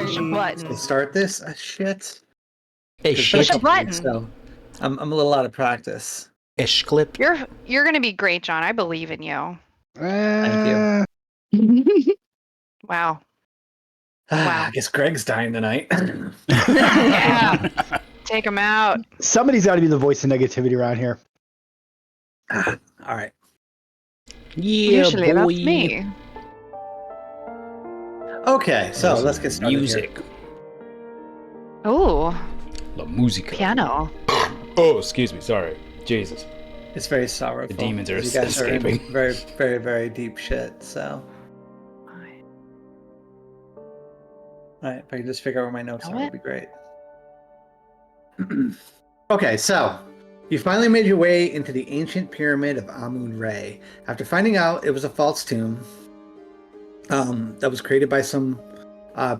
Push a button. to start this. Shit. A Push a shit. button. So I'm a little out of practice. Ish clip. You're gonna be great, John. I believe in you. Thank Wow. I guess Greg's dying tonight. Yeah. Take him out. Somebody's got to be the voice of negativity around here. All right. Yeah, Usually boy. that's me. Okay, so let's get started. Music. Ooh, La musica. piano. Oh, excuse me. Sorry. Jesus. It's very sorrowful. The demons are You guys escaping. are in very, very, very deep shit. So, all right, if I can just figure out where my notes are, Know would be great. Okay, so you finally made your way into the ancient pyramid of Amun-Rae after finding out it was a false tomb that was created by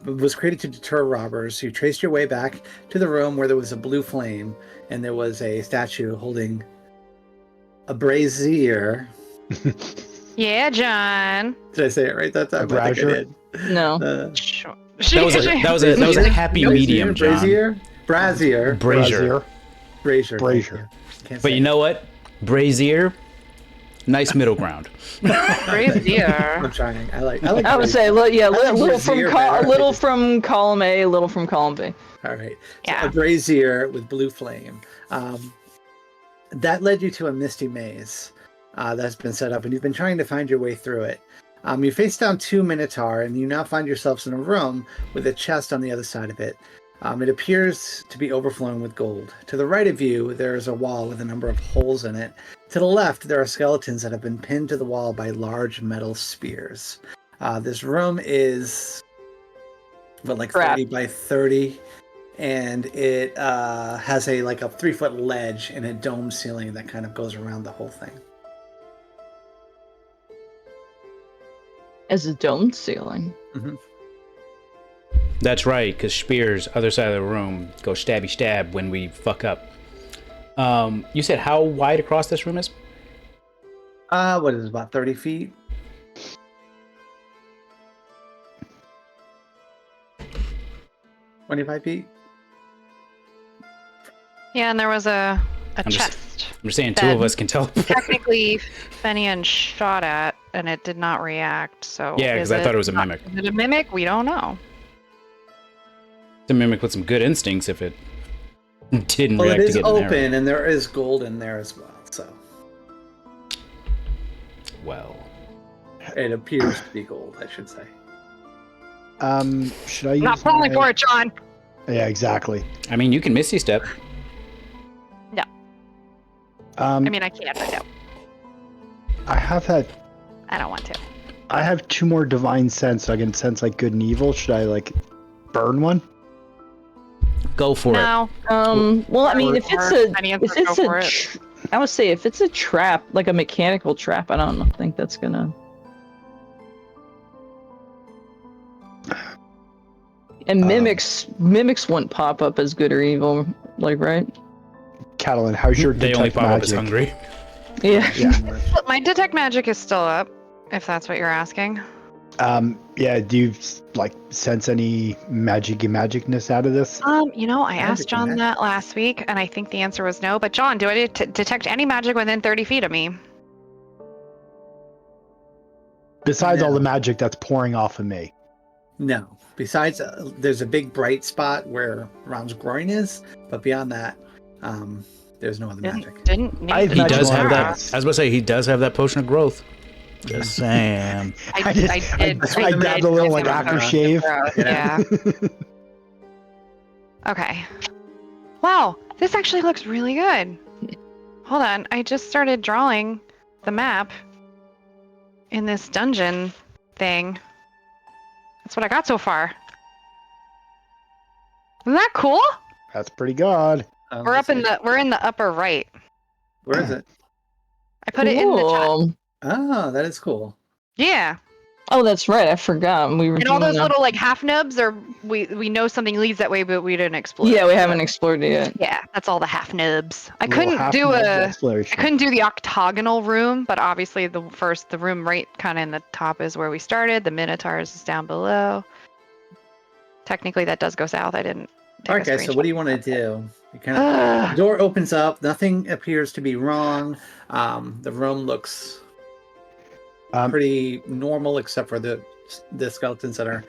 was created to deter robbers. You traced your way back to the room where there was a blue flame and there was a statue holding a brazier. Yeah, John. Did I say it right that time? I think I brazier? did. No. Sure. That was a happy medium, John. Brazier. Brazier. Brazier. But you know what? Brazier. Nice middle ground. Brazier. I'm trying. I like. I would say, yeah, little from brazier better. a little from column A, a little from column B. All right. Yeah. So a brazier with blue flame. That led you to a misty maze that's been set up, and you've been trying to find your way through it. You face down 2 Minotaur, and you now find yourselves in a room with a chest on the other side of it. It appears to be overflowing with gold. To the right of you, there is a wall with a number of holes in it. To the left, there are skeletons that have been pinned to the wall by large metal spears. This room is, like 30 by 30, and it has a 3-foot ledge and a dome ceiling that kind of goes around the whole thing. As a domed ceiling. Mm-hmm. That's right, because Spears, other side of the room, go stabby stab when we fuck up. You said how wide across this room is? What is it, about 30 feet? $25 feet? Yeah, and there was a I'm chest. I'm just saying two of us can tell. Technically, Fenian shot at, and it did not react. So Yeah, because I thought it was a mimic. Is it a mimic? We don't know. It's a mimic with some good instincts if it didn't Well, react it to is get an arrow. open, and there is gold in there as well, so Well, it appears to be gold, I should say. Should I use Not falling for it, John. Yeah, exactly. I mean, you can Misty Step. No. I mean, I can't, but no. I have that. I don't want to. I have 2 more divine sense, so I can sense good and evil. Should I burn one? Go for it. No. Well, I mean, if it's Or I would say if it's a trap, like a mechanical trap, I don't think that's gonna. And mimics wouldn't pop up as good or evil, right? Catalan, how's your They only detect pop up as magic? hungry. Yeah. Yeah. My detect magic is still up, if that's what you're asking. Yeah. Do you sense any magicness out of this? I asked John that last week, and I think the answer was no. But John, do I detect any magic within 30 feet of me? Besides No. all the magic that's pouring off of me. No. Besides, there's a big bright spot where Ron's groin is, but beyond that, there's no other magic. Didn't need I've to He Magic does check. have that. I Yes. was about to say he does have that potion of growth. Just saying. I dabbed a little aftershave. Yeah. Okay. Wow, this actually looks really good. Hold on, I just started drawing the map in this dungeon thing. That's what I got so far. Isn't that cool? That's pretty good. We're in the upper right. Where is it? I put it in the chat. Cool. Oh, that is cool. Yeah. Oh, that's right. I forgot. We were And all doing those little half nubs are we know something leads that way, but we didn't explore. Yeah, we haven't explored it yet. Yeah, that's all the half nubs. I Little couldn't half do nub I exploration. couldn't do the octagonal room, but obviously the room right kind of in the top is where we started. The Minotaurs is down below. Technically, that does go south. I didn't. Take a Okay, so what do you want to screenshot. do? You kind of the door opens up. Nothing appears to be wrong. The room looks pretty normal, except for the skeletons that are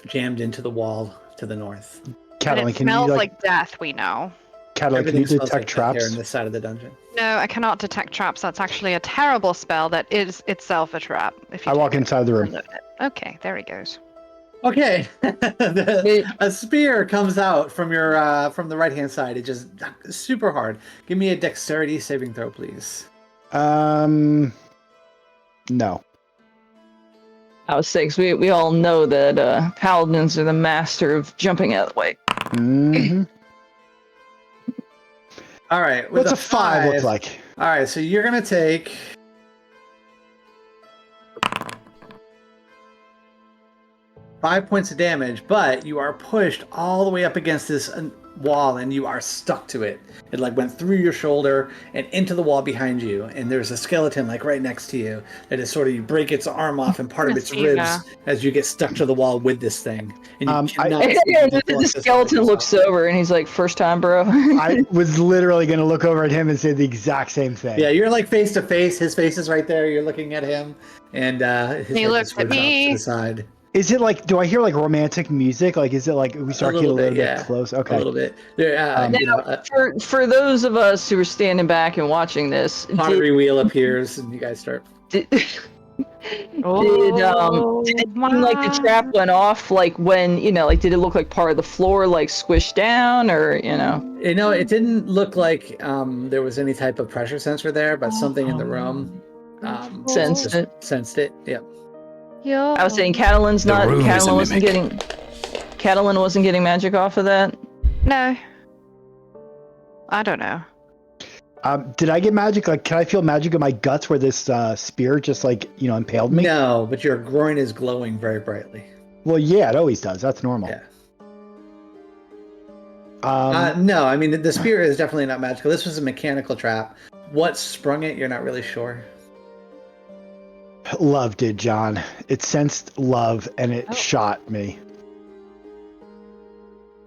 jammed into the wall to the north. But Catalan, it can you smells like, like death. We know. Catalan, can you Everything smells detect like death here traps? in this side of the dungeon. No, I cannot detect traps. That's actually a terrible spell. That is itself a trap. If you I walk take it. inside the room. Okay, there he goes. Okay, It- a spear comes out from your from the right hand side. It just super hard. Give me a dexterity saving throw, please. No. I was saying, 'cause we all know that paladins are the master of jumping out of the way. Mm-hmm. All right, with What's a 5 look like? All right, so you're gonna take 5 points of damage, but you are pushed all the way up against this wall, and you are stuck to it. It like went through your shoulder and into the wall behind you, and there's a skeleton like right next to you that is sort of, you break its arm off and part of its ribs as you get stuck to the wall with this thing. And you cannot The skeleton looks over and he's like, "First time, bro." I was literally going to look over at him and say the exact same thing. Yeah, you're like face to face. His face is right there. You're looking at him, and his He head looks just at whips off me. to the side. Is it like, do I hear like romantic music? Like, is it like we start getting a little bit close? Okay. A little bit. There, For those of us who are standing back and watching this, pottery wheel appears, and you guys start. did Oh, it seem like the trap went off, like when, like, did it look like part of the floor like squished down, or It didn't look like there was any type of pressure sensor there, but something in the room Sensed just it. Sensed it. Yep. Yo. I was saying room is a Catalan wasn't mimic. getting magic off of that. No. I don't know. Did I get magic? Like, can I feel magic in my guts where this spear just like, impaled me? No, but your groin is glowing very brightly. Well, yeah, it always does. That's normal. Yeah. No, I mean the spear is definitely not magical. This was a mechanical trap. What sprung it? You're not really sure. love did, John. It sensed love and it shot me.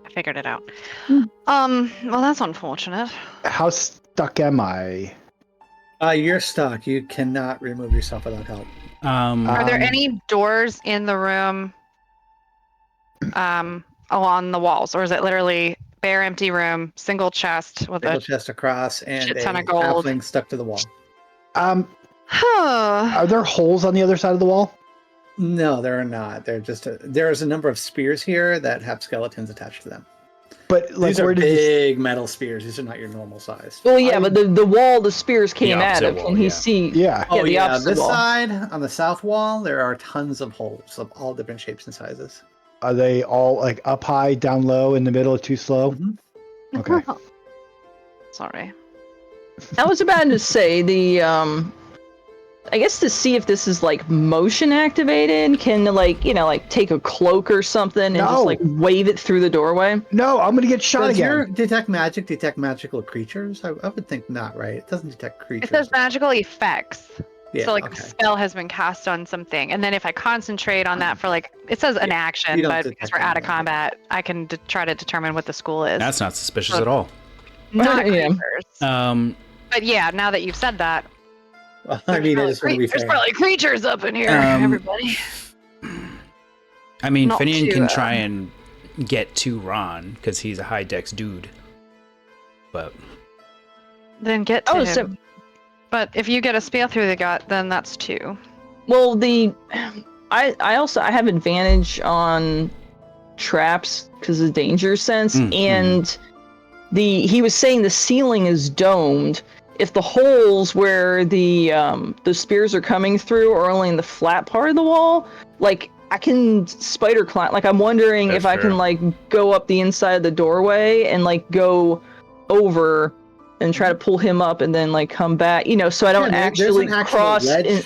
I figured it out. Well, that's unfortunate. How stuck am I? You're stuck. You cannot remove yourself without help. Are there any doors in the room along the walls, or is it literally bare, empty room, single chest with Single a chest across and shit a ton of gold? halfling stuck to the wall. Are there holes on the other side of the wall? No, there are not. They're just there's a number of spears here that have skeletons attached to them. But like, These are where did big metal spears. These are not your normal size. Well, yeah, but the wall the spears came out opposite of, wall, can he yeah. see? Yeah. Oh the yeah, opposite this wall. side on the south wall, there are tons of holes of all different shapes and sizes. Are they all like up high, down low, in the middle, too slow? Mhm. Okay. Sorry. I was about to say I guess to see if this is like motion activated, can like take a cloak or something and just No. like wave it through the doorway? No, I'm gonna get shot Does your again. detect magical creatures? I would think not, right? It doesn't detect It creatures. says magical effects. Yeah, So like okay. a spell has been cast on something, and then if I concentrate on that for like, it says an action, you don't but because detect we're out of anything. combat, I can try to determine what the school is. That's not suspicious at all. Not Yeah. creatures. But yeah, now that you've said that, I mean, I just want to be there's fair. probably creatures up in here, Um, everybody. I mean, Not Finian to, can try and get to Ron because he's a high dex dude. But Then get to Oh, him. so But if you get a spear through the gut, then that's 2. well I also have advantage on traps because of danger sense, and he was saying the ceiling is domed. If the holes where the spears are coming through are only in the flat part of the wall, like I can spider climb. Like I'm wondering That's if I can fair. like go up the inside of the doorway and like go over and try to pull him up and then like come back, so I don't Yeah, actually there's an actual cross. ledge.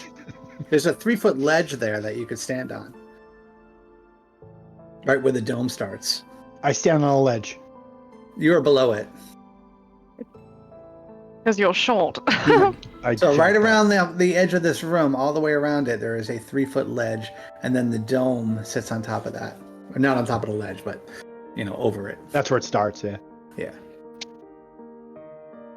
There's a 3-foot ledge there that you could stand on. Right where the dome starts. I stand on a ledge. You are below it. Because you're short. I So jump right up. around the edge of this room, all the way around it, there is a 3-foot ledge, and then the dome sits on top of that, not on top of the ledge, but over it. That's where it starts. Yeah. Yeah.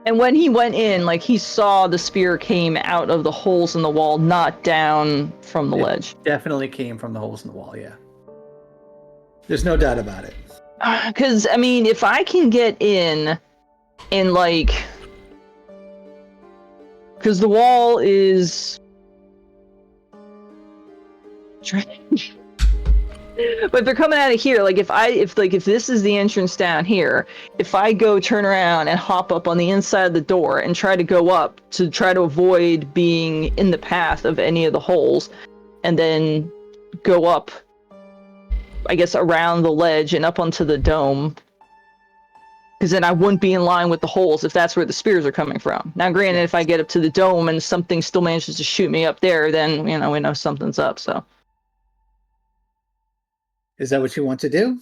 And when he went in, like, he saw the spear came out of the holes in the wall, not down from the ledge. Definitely came from the holes in the wall. Yeah. There's no doubt about it. Because, I mean, if I can get in and, like... Because the wall is... But they're coming out of here. Like, if this is the entrance down here, if I go turn around and hop up on the inside of the door and try to go up to try to avoid being in the path of any of the holes, and then go up, I guess, around the ledge and up onto the dome, because then I wouldn't be in line with the holes if that's where the spears are coming from. Now, granted, if I get up to the dome and something still manages to shoot me up there, then, we know something's up, so. Is that what you want to do?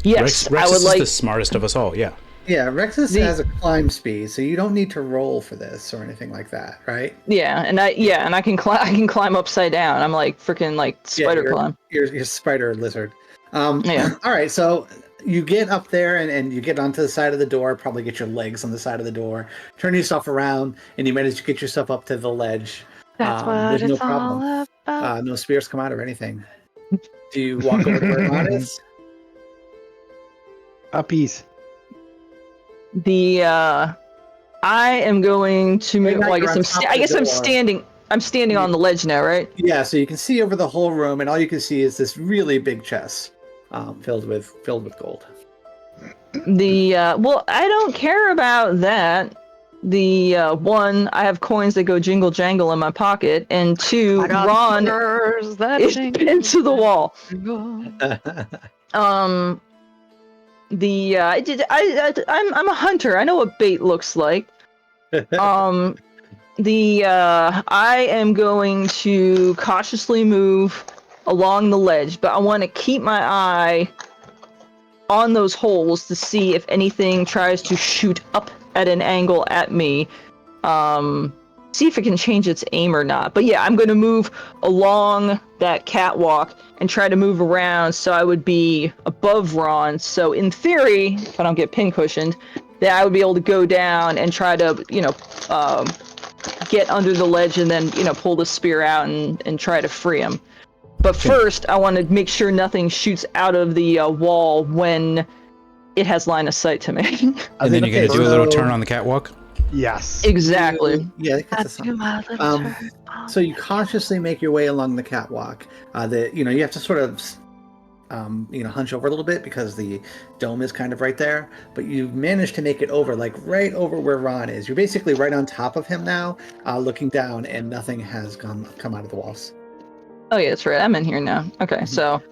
Yes, Rex I would is like... the smartest of us all, yeah. Yeah, Rexus has a climb speed, so you don't need to roll for this or anything like that, right? Yeah, and I can climb upside down. I'm like freaking like spider climb. You're spider lizard. Yeah. All right, so you get up there and you get onto the side of the door, probably get your legs on the side of the door, turn yourself around, and you manage to get yourself up to the ledge. That's what there's it's no problem. all about. No spears come out or anything. Do you walk over to where Ron is? Puppies. I am going to move. Well, I guess I'm standing. I'm standing on the ledge now, right? Yeah, so you can see over the whole room, and all you can see is this really big chest filled with gold. Well, I don't care about that. One, I have coins that go jingle jangle in my pocket, and two, Ron is pinned to the wall. I'm a hunter. I know what bait looks like. I am going to cautiously move along the ledge, but I want to keep my eye on those holes to see if anything tries to shoot up at an angle at me. See if it can change its aim or not. But yeah, I'm going to move along that catwalk and try to move around so I would be above Ron. So in theory, if I don't get pincushioned, that I would be able to go down and try to, get under the ledge and then, pull the spear out and try to free him. But first, I want to make sure nothing shoots out of the wall when it has line of sight to me. And then you're going to do a little turn on the catwalk? Yes. Exactly. Yeah. So you cautiously make your way along the catwalk. You have to sort of, hunch over a little bit because the dome is kind of right there. But you've managed to make it over, like right over where Ron is. You're basically right on top of him now, looking down, and nothing has come out of the walls. Oh yeah, that's right. I'm in here now. Okay, mm-hmm.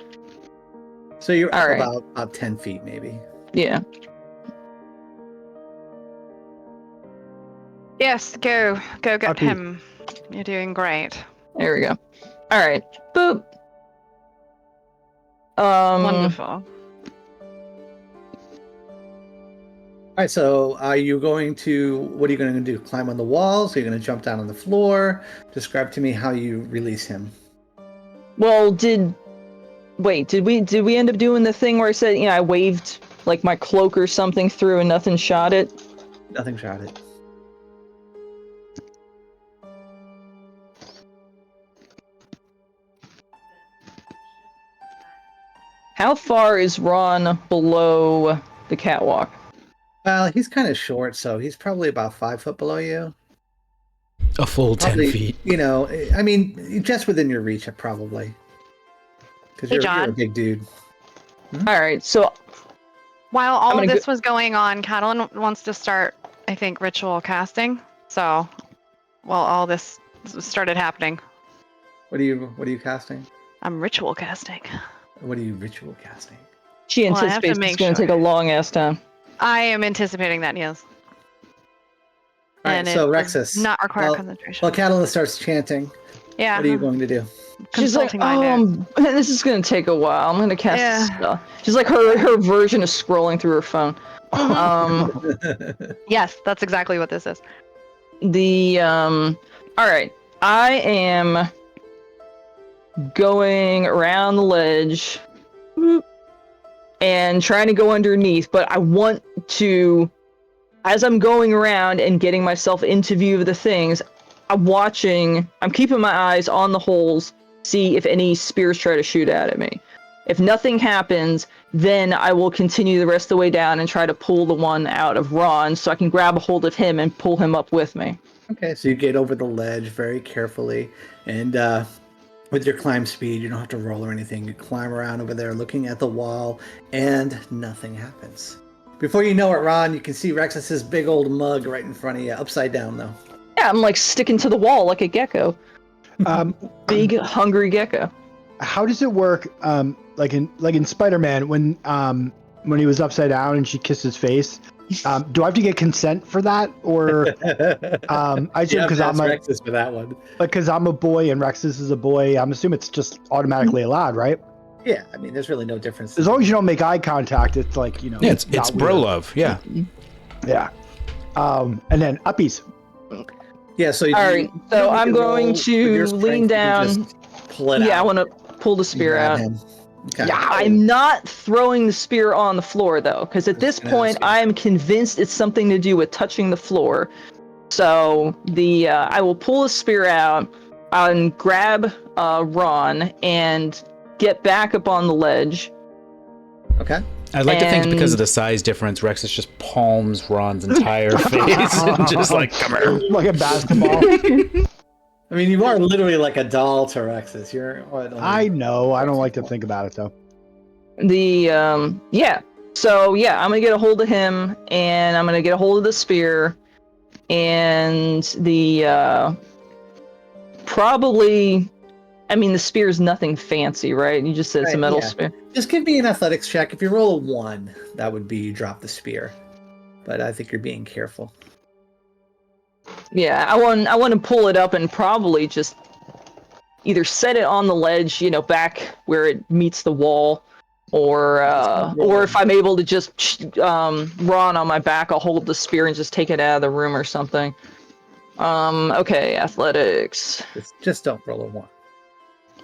So you're all right. about 10 feet, maybe. Yeah. Yes, go get him. You're doing great. There we go. All right. Boop. Wonderful. All right, so what are you going to do? Climb on the walls? Are you going to jump down on the floor? Describe to me how you release him. Well, did we end up doing the thing where I said, I waved like my cloak or something through and nothing shot it? Nothing shot it. How far is Ron below the catwalk? Well, he's kind of short, so he's probably about 5 foot below you. A full 10 feet. Just within your reach, probably. Because you're a big dude. All right, so while all of this was going on, Catalin wants to start, I think, ritual casting. So, while all this started happening, what are you casting? I'm ritual casting. What are you ritual casting? She anticipates it's going to take a long ass time. I am anticipating that, yes. All right, so Rexus. Not require concentration. Well, Catalin starts chanting. Yeah. What are you going to do? She's like, this is going to take a while. I'm going to cast a spell. She's like her version of scrolling through her phone. Yes, that's exactly what this is. All right. I am going around the ledge. and trying to go underneath, but I want to, as I'm going around and getting myself into view of the things, I'm keeping my eyes on the holes, see if any spears try to shoot at me. If nothing happens, then I will continue the rest of the way down and try to pull the one out of Ron so I can grab a hold of him and pull him up with me. Okay, so you get over the ledge very carefully, and with your climb speed, you don't have to roll or anything. You climb around over there looking at the wall, and nothing happens. Before you know it, Ron, you can see Rexus's big old mug right in front of you, upside down though. Yeah, I'm like sticking to the wall like a gecko. Big, hungry gecko. How does it work? Like in Spider-Man, when he was upside down and she kissed his face, do I have to get consent for that, or I assume because I'm Rexus for that one. Because I'm a boy and Rexus is a boy, I'm assuming it's just automatically allowed, right? Yeah, I mean, there's really no difference. As long as you don't make eye contact, it's like, you know. Yeah, it's bro love. Yeah. Yeah. And then uppies. Yeah. So. All right. So I'm going to lean down. Pull it out. Yeah, I want to pull the spear out. Okay. Yeah, I'm not throwing the spear on the floor though, because at this point I am convinced it's something to do with touching the floor. So I will pull the spear out and grab Ron and get back up on the ledge. Okay. I'd like to think because of the size difference, Rexus just palms Ron's entire face and just like, come here. Like a basketball. I mean, you are literally like a doll to Rexus. I know. I don't like to think about it though. Yeah. So yeah, I'm gonna get a hold of him, and I'm gonna get a hold of the spear, and probably. I mean, the spear is nothing fancy, right? You just said it's a metal spear. Just give me an athletics check. If you roll a 1, that would be you drop the spear. But I think you're being careful. Yeah, I want to pull it up and probably just either set it on the ledge, back where it meets the wall, or if I'm able to just Ron on my back, I'll hold the spear and just take it out of the room or something. Okay, athletics. Just don't roll a 1.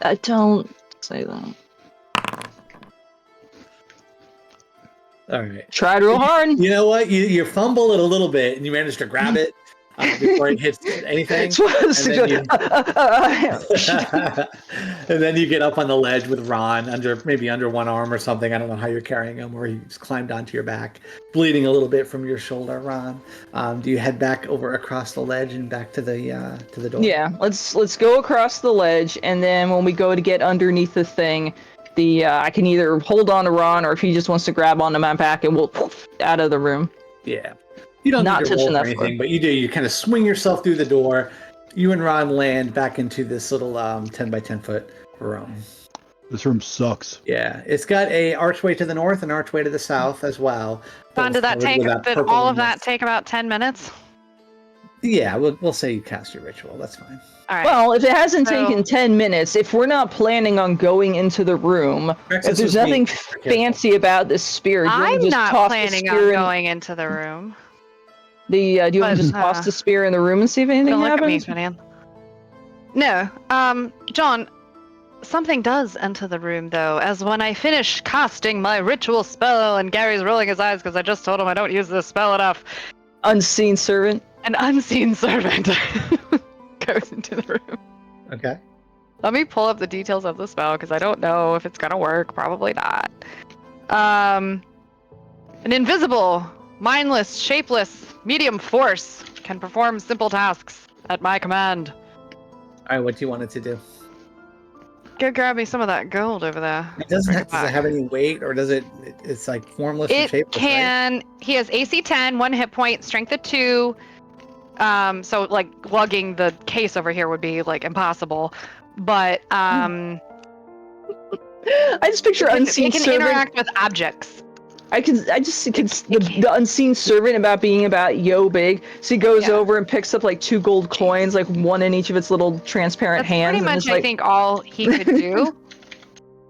I don't say that. All right. Tried real hard. You know what? You fumble it a little bit, and you manage to grab it before it hits anything. And then you get up on the ledge with Ron maybe under one arm or something. I don't know how you're carrying him, or he's climbed onto your back, bleeding a little bit from your shoulder, Ron. Do you head back over across the ledge and back to the door? Yeah, let's go across the ledge, and then when we go to get underneath the thing, I can either hold on to Ron, or if he just wants to grab onto my back, and we'll poof out of the room. Yeah. You don't not need to roll touching or that anything, floor. but you do. You kind of swing yourself through the door. You and Ron land back into this little 10 by 10 foot room. This room sucks. Yeah, it's got a archway to the north and archway to the south as well. Don, did all of that take about 10 minutes? Yeah, we'll say you cast your ritual. That's fine. All right. Well, if it hasn't taken 10 minutes, if we're not planning on going into the room, if there's nothing fancy about this spear, do you want I'm to just not toss planning the on spear going into the room. do you want to just toss the spear in the room and see if anything Don't look happens? at me, Finian. No. John, something does enter the room, though, as when I finish casting my ritual spell, and Gary's rolling his eyes because I just told him I don't use this spell enough. Unseen servant. An unseen servant goes into the room. Okay. Let me pull up the details of the spell, because I don't know if it's going to work. Probably not. An invisible, mindless, shapeless, medium force can perform simple tasks at my command. All right, what do you want it to do? Go grab me some of that gold over there. It does it have any weight, or does it's like formless and It shapeless, can. Right? He has AC 10, 1 hit point, strength of 2. So like lugging the case over here would be like impossible. But I just picture unseen it can servant. interact with objects. I just can the unseen servant about yo big. So he goes over and picks up like 2 gold coins, like 1 in each of its little transparent That's hands. Pretty much, and I think all he could do.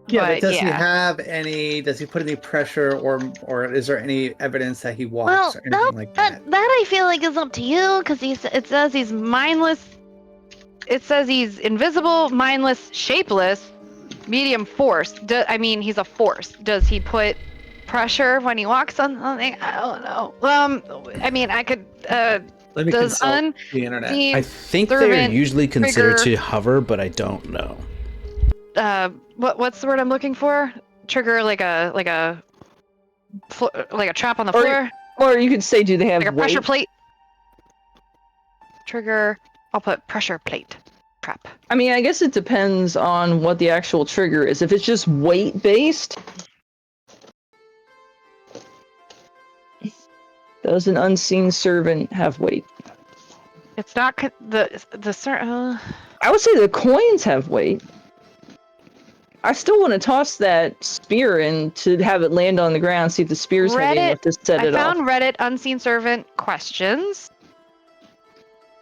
But does he have any? Does he put any pressure, or is there any evidence that he walks or anything like that? That I feel like is up to you, because it says he's mindless. It says he's invisible, mindless, shapeless, medium force. I mean, he's a force. Does he put pressure when he walks on something. I don't know. I mean, I could. Let me Does consult the internet. I think they're servant usually considered trigger- to hover, but I don't know. What's the word I'm looking for? Trigger like a trap on the Or- floor, Or you could say, do they have like a pressure weight? plate. Trigger. I'll put pressure plate trap. I mean, I guess it depends on what the actual trigger is. If it's just weight based, does an unseen servant have weight? It's not the I would say the coins have weight. I still want to toss that spear in to have it land on the ground, see if the spear's heavy Reddit- enough to set I it off. found Reddit unseen servant questions.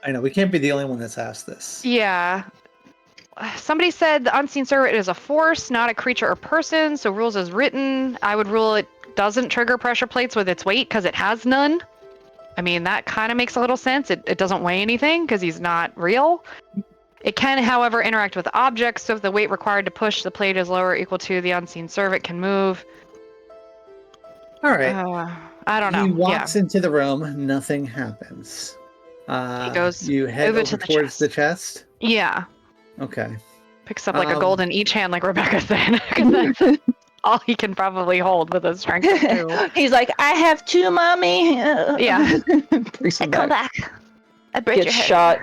I know we can't be the only one that's asked this. Yeah. Somebody said the unseen servant is a force, not a creature or person, so rules as written. I would rule it doesn't trigger pressure plates with its weight because it has none. I mean, that kind of makes a little sense. It doesn't weigh anything because he's not real. It can, however, interact with objects, so if the weight required to push the plate is lower or equal to, the unseen servant can move. All right. I don't know. He walks into the room. Nothing happens. He goes You head over over to the towards chest. the chest. Yeah. Okay. Picks up like a Um, gold in each hand, like Rebecca said. 'Cause that's all he can probably hold with his strength of two. He's like, I have two, mommy. Yeah. Brings him back. I break Gets shot.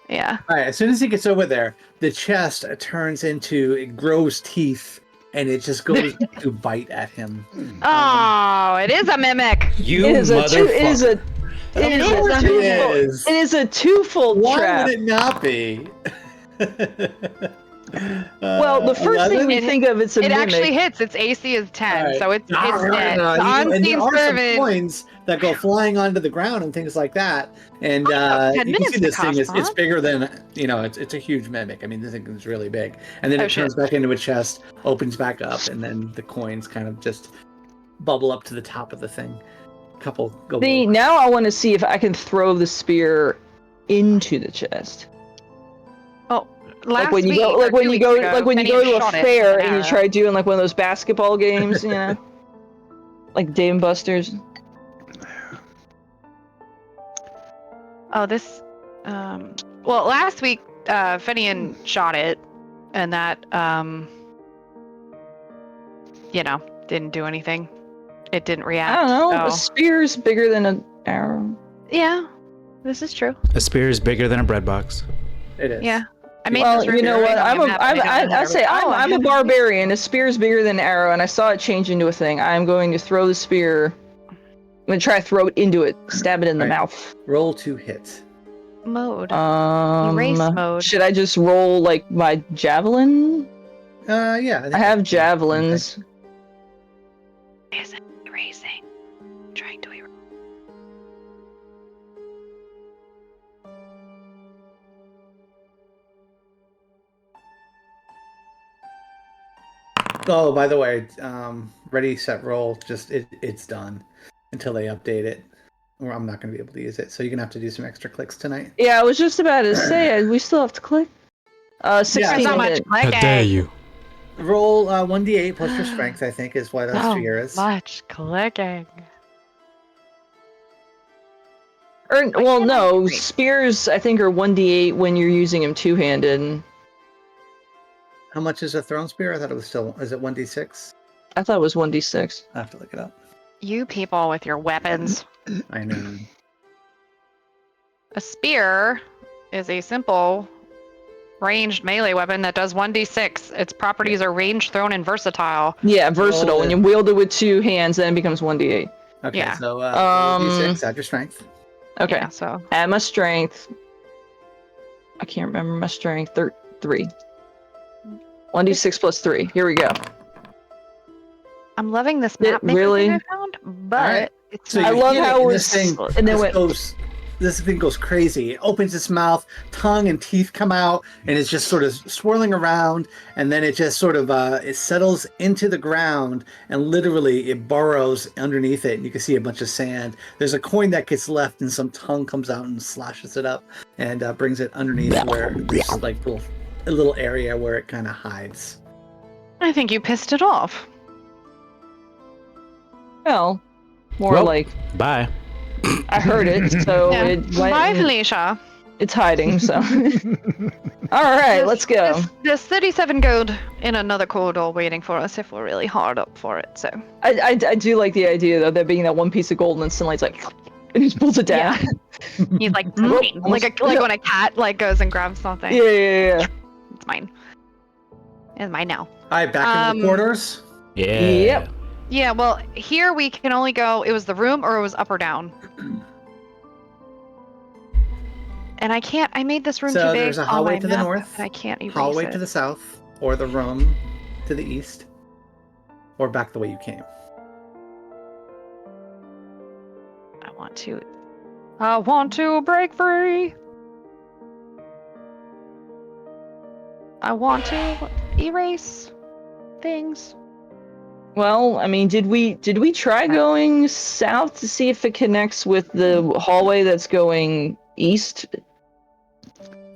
Yeah. All right. As soon as he gets over there, the chest turns into it grows teeth, and it just goes to bite at him. Oh, it is a mimic. You It is a two. motherfucker. It is a. It Of is course a it twofold. is. It is a twofold Why trap. would it not be? Well, the first thing 11? we think of it's a It mimic. actually hits. Its AC is 10, All right. so it's dead. And The there unseen are some servant. coins that go flying onto the ground and things like that. And Oh, 10 you can minutes see to this thing is cost, it's huh? bigger than it's a huge mimic. I mean, this thing is really big. And then Oh, it turns back into a chest, opens back up, and then the coins kind of just bubble up to the top of the thing. A couple go. See, now I want to see if I can throw the spear into the chest. Last Like when you week, go, or like when 2 you weeks go, ago, like when you Phineas go to a shot it fair with an and you arrow. try doing like one of those basketball games, you know, like Dave and Buster's. Oh, this. Well, last week, Finian shot it, and that, didn't do anything. It didn't react. I don't know. A so- spear's bigger than an arrow. Yeah, this is true. A spear is bigger than a bread box. It is. Yeah. I mean, Well, you know what? I'm a barbarian. barbarian. A spear's bigger than an arrow, and I saw it change into a thing. I'm going to throw the spear. I'm gonna try to throw it into it, stab it in the Right. mouth. Roll to hit. Mode. Erase mode. Should I just roll like my javelin? Yeah. I have javelins. Isn't erasing. Trying to erase. Oh, by the way, ready, set, roll. Just it's done until they update it. Or I'm not going to be able to use it, so you're gonna have to do some extra clicks tonight. Yeah, I was just about to say we still have to click. 16 There's not much hit. clicking. you? Roll 1d8 plus your strength. I think is what that sphere is. Much clicking. Or, well, can't I no, agree? spears I think are 1d8 when you're using them two-handed. How much is a thrown spear? I thought it was still. Is it 1d6? I thought it was 1d6. I have to look it up. You people with your weapons. I know. A spear is a simple ranged melee weapon that does 1d6. Its properties are range, thrown, and versatile. Yeah, versatile. When you wield it with two hands, then it becomes 1d8. Okay, Yeah. so d6, add your strength. Okay. Yeah, so Add my strength. I can't remember my strength. 3. 1d6 plus 3. Here we go. I'm loving this It map maker really- thing I found, but Alright. it's So I you love hit it, how and we're this thing, and then this thing goes crazy. It opens its mouth, tongue and teeth come out, and it's just sort of swirling around. And then it just sort of it settles into the ground, and literally it burrows underneath it. And you can see a bunch of sand. There's a coin that gets left, and some tongue comes out and slashes it up and brings it underneath where there's like a little area where it kind of hides. I think you pissed it off. Well, more Well, like Bye. I heard it, so Yeah. it went. Bye, Felicia. It's hiding, so. All right, let's go. There's 37 gold in another corridor waiting for us if we're really hard up for it. So I do like the idea though, there being that one piece of gold, and then Sunlight's like, and he just pulls it down. he's like, Whoop. like when a cat like goes and grabs something. Yeah. It's mine. It's mine now. All right, back in the corridors. Yeah. Yep. Yeah. Well, here we can only go. It was the room, or it was up or down. And I can't. I made this room So too big. there's a on hallway my to the map, north, and I can't erase hallway it. to the south, or the room to the east, or back the way you came. I want to break free. I want to erase things. Well, I mean, did we try going south to see if it connects with the hallway that's going east?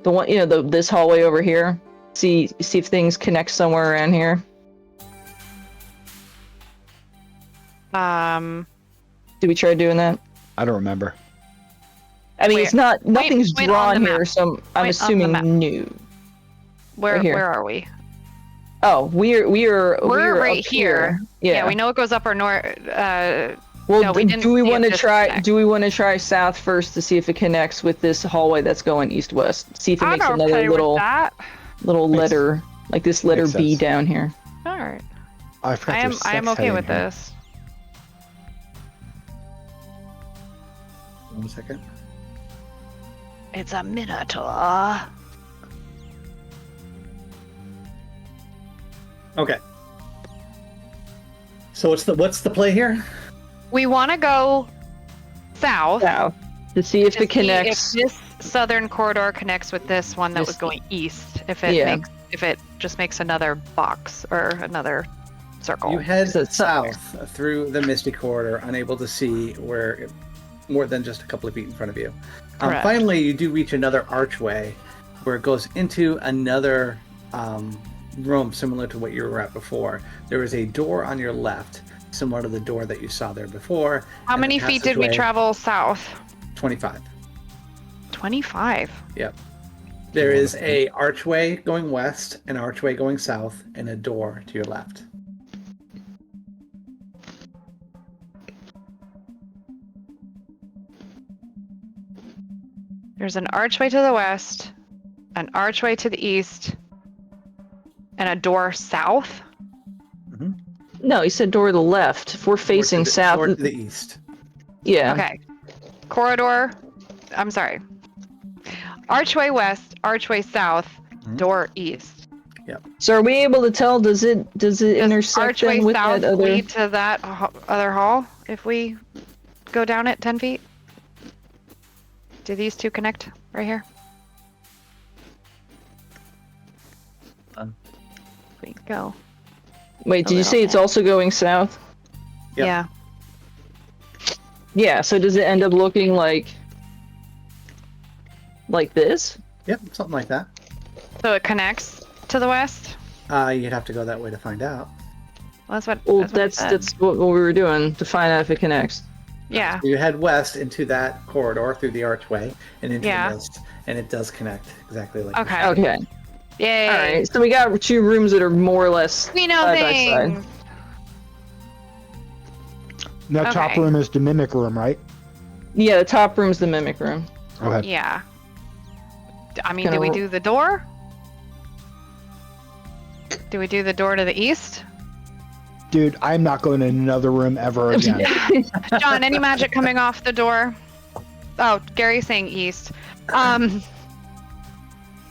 The one, this hallway over here. See if things connect somewhere around here. Did we try doing that? I don't remember. I mean, it's not nothing's wait on drawn the here, map. so I'm Wait on the assuming map. new. Where Right here. where are we? Oh, we're right up here. Yeah. we know it goes up or north. Well, no, we didn't do we see if want to this try? connects. Do we want to try south first to see if it connects with this hallway that's going east-west? See if it makes another little letter, like this letter Makes B sense. down here. All right. I forgot I am there's I am sex okay heading with here. this. 1 second. It's a minotaur. Okay. So what's the play here? We want to go south. South to see if to it connects. See if this southern corridor connects with this one that This- was going east. If it just makes another box or another circle. You head So it's somewhere. south through the misty corridor, unable to see more than just a couple of feet in front of you. Correct. Finally, you do reach another archway where it goes into another room similar to what you were at before. There is a door on your left, similar to the door that you saw there before. How and the many feet did we passageway, travel south? 25. 25. Yep. There is a archway going west, an archway going south, and a door to your left. There's an archway to the west, an archway to the east, and a door south. No, he said door to the left. If we're facing south. Door to the east. Yeah. Okay. Corridor. I'm sorry. Archway west, archway south, door east. So are we able to tell? Does it intersect Archway then with south that other? lead to that other hall if we go down it 10 feet? Do these two connect right here? We go. Wait, a did you little say it's bit. also going south? Yep. Yeah. Yeah. So does it end up looking like this? Yep, something like that. So it connects to the west? You'd have to go that way to find out. Well, that's what. Well, what it said. that's what we were doing to find out if it connects. Yeah. You head west into that corridor through the archway and into Yeah. the mist, and it does connect exactly like Okay. Okay. Yay. All right. So we got two rooms that are more or less. We know Side by side. things. That top Okay. room is the mimic room, right? Yeah, the top room's the mimic room. Okay. Yeah. I mean, Gonna do we ro- do the door? Do we do the door to the east? Dude, I'm not going in another room ever again. John, any magic coming off the door? Oh, Gary's saying east. No,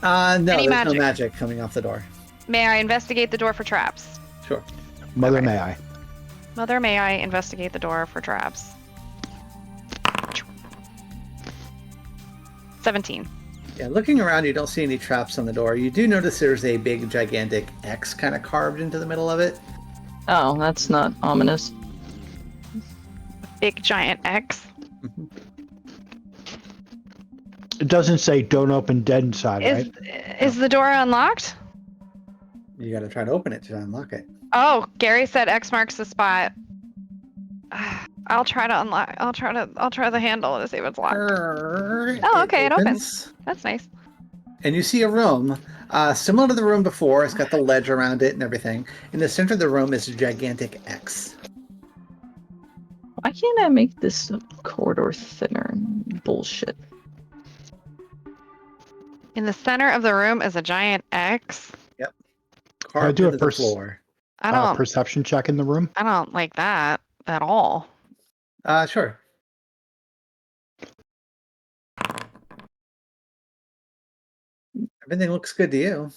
Any there's magic? no magic coming off the door. May I investigate the door for traps? Sure. Mother, Okay. may I? Mother, may I investigate the door for traps? 17. Yeah, looking around, you don't see any traps on the door. You do notice there's a big, gigantic X kind of carved into the middle of it. Oh, that's not ominous. Big giant X. It doesn't say don't open dead inside, right? Is the door unlocked? You got to try to open it to unlock it. Oh, Gary said X marks the spot. I'll try to unlock. I'll try the handle to see if it's locked. Oh, okay, it opens. That's nice. And you see a room, similar to the room before. It's got the ledge around it and everything. In the center of the room is a gigantic X. Why can't I make this corridor thinner? Bullshit. In the center of the room is a giant X. Yep. Can I Carved do a into the floor. I don't. Perception check in the room? I don't like that at all. Sure. Everything looks good to you.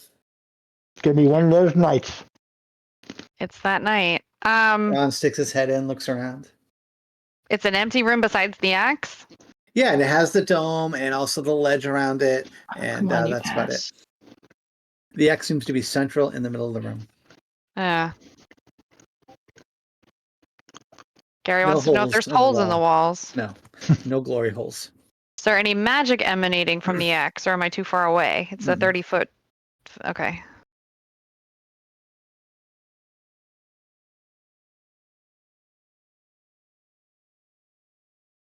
Give me one of those nights. It's that night. Ron sticks his head in, looks around. It's an empty room besides the X. Yeah, and it has the dome and also the ledge around it, and Come on, you that's about it. ass. The X seems to be central in the middle of the room. Yeah. Gary No wants to know if holes there's in the holes in the wall. walls. No, no glory holes. Is there any magic emanating from the X, or am I too far away? It's a 30-foot. Okay.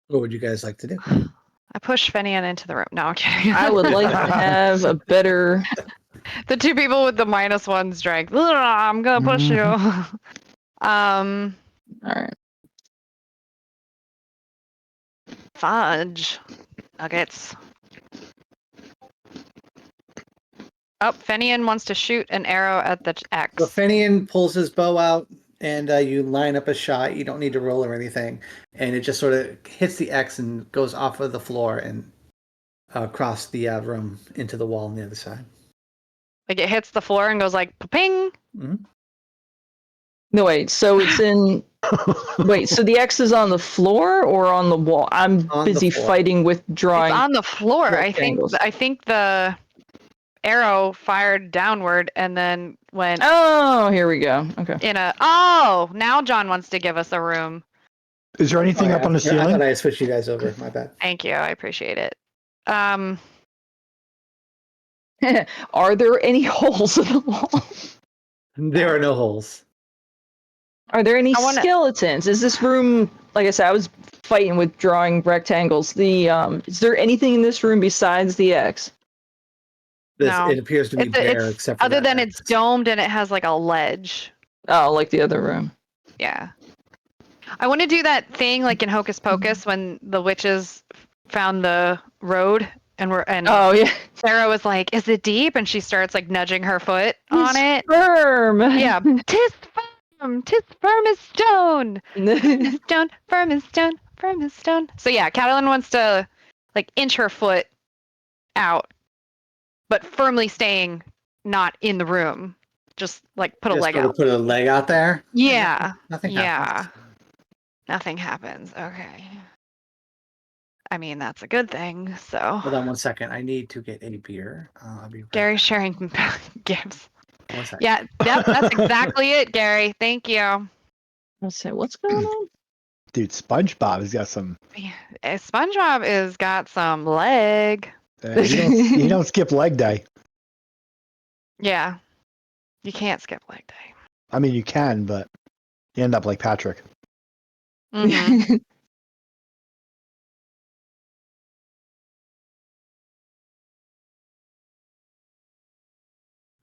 What would you guys like to do? I push Fenian into the room. No, I'm kidding. I would like to have a better. The two people with the -1 strength. Ugh, I'm gonna push you. All right. Fudge. Nuggets. Oh, Fenian wants to shoot an arrow at the X. So Fenian pulls his bow out, and you line up a shot. You don't need to roll or anything, and it just sort of hits the X and goes off of the floor and across the room into the wall on the other side. Like it hits the floor and goes like ping. Mm-hmm. No, wait. So it's in. Wait. So the X is on the floor or on the wall? I'm On the busy floor. fighting with drawing. It's on the floor. rectangles. I think the arrow fired downward and then went Oh, here we go. Okay. in a. Oh, now John wants to give us a room. Is there anything up on the I ceiling? thought I switched you guys over. My bad. Thank you. I appreciate it. Are there any holes in the wall? There are no holes. Are there any I wanna- skeletons? Is this room, like I said, I was fighting with drawing rectangles. Is there anything in this room besides the X? No. It appears to be bare, except for other that than X. it's domed and it has like a ledge. Oh, like the other room. Yeah. I want to do that thing like in Hocus Pocus when the witches found the road and Oh yeah. Sarah was like, "Is it deep?" and she starts like nudging her foot on it. Firm. Yeah. Tis firm as stone. Stone, firm as stone, firm as stone. So yeah, Catalan wants to like inch her foot out, but firmly staying not in the room. Just like put a leg out. Put a leg out there. Yeah. Nothing Yeah. happens. Nothing happens. Okay. I mean, that's a good thing. So Hold on 1 second. I need to get a beer. I'll be right Gary's sharing gifts. back. 1 second. Yeah, yep, that's exactly it, Gary. Thank you. Let's say, what's going on? Dude, SpongeBob has got some. SpongeBob is got some leg. You don't skip leg day. Yeah. You can't skip leg day. I mean, you can, but you end up like Patrick. Mhm.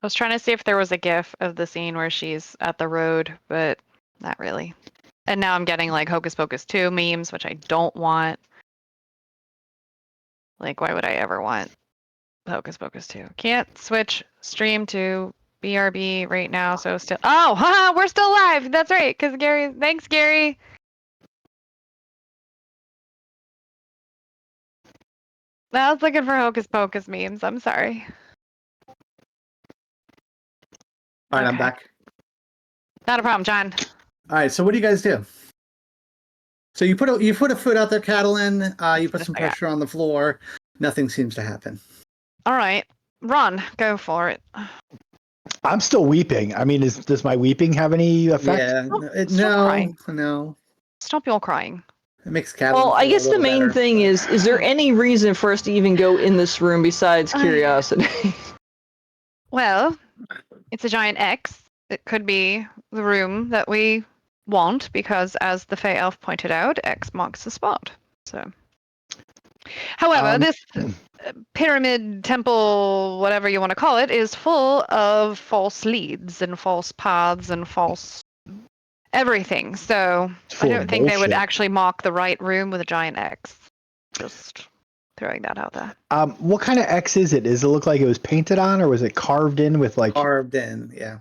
I was trying to see if there was a gif of the scene where she's at the road, but not really. And now I'm getting like Hocus Pocus 2 memes, which I don't want. Like, why would I ever want Hocus Pocus 2? Can't switch stream to BRB right now, so still. Oh, haha, we're still live. That's right, because Gary. Thanks, Gary. I was looking for Hocus Pocus memes. I'm sorry. All right, I'm Okay. back. Not a problem, John. All right, so what do you guys do? So you put a foot out there, Catalan. You put some I got- pressure on the floor. Nothing seems to happen. All right, run. Go for it. I'm still weeping. I mean, does my weeping have any effect? Yeah, Stop crying. no. Stop y'all crying. It makes Catalan. Well, I feel a guess the little main better, thing but- is there any reason for us to even go in this room besides curiosity? Well, it's a giant X. It could be the room that we won't, because as the Fey Elf pointed out, X marks the spot. So, however, this pyramid, temple, whatever you want to call it, is full of false leads and false paths and false everything. So I don't think they would actually mark the right room with a giant X. Just throwing that out there. What kind of X is it? Does it look like it was painted on, or was it carved in with like? Carved in, yeah.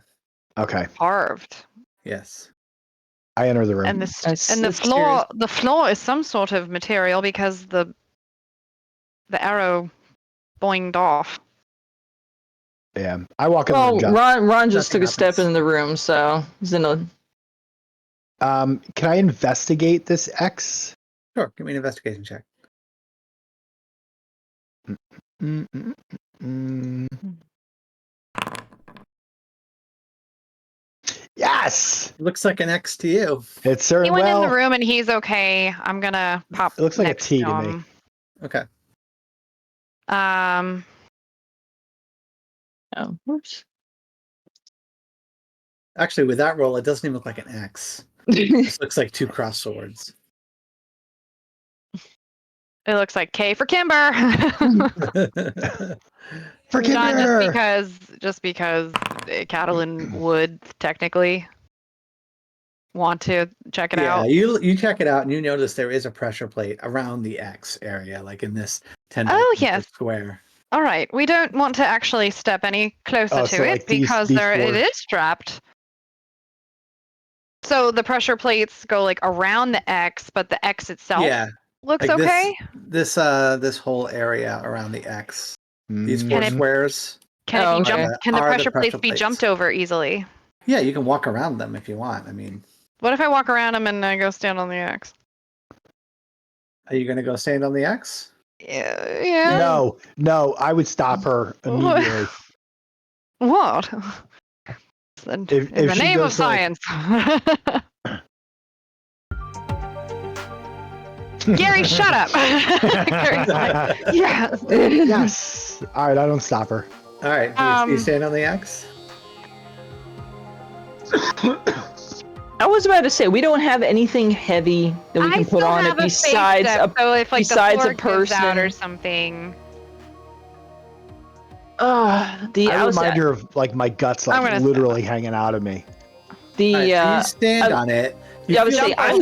Okay. Carved. Yes. I enter the room. And the floor is some sort of material because the arrow boinged off. Yeah, I walk in the room. Ron just took a step in the room, so he's in a. Can I investigate this X? Sure. Give me an investigation check. Yes. Looks like an X to you. It's certainly. He went in the room and he's okay. I'm gonna pop. It looks like a next T to to him. me. Okay. Oh, whoops. Actually, with that roll, it doesn't even look like an X. It just looks like two cross swords. It looks like K for Kimber. For Kimber. Just because Catalin would technically want to check it out. Yeah, you check it out and you notice there is a pressure plate around the X area, like in this 10 yes. square. All right, we don't want to actually step any closer to it because it is strapped. So the pressure plates go like around the X, but the X itself looks like okay. This whole area around the X. These four Can squares. Can the pressure plates be jumped over easily? Yeah, you can walk around them if you want. I mean, what if I walk around them and I go stand on the X? Are you gonna go stand on the X? Yeah. No, I would stop her immediately. What? In the name of science. Gary, shut up. Gary's like, yes. Yes. All right, I don't stop her. All right, do you stand on the X? I was about to say we don't have anything heavy that we can put on it besides a person out or something. I remind her of like my guts like literally hanging out of me. You stand on it. Yeah, I was saying I'm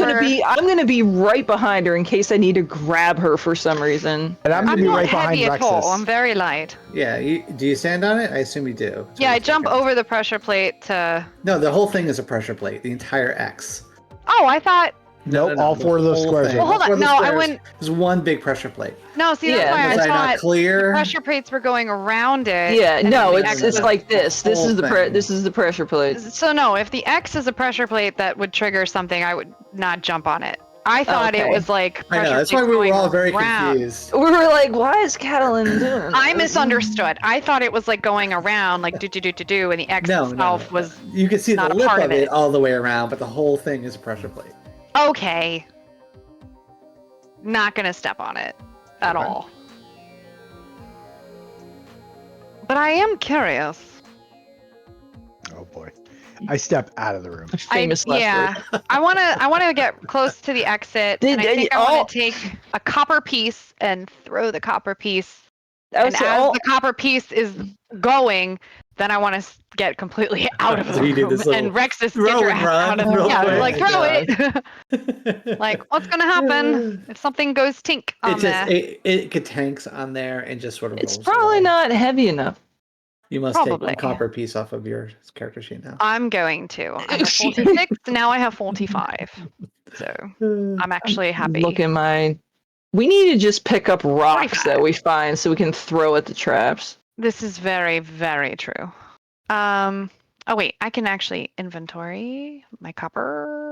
gonna be right behind her in case I need to grab her for some reason. And I'm gonna be right behind Rexus. I'm very light. Yeah, do you stand on it? I assume you do. Yeah, I jump over the pressure plate to. No, the whole thing is a pressure plate. The entire X. Oh, I thought. No, all four of those squares. Well, hold on. No, I wouldn't. There's one big pressure plate. No, see, that's why I thought clear? The pressure plates were going around it. Yeah, no, it's like this. This is the pressure plate. So no, if the X is a pressure plate that would trigger something, I would not jump on it. I thought it was like pressure. I know, that's why we were all very confused. We were like, why is Catalin doing that? I misunderstood. I thought it was like going around, like do, and the X itself was. You can see the lip of it all the way around, but the whole thing is a pressure plate. Okay. Not gonna step on it at all. But I am curious. Oh boy. I step out of the room. I wanna get close to the exit, and I think I want to take a copper piece and throw the copper piece. And as the copper piece is going, then I want to get completely out of the room. And Rexus get your ass out of the room. Yeah, like throw it. Like, what's gonna happen if something goes tink on there? It tanks on there and just sort of. It's probably not heavy enough. You must take one copper piece off of your character sheet now. I'm going to. I have 46. Now I have 45. So I'm actually happy. Look at mine. We need to just pick up rocks that we find so we can throw at the traps. This is very, very true. Oh wait, I can actually inventory my copper.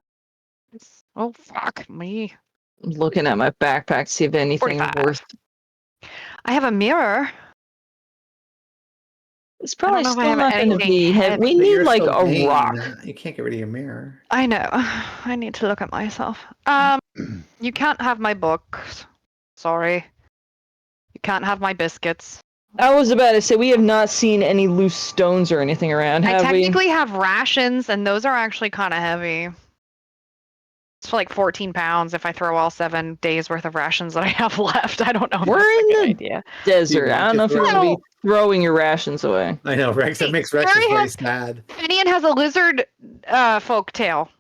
Oh fuck me. I'm looking at my backpack, see if anything worth. I have a mirror. It's probably still not going to be heavy. We need like a rock. You can't get rid of your mirror. I know. I need to look at myself. You can't have my books. Sorry. You can't have my biscuits. I was about to say, we have not seen any loose stones or anything around, have we? I technically have rations, and those are actually kind of heavy. It's like 14 pounds if I throw all 7 days worth of rations that I have left. I don't know if We're that's a in good the idea. desert. I want don't to know if you're throw- going to be throwing your rations away. I know, Rex. That makes Rex Harry very has- sad. Finian has a lizard folk tail.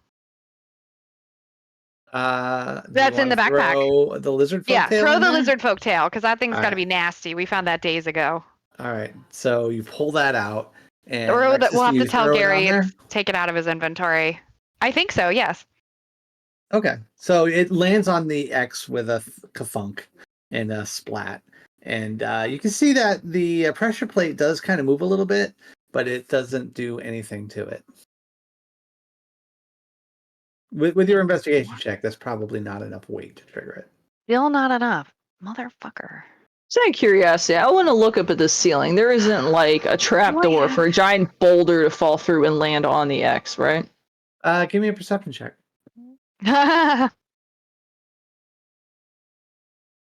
Do you That's in wanna the backpack. throw the lizard folk Yeah, tail throw in the there? lizard folk tail because that thing's got to Alright. be nasty. We found that days ago. All right, so you pull that out, and Or Rex, we'll have do to you tell throw it on Gary there? and take it out of his inventory. I think so. Yes. Okay, so it lands on the X with a kafunk and a splat, and you can see that the pressure plate does kind of move a little bit, but it doesn't do anything to it. With your investigation check, that's probably not enough weight to trigger it. Still not enough, motherfucker. Just out of curiosity, I want to look up at the ceiling. There isn't like a trap door for a giant boulder to fall through and land on the X, right? Give me a perception check.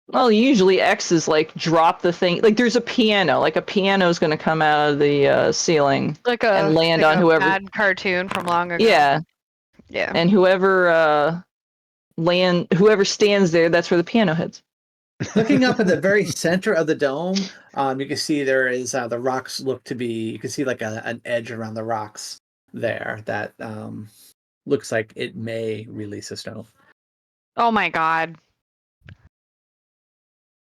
Well, usually X's like drop the thing. Like there's a piano. Like a piano is going to come out of the ceiling Like a and land like on a whoever. bad cartoon from long ago. Yeah, Yeah. and whoever stands there, that's where the piano hits. Looking up at the very center of the dome, you can see there is the rocks look to be. You can see like an edge around the rocks there that looks like it may release a stone. Oh my god.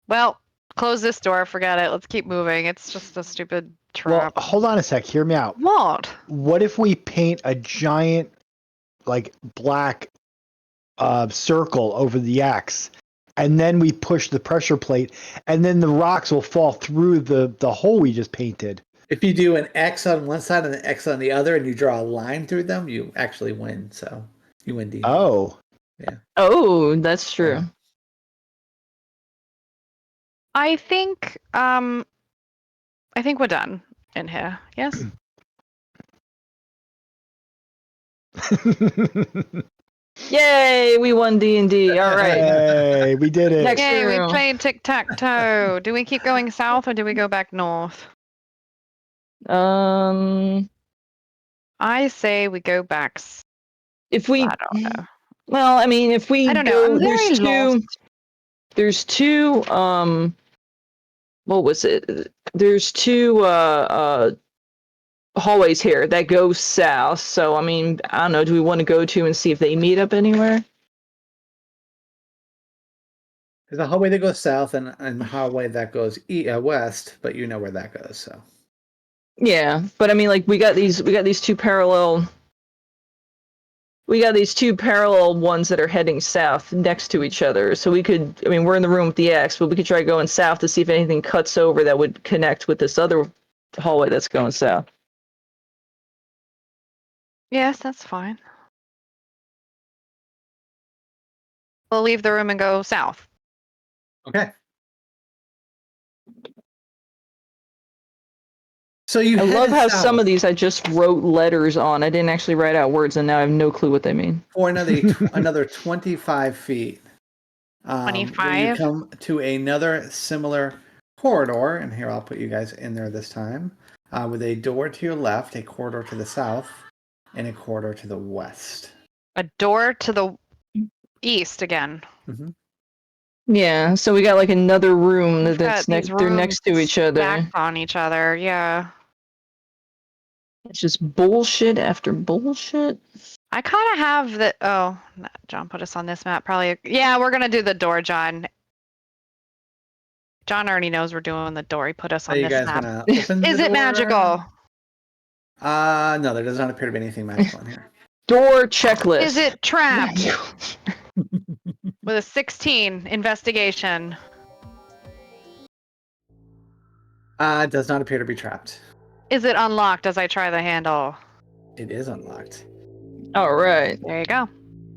Well, close this door. Forget it. Let's keep moving. It's just a stupid Well, trap. hold on a sec. Hear me out. What? What if we paint a giant, like, black circle over the X, and then we push the pressure plate, and then the rocks will fall through the hole we just painted? If you do an X on one side and an X on the other, and you draw a line through them, you actually win. So you win. D&D. Oh. Oh, that's true. Yeah. I think we're done in here. Yes. Yay, we won D&D. All right. Hey, we did it. Next Yay, we room. played tic-tac-toe. Do we keep going south or do we go back north? Um, I say we go back. if we, I don't know. well, I mean, if we I don't know. go, I'm very there's two. lost. There's two. What was it? There's two. Hallways here that go south. So I mean, I don't know. Do we want to go to and see if they meet up anywhere? There's a hallway that goes south and a hallway that goes west, but you know where that goes. So Yeah, but I mean, like we got these two parallel. We got these two parallel ones that are heading south next to each other. So we could, I mean, we're in the room with the X, but we could try going south to see if anything cuts over that would connect with this other hallway that's going south. Yes, that's fine. We'll leave the room and go south. okay. So you. I love head how south some of these I just wrote letters on. I didn't actually write out words, and now I have no clue what they mean. for another 25 feet. Where you 25? come to another similar corridor, and here I'll put you guys in there this time, with a door to your left, a corridor to the south, and a corridor to the west. A door to the east again. Mm-hmm. Yeah, so we got like another room We've that's got these next. They're next to each other. Stacked on each other. Yeah. It's just bullshit after bullshit. I kind of have the. Oh, John put us on this map. Probably. Yeah, we're gonna do the door, John. John already knows we're doing the door. He put us Are on you this guys map. gonna open the Is it door? magical? No, there does not appear to be anything magical in here. Door checklist. Is it trapped? With a 16 investigation. It does not appear to be trapped. Is it unlocked as I try the handle? It is unlocked. All right, There you go.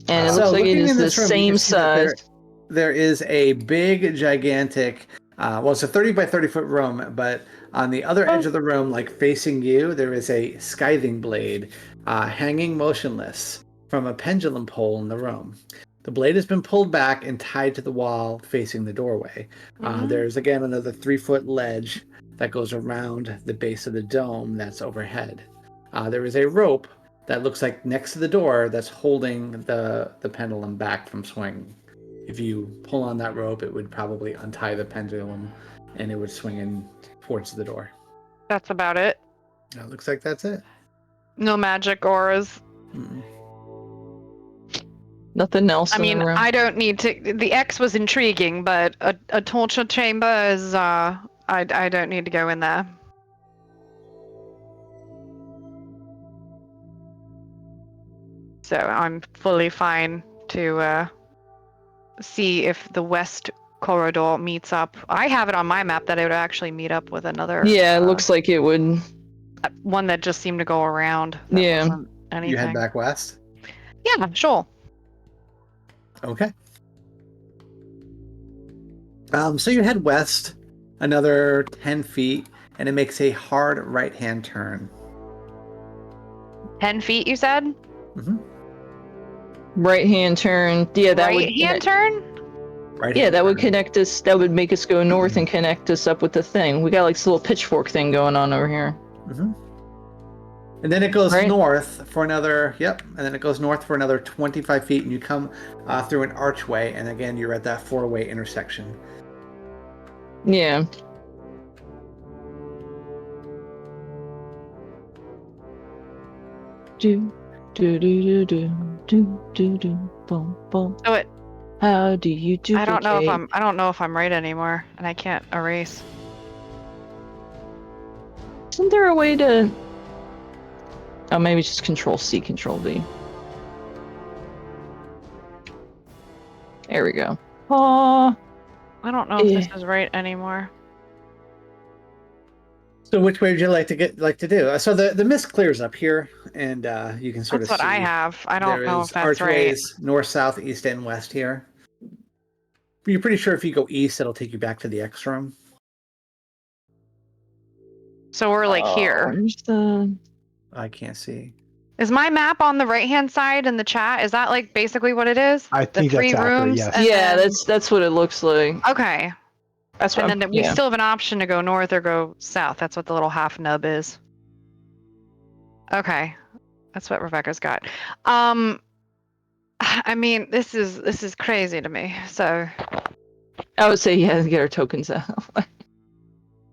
and it So looks like it looking is in the this room, you same can see that size. There is a big, gigantic, well, it's a 30 by 30 foot room, but on the other edge of the room, like facing you, there is a scything blade hanging motionless from a pendulum pole in the room. The blade has been pulled back and tied to the wall facing the doorway. There's again another 3-foot ledge that goes around the base of the dome that's overhead. There is a rope that looks like next to the door that's holding the pendulum back from swinging. If you pull on that rope, it would probably untie the pendulum and it would swing in towards the door. That's about it. It looks like that's it. No magic auras. Mm-mm. Nothing else. I in the mean, room? I don't need to. The X was intriguing, but a torture chamber is. I don't need to go in there. So I'm fully fine to see if the west corridor meets up. I have it on my map that it would actually meet up with another. Yeah, it looks like it would. One that just seemed to go around. That Yeah. wasn't anything. You head back west? Yeah, sure. Okay. So you head west another 10 feet, and it makes a hard right-hand turn. 10 feet, you said? Mm-hmm. Right hand turn. Yeah, that would. Right-hand turn? Right. Yeah, that would connect us. That would make us go north and connect us up with the thing. We got like this little pitchfork thing going on over here. Mm-hmm. And then it goes Right. north for another. Yep. And then it goes north for another 25 feet, and you come through an archway, and again you're at that four-way intersection. Yeah. Do do do do do do do do boom boom. Oh, it. How do you do? I don't know if I'm right anymore, and I can't erase. Isn't there a way to? Oh, maybe just Control C, Control V. There we go. Oh, I don't know if this is right anymore. So which way would you like to do? So the mist clears up here, and you can sort That's of what see. I have. I don't know There's if that's right. archways north, south, east, and west here. But you're pretty sure if you go east, it'll take you back to the X room. So we're like here. where's the? I can't see. Is my map on the right-hand side in the chat? Is that like basically what it is? I think the three that's accurate, rooms. yes. and Yeah, then- that's what it looks like. okay. That's what. And then we still have an option to go north or go south. That's what the little half nub is. Okay, that's what Rebecca's got. I mean, this is crazy to me. So, I would say yeah, get our tokens out.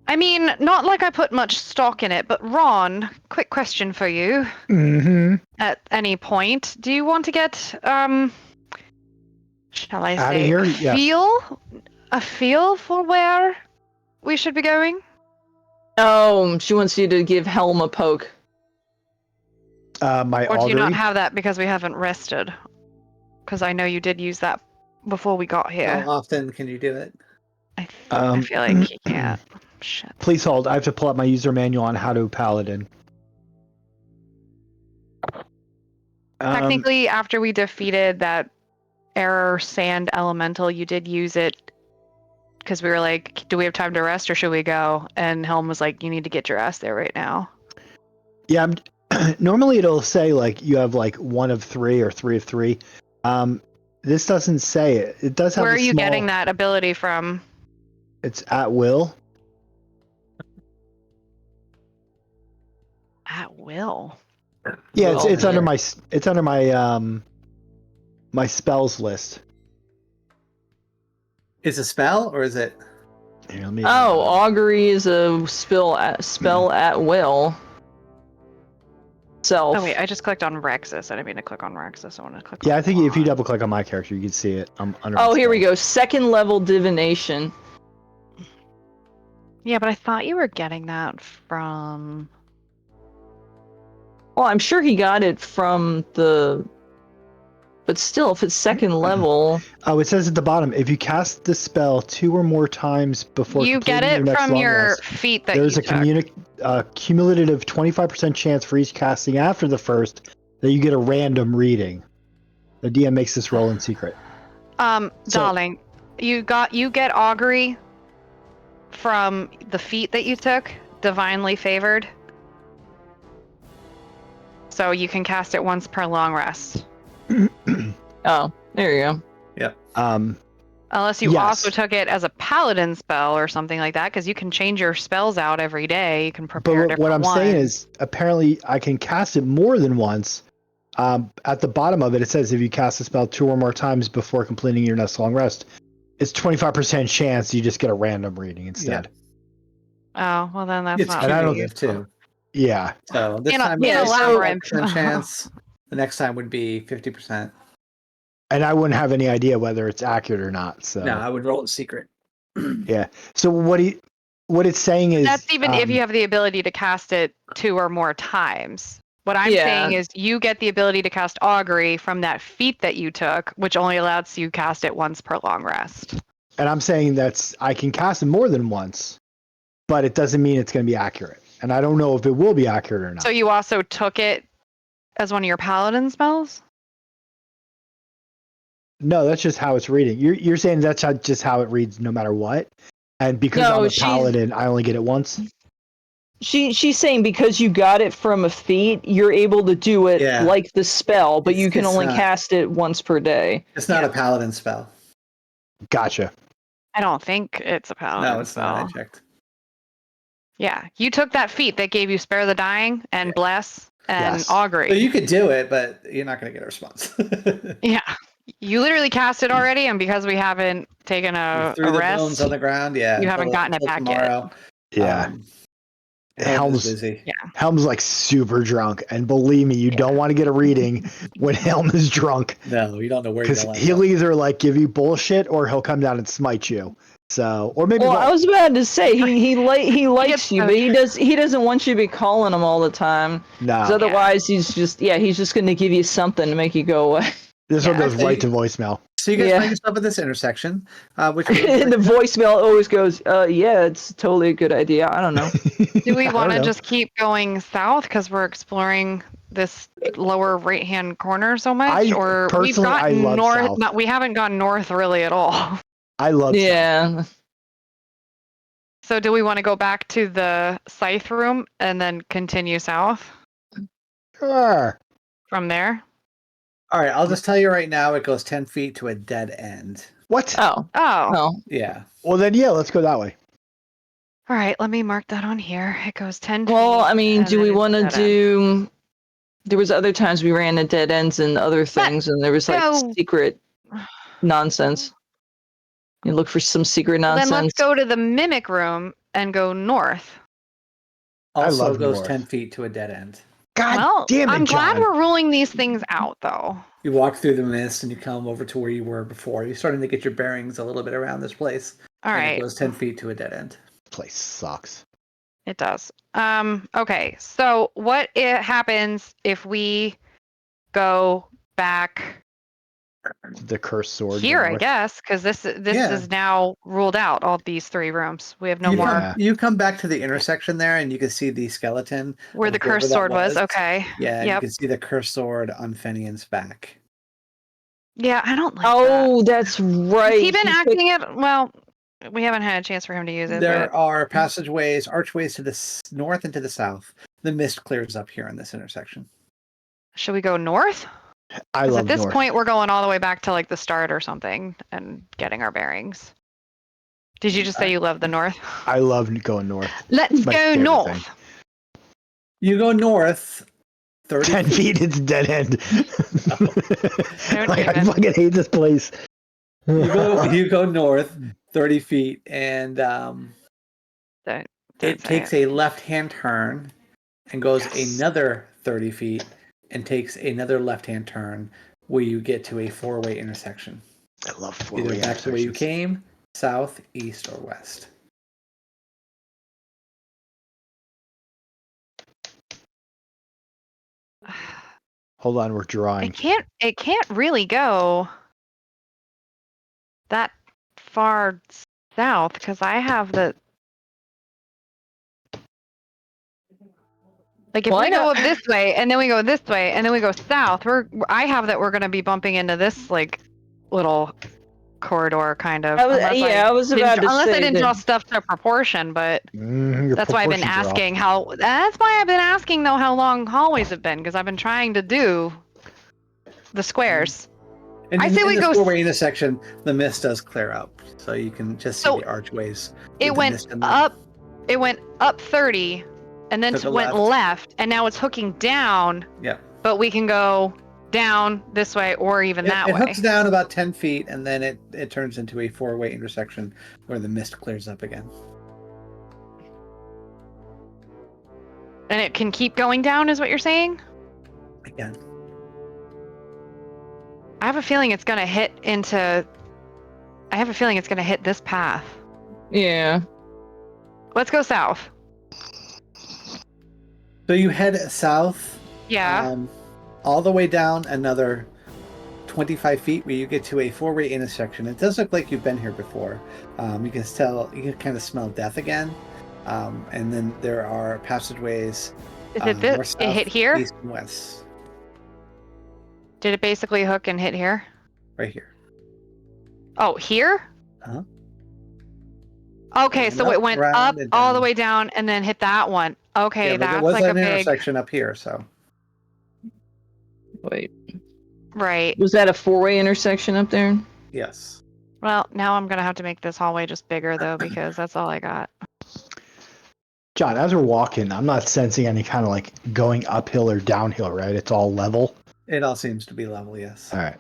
I mean, not like I put much stock in it, but Ron, quick question for you. Mm-hmm. At any point, do you want to get shall I Outta say here? Yeah. a feel for where we should be going? Oh, she wants you to give Helm a poke. My Or do you not augury. have that because we haven't rested? Because I know you did use that before we got here. How often can you do it? I feel like you can't. Shit. Please hold. I have to pull up my user manual on how to paladin. Technically, after we defeated that error sand elemental, you did use it because we were like, do we have time to rest or should we go? And Helm was like, you need to get your ass there right now. Yeah. Normally it'll say like you have like 1 of 3 or 3 of 3. This doesn't say it. It does have. Where a are you small- getting that ability from? It's at will. At will. Yeah, Well, it's under my my spells list. Is it a spell or is it? Here, let me. Oh, augury is a spell at will. Self. Oh wait, I just clicked on Rexus. I didn't mean to click on Rexus. I want to click Yeah, on I think if you Juan. double click on my character, you can see it. I'm under. Oh, my here we spells. go. Second level divination. Yeah, but I thought you were getting that from... Well, I'm sure he got it from the. But still, if it's second level, Oh, it says at the bottom, if you cast the spell 2 or more times before You get completing it your next from long your rest, feet that there's you a took. cumulative 25% chance for each casting after the first that you get a random reading. The DM makes this roll in secret. So- Darling, you get augury from the feat that you took, divinely favored. So you can cast it once per long rest. oh, there you go. Unless you Yes. also took it as a paladin spell or something like that, because you can change your spells out every day. You can prepare But different what I'm ones. saying is, apparently I can cast it more than once, At the bottom of it, it says if you cast a spell 2 or more times before completing your next long rest, it's 25% chance you just get a random reading instead. Oh, well then that's It's not. And I don't- cumulative too. Yeah. So this In a- time in a it's labyrinth. 50% chance. The next time would be 50%. And I wouldn't have any idea whether it's accurate or not. So No, I would roll it secret. yeah. So what it's saying is That's even if you have the ability to cast it 2 or more times. What I'm Yeah. saying is you get the ability to cast Augury from that feat that you took, which only allows you cast it once per long rest. and I'm saying I can cast it more than once, but it doesn't mean it's going to be accurate. And I don't know if it will be accurate or not. So you also took it as one of your paladin spells? No, that's just how it's reading. You're saying that's just how it reads no matter what. And because No, I'm a she's- paladin, I only get it once. She's saying because you got it from a feat, you're able to do it Yeah. like the spell, but you can It's only not- cast it once per day. It's not a paladin spell. Gotcha. I don't think it's a paladin No, it's spell. not. I checked. Yeah, you took that feat that gave you Spare the Dying and Bless and Yes. Augury. So you could do it, but you're not going to get a response. Yeah, you literally cast it already, and because we haven't taken a Threw the rest, bones on the ground. Yeah, you haven't gotten it until back yet. tomorrow. Yeah. Helm's Helm's busy. Helm's like super drunk, and believe me, you don't want to get a reading when Helm is drunk No, you don't know where you're because going. he'll either like give you bullshit or he'll come down and smite you. So, or maybe Well, both. I was about to say he likes gets you, so but he doesn't want you to be calling him all the time. No, 'Cause otherwise, he's just going to give you something to make you go away. this one Yeah, goes so right you- to voicemail. So you guys Yeah. find yourself at this intersection, which And the voicemail always goes, yeah, it's totally a good idea. I don't know. Do we I want to don't know. just keep going south because we're exploring this lower right-hand corner so much, or we've personally, I gotten love north? south. Not, we haven't gone north really at all. I love south. Yeah. So do we want to go back to the scythe room and then continue south Sure. from there? All right, I'll just tell you right now, it goes 10 feet to a dead end. What? Oh. Oh, Oh. Yeah. Well, then yeah, let's go that way. all right. Let me mark that on here. It goes 10 Well, feet. I mean, and do then we it's want to dead end. do? There was other times we ran at dead ends and other things, and there was like no. secret nonsense. You look for some secret Well, nonsense. then let's go to the mimic room and go north. Also love goes north. 10 feet to a dead end. God Well, damn it, I'm glad John. we're ruling these things out, though. You walk through the mist and you come over to where you were before. You're starting to get your bearings a little bit around this place. All and right. It goes 10 feet to a dead end. This place sucks. It does. Okay. So what happens if we go back The cursed sword. here? I north. guess because this Yeah. is now ruled out. All these 3 rooms. We have no you more. Yeah. You come back to the intersection there and you can see the skeleton. Where of the whoever cursed that sword was. Okay. Yeah, and you Yep. can see the cursed sword on Fenian's back. Yeah, I don't like that. Oh, that's right. Has he been took- acting it? Well, we haven't had a chance for him to use it. There But are passageways, archways to the north and to the south. The mist clears up here in this intersection. should we go north? I 'Cause love at this north. point, we're going all the way back to like the start or something and getting our bearings. Did you just say you love the north? I love going north. Let's my go favorite north. thing. You go north 30 10 feet, it's dead end. Don't Like, I even. fucking hate this place. You go north 30 feet and Don't it say takes a left-hand turn and goes another 30 feet and takes another left-hand turn where you get to a 4-way intersection. I love Either four-way back the way you intersections. came, south, east, or west. Hold on, we're drawing. It can't really go that far south because I have the like if Well, we I go know- up this way and then we go this way and then we go south, I have that we're gonna be bumping into this like little corridor kind of. I was about to unless I say didn't that- draw stuff to proportion, but Your that's why I've been proportions are off. asking how. That's why I've been asking though how long hallways have been because I've been trying to do the squares. And I say in we this go 4-way intersection, the mist does clear up, so you can just see So, the archways. It with the went mist in them. up. It went up 30, and then Took a went left. left, and now it's hooking down. Yep. But we can go down this way or even that It way. hooks down about 10 feet, and then it turns into a 4-way intersection where the mist clears up again. And it can keep going down, is what you're saying? Again. I have a feeling it's gonna hit this path. Yeah. Let's go south. So you head south. Yeah. All the way down another 25 feet where you get to a 4-way intersection. It does look like you've been here before. You can kind of smell death again. And then there are passageways. North, south, it hit here? East and west. Did it basically hook and hit here? Right here. Oh, here? Uh-huh. Okay, so it went up all the way down and then hit that one. Okay, Yeah, but that's there was like a an big intersection up here, so. Wait. right. Was that a 4-way intersection up there? Yes. Well, now I'm gonna have to make this hallway just bigger though because that's all I got. John, as we're walking, I'm not sensing any kind of like going uphill or downhill, right? It's all level. It all seems to be level, yes. All right.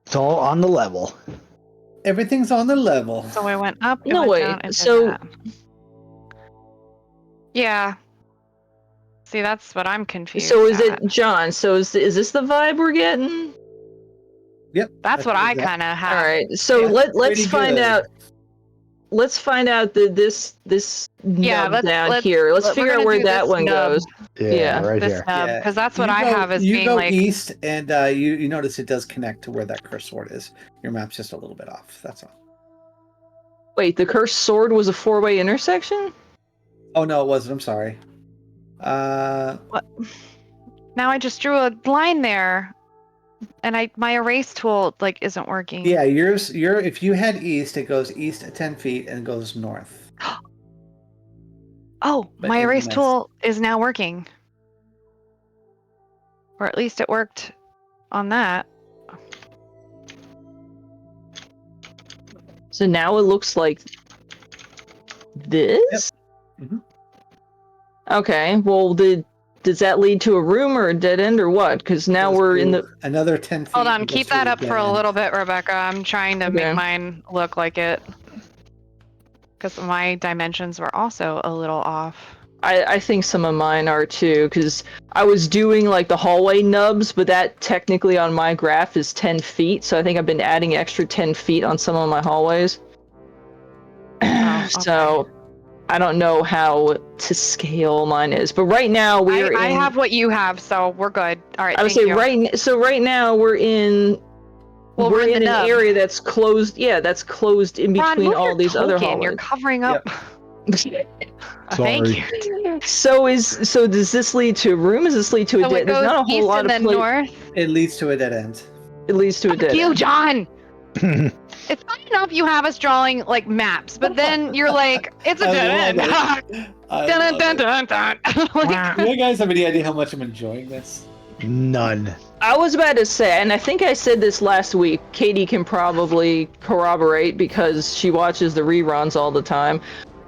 It's all on the level. Everything's on the level. So I went up. it No, went wait, down, and did so- that. Yeah. See, that's what I'm confused. So is at. it John? So is this the vibe we're getting? Yep. That's what I exact- kind of have. All right. So Yeah, let's pretty find good. out. Let's find out this Yeah, nub down here. Let's we're figure out gonna where do that this one nub. goes. Yeah, right This here. nub, Yeah. because that's what You I go- have as you being go like. east, and you notice it does connect to where that cursed sword is. Your map's just a little bit off. That's all. Wait, the cursed sword was a 4-way intersection? Oh no, it wasn't. I'm sorry. What? Now I just drew a line there, and my erase tool like isn't working. Yeah, if you head east, it goes east at 10 feet and goes north. Oh, But my in the erase mist. tool is now working. Or at least it worked on that. So now it looks like this? Mhm. Okay, well, does that lead to a room or a dead end or what? Because now Goes we're in to the... another 10 feet. Hold on, and goes keep to that the up dead for a end. little bit, Rebecca. I'm trying to Okay. make mine look like it. Because my dimensions were also a little off. I think some of mine are too, because I was doing like the hallway nubs, but that technically on my graph is 10 feet, so I think I've been adding extra 10 feet on some of my hallways. Oh, So I don't know how to scale mine is, but right now we're I in... have what you have, so we're good. All right, I would thank say you. right now we're in... Well, we're we're in in the an nub. area that's closed. Yeah, that's closed in Ron, between move all your these other token. hallways. You're covering up. Thank Sorry. you. So does this lead to a room? Does this lead to a So dead? it There's goes not a whole east lot and of then place. north. It leads to a dead end. It leads to a dead Fuck you, end. John. It's fine enough you have us drawing like maps, but then you're like, it's a I dead end. love it. I Dun, love dun, it. dun, dun, dun. Like, Do you guys have any idea how much I'm enjoying this? None. I was about to say, and I think I said this last week. Katie can probably corroborate because she watches the reruns all the time.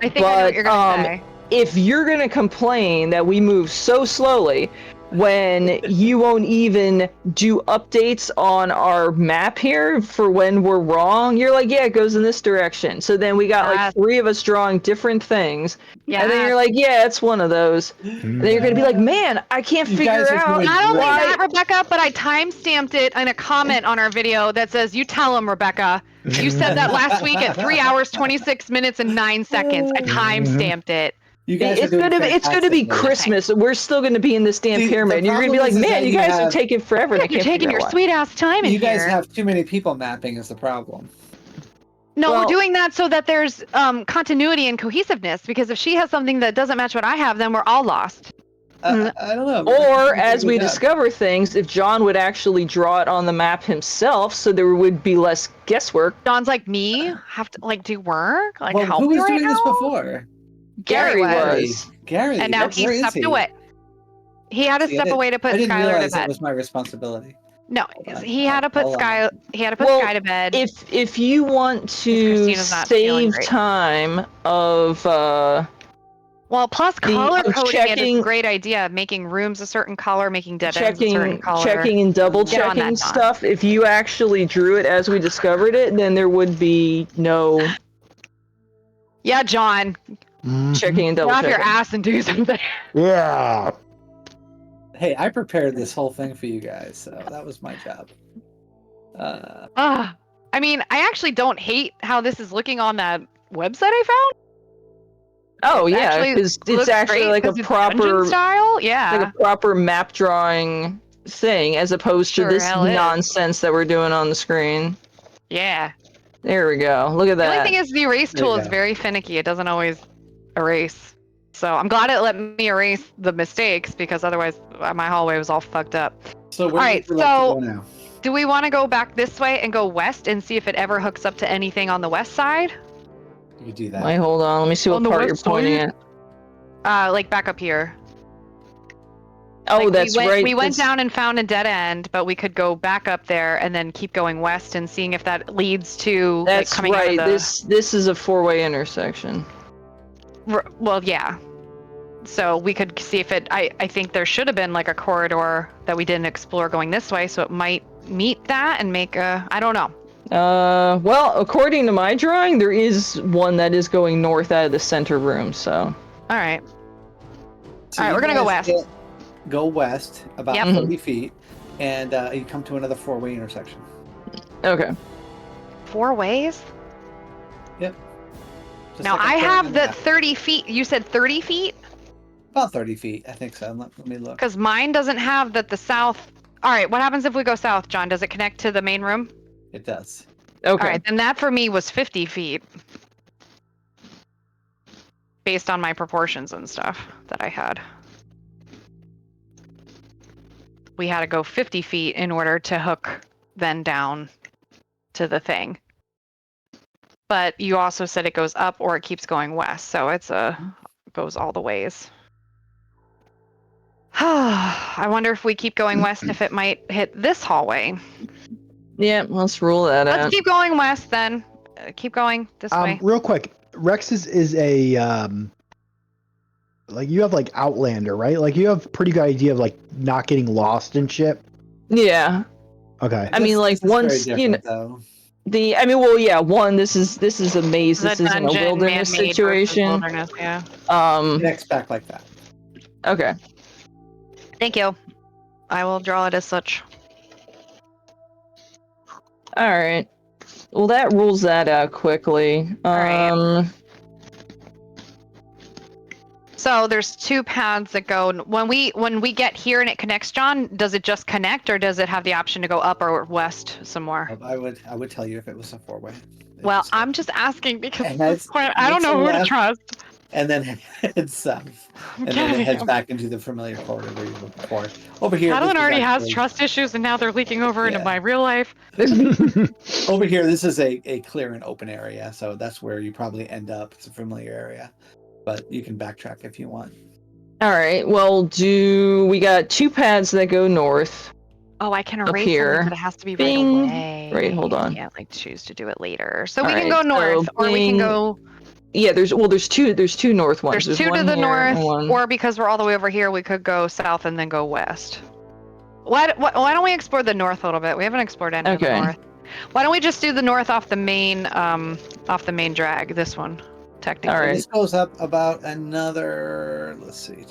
I think I know what you're gonna say. If you're gonna complain that we move so slowly when you won't even do updates on our map here for when we're wrong, you're like, yeah, it goes in this direction. So then we got like Yes. 3 of us drawing different things. Yeah. And then you're like, yeah, it's one of those. And then you're gonna be like, man, I can't You figure guys are out doing Not only Right. that, Rebecca, but I timestamped it in a comment on our video that says, "You tell him, Rebecca. You said that last week at 3 hours, 26 minutes, and 9 seconds. I timestamped it." You guys It's gonna be fantastic. Christmas. We're still gonna be in this damn See, the pyramid. You're gonna be like, problem is man, that you you guys are have- taking forever. and I You're can't taking figure your out why. sweet ass time in You guys here. have too many people mapping is the problem. No, Well- we're doing that so that there's continuity and cohesiveness. Because if she has something that doesn't match what I have, then we're all lost. I don't know. Or as we Good job. discover things, if John would actually draw it on the map himself, so there would be less guesswork. Don's like me, have to like do work, like Well, help who me was right doing this now? before? Gary was. Gary. And now where he is stepped he? away. He had to See, I step didn't- away to put I didn't Skylar to realize that bed. was my responsibility. No, on. he had to put Hold on. Sky. He had to put Well, Sky to bed. If you want to Christina's not feeling save great. time of Well, plus color of coding it is checking- a great idea. Making rooms a certain color, making dead ends a certain color. checking and double Get on checking that, John. stuff. If you actually drew it as we discovered it, then there would be no Yeah, John. checking and Get double off your checking. ass and do something. Yeah. Hey, I prepared this whole thing for you guys, so that was my job. I mean, I actually don't hate how this is looking on that website I found. Oh It yeah, actually because it's looks actually great like a 'cause it's proper dungeon style. Yeah. like a proper map drawing thing, as opposed Sure to this hell is. nonsense that we're doing on the screen. Yeah. There we go. Look at The only that. thing is the erase There you tool is go. very finicky. It doesn't always erase. So I'm glad it let me erase the mistakes because otherwise my hallway was all fucked up. So where Alright, would you like to so- go now? Do we want to go back this way and go west and see if it ever hooks up to anything on the west side? You could do that. Wait, hold on. Let me see what On the part you're west pointing side? at. Like back up here. Oh, Like, that's we went, right. We went That's- down and found a dead end, but we could go back up there and then keep going west and seeing if that leads to That's like coming right. out of the. This is a four-way intersection. Well, yeah. So we could see if it. I think there should have been like a corridor that we didn't explore going this way, so it might meet that and make a. I don't know. Well, according to my drawing, there is one that is going north out of the center room. So. All right. So Alright, you we're gonna go guys west. Go west about Yep. 30 feet, and you come to another four-way intersection. Okay. 4 ways. Just Now like a I turn have in the map. 30 feet. You said 30 feet? About 30 feet, I think so. Let me look. Because mine doesn't have that the south. All right, what happens if we go south, John? Does it connect to the main room? It does. Okay. All right, then that for me was 50 feet. Based on my proportions and stuff that I had. We had to go 50 feet in order to hook then down to the thing. But you also said it goes up or it keeps going west, so it's goes all the ways. I wonder if we keep going west if it might hit this hallway. Yeah, let's rule that Let's out. keep going west then. Keep going this way. Real quick, Rex is a like you have like Outlander, right? Like you have a pretty good idea of like not getting lost and shit. Yeah. Okay. I mean, like, This is once, very you know- different, though. Well, yeah. One, this is a maze. The This isn't a dungeon, wilderness man-made versus situation. Wilderness, yeah. Next back like that. Okay. Thank you. I will draw it as such. All right. Well, that rules that out quickly. right. So there's 2 paths that go when we get here and it connects, John, does it just connect or does it have the option to go up or west some more? I would tell you if it was a four-way. Well, I'm just asking because And at this point, I don't it's know who to left. trust. And then heads south. And then it heads back into the familiar corridor where you were before. Over here. Madeline this is already has actually- trust issues and now they're leaking over into Yeah. my real life. Over here, this is a clear and open area, so that's where you probably end up. It's a familiar area, but you can backtrack if you want. All right. Well, we got 2 paths that go north? Oh, I can Up erase here. something, but it has to be Bing. right away. Right, hold on. I can't like choose to do it later. So All we can right, go north, so or we can bing. go. Yeah. There's two north ones. There's 2 to one the here and north, one- or because we're all the way over here, we could go south and then go west. Why don't we explore the north a little bit? We haven't explored any of the Okay. north. Why don't we just do the north off the main drag? This one, technically. All right. This goes up about another, let's see,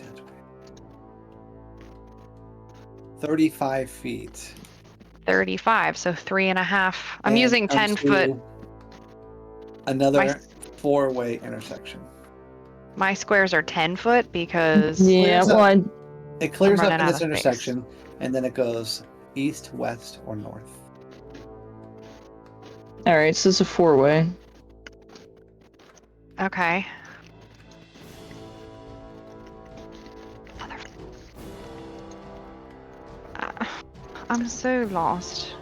35 feet. 35, so 3.5. I'm And using comes 10 foot. to Another My- four-way intersection. My squares are 10 foot because Yeah. Clears Well, up. It clears I'm up running in out this of space. intersection, and then it goes east, west, or north. all right. So it's a 4-way. okay. I'm so lost.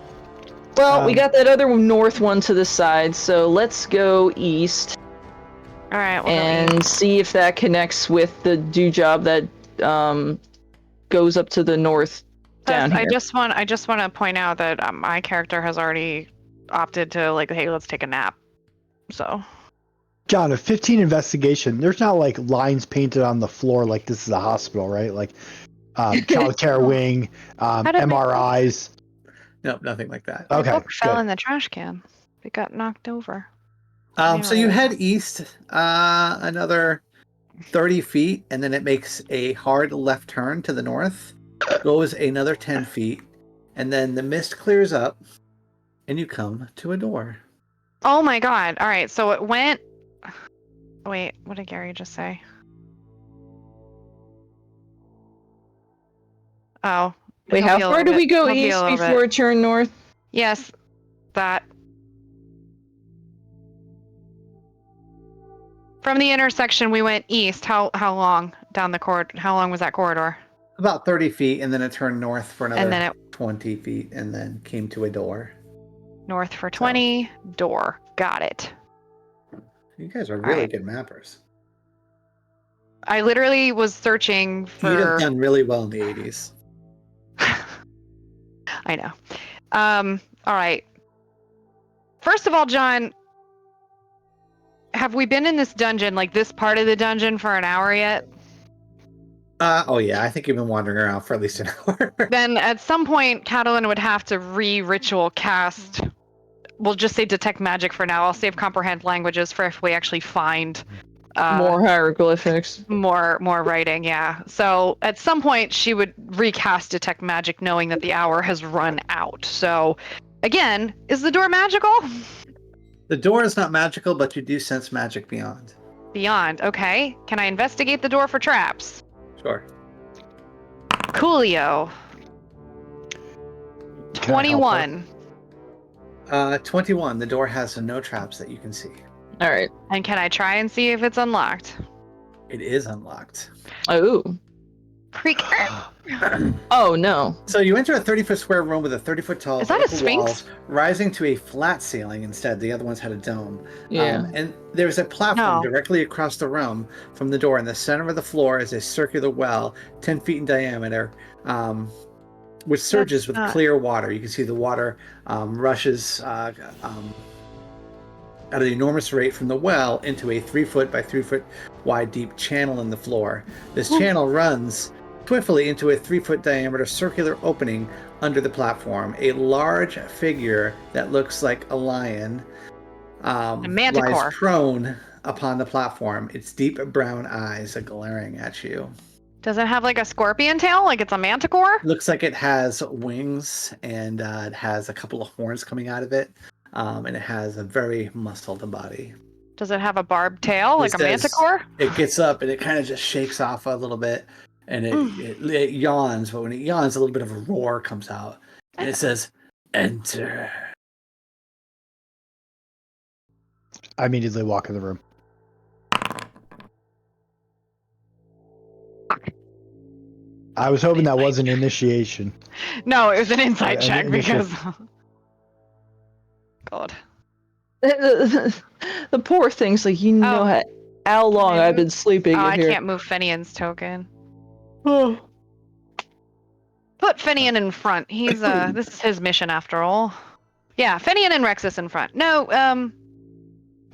Well, we Um, got that other north one to the side, so let's go east All right, we'll go and east. see if that connects with the do job that goes up to the north down here. I just want to point out that my character has already opted to like, hey, let's take a nap. So John, a 15 investigation. There's not like lines painted on the floor like this is a hospital, right? Like child care wing, did MRIs. Nope, nothing like that. My Okay, book fell good. in the trash can. It got knocked over. So you head east another 30 feet, and then it makes a hard left turn to the north, goes another 10 feet, and then the mist clears up, and you come to a door. Oh my god. All right, so it went... Wait, what did Gary just say? Oh. Wait, how far do we go east before it turn north? Yes, that. From the intersection, we went east. How long down the corridor? How long was that corridor? About 30 feet, and then it turned north for another And then 20 feet, and then came to a door. North for 20, door. Got it. You guys are really good mappers. I literally was searching for... You'd have done really well in the 80s. I know. All right. First of all, John, have we been in this dungeon, like this part of the dungeon, for an hour yet? Oh yeah, I think you've been wandering around for at least an hour. Then at some point, Catalan would have to re-ritual cast. We'll just say detect magic for now. I'll save comprehend languages for if we actually find more hieroglyphics. More writing, yeah. So at some point, she would recast detect magic, knowing that the hour has run out. So, again, is the door magical? The door is not magical, but you do sense magic beyond. Beyond, okay. Can I investigate the door for traps? Sure. Coolio. 21. 21. The door has no traps that you can see. All right. And can I try and see if it's unlocked? It is unlocked. Oh. Freak. Oh, no. So you enter a 30-foot square room with a 30-foot tall Is that a vertical sphinx? walls rising to a flat ceiling instead. The other ones had a dome. Yeah. And there's a platform directly across the room from the door. In the center of the floor is a circular well, 10 feet in diameter, which surges with clear water. You can see the water rushes at an enormous rate from the well into a 3-foot by 3-foot wide deep channel in the floor. This channel runs swiftly into a 3-foot diameter circular opening under the platform. A large figure that looks like a lion lies prone upon the platform. Its deep brown eyes are glaring at you. Does it have like a scorpion tail, like it's a manticore? Looks like it has wings, and it has a couple of horns coming out of it, and it has a very muscled body. Does it have a barbed tail, like a manticore? It gets up and it kind of just shakes off a little bit, and it yawns, but when it yawns, a little bit of a roar comes out, and it says, "Enter." I immediately walk in the room. I was hoping that was an initiation. No, it was an insight check because... God. The poor thing's like, how long I've been sleeping in I here. can't move Fenian's token. Oh. Put Fenian in front. He's this is his mission after all. Yeah, Fenian and Rexus in front. No,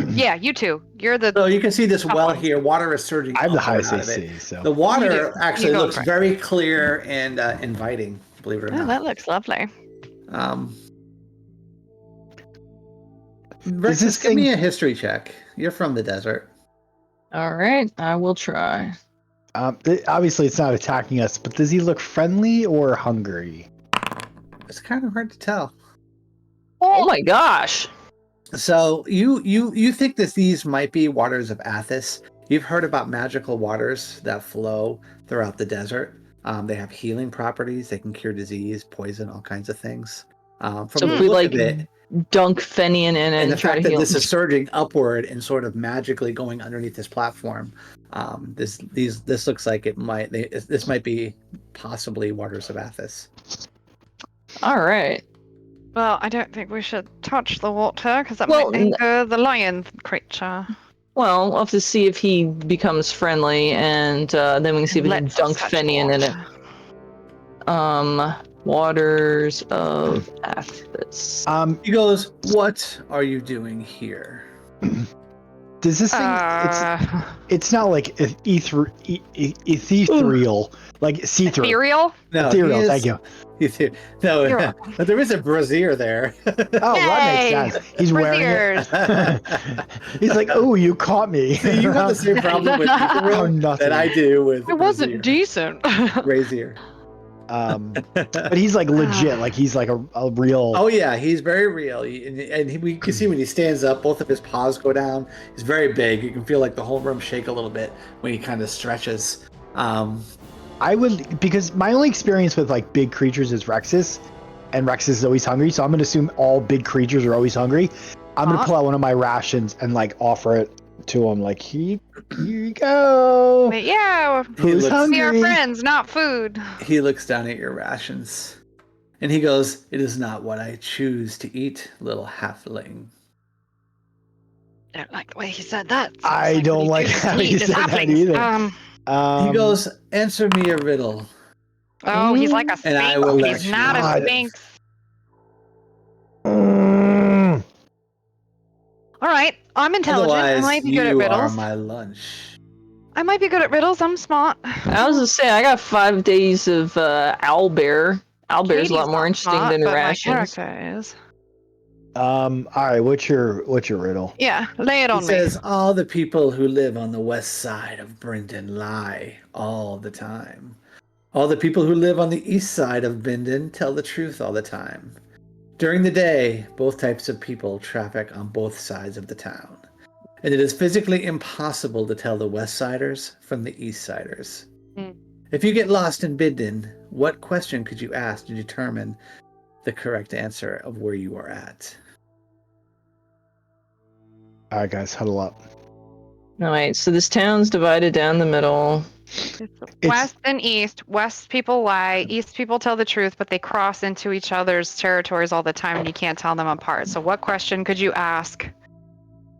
yeah, you two. You're the... So you can see this well here. Water is surging. I have the highest out of AC, it. so... The water actually looks front. very clear and inviting, believe it or not. that looks lovely. Rexus, give me a history check. You're from the desert. All right, I will try. Obviously, it's not attacking us, but does he look friendly or hungry? It's kind of hard to tell. Oh my gosh. So you think that these might be waters of Athos. You've heard about magical waters that flow throughout the desert. They have healing properties. They can cure disease, poison, all kinds of things. So if we like dunk Fenian in and the try fact to that heal this is surging upward and sort of magically going underneath this platform, this looks like this might be possibly waters of Athos. All right. Well, I don't think we should touch the water because that might anger the lion creature. Well, we'll have to see if he becomes friendly, and then we can see if we can dunk Fenian in it. Waters of Athos. He goes, "What are you doing here?" Does this thing? It's not like ethereal, like see-through. Ethereal? No, Ethereal. Thank you. No, You're but there is a brassiere there. Oh, that makes Yay! sense. He's wearing Brassieres. it. He's like, "Oh, you caught me." See, you have the same problem with Oh, Ethereal nothing. that I do with It wasn't brassiere. decent. Brazier. But he's like legit. Like he's like a real. Oh yeah, he's very real, we can see when he stands up, both of his paws go down. He's very big. You can feel like the whole room shake a little bit when he kind of stretches. I would, because my only experience with like big creatures is Rexus, and Rexus is always hungry. So I'm gonna assume all big creatures are always hungry. I'm gonna pull out one of my rations and like offer it to him. Like here you go. But yeah, Who's hungry? we are friends, not food. He looks down at your rations, and he goes, "It is not what I choose to eat, little halfling." I don't like the way he said that. Sounds I what don't he like chooses how to he eat is said that halflings. either. He goes, "Answer me a riddle." Oh, he's like a And I sphinx. will let He's you not a God. sphinx. Mm, All right, I'm intelligent. I Otherwise, might be good at you are riddles. my lunch. I might be good at riddles. I'm smart. I was just saying, I got 5 days of owlbear. Owlbear's a lot Katie's more not interesting smart, than but rations. my character is. all right. What's your riddle? Yeah, lay it He on me. says, "All the people who live on the west side of Brendan lie all the time. All the people who live on the east side of Brendan tell the truth all the time. During the day, both types of people traffic on both sides of the town. And it is physically impossible to tell the west siders from the east siders. Hmm. If you get lost in Bidden, what question could you ask to determine the correct answer of where you are at?" All right, guys, huddle up. All right, so this town's divided down the middle. West and east. West people lie. East people tell the truth, but they cross into each other's territories all the time, and you can't tell them apart. So, what question could you ask?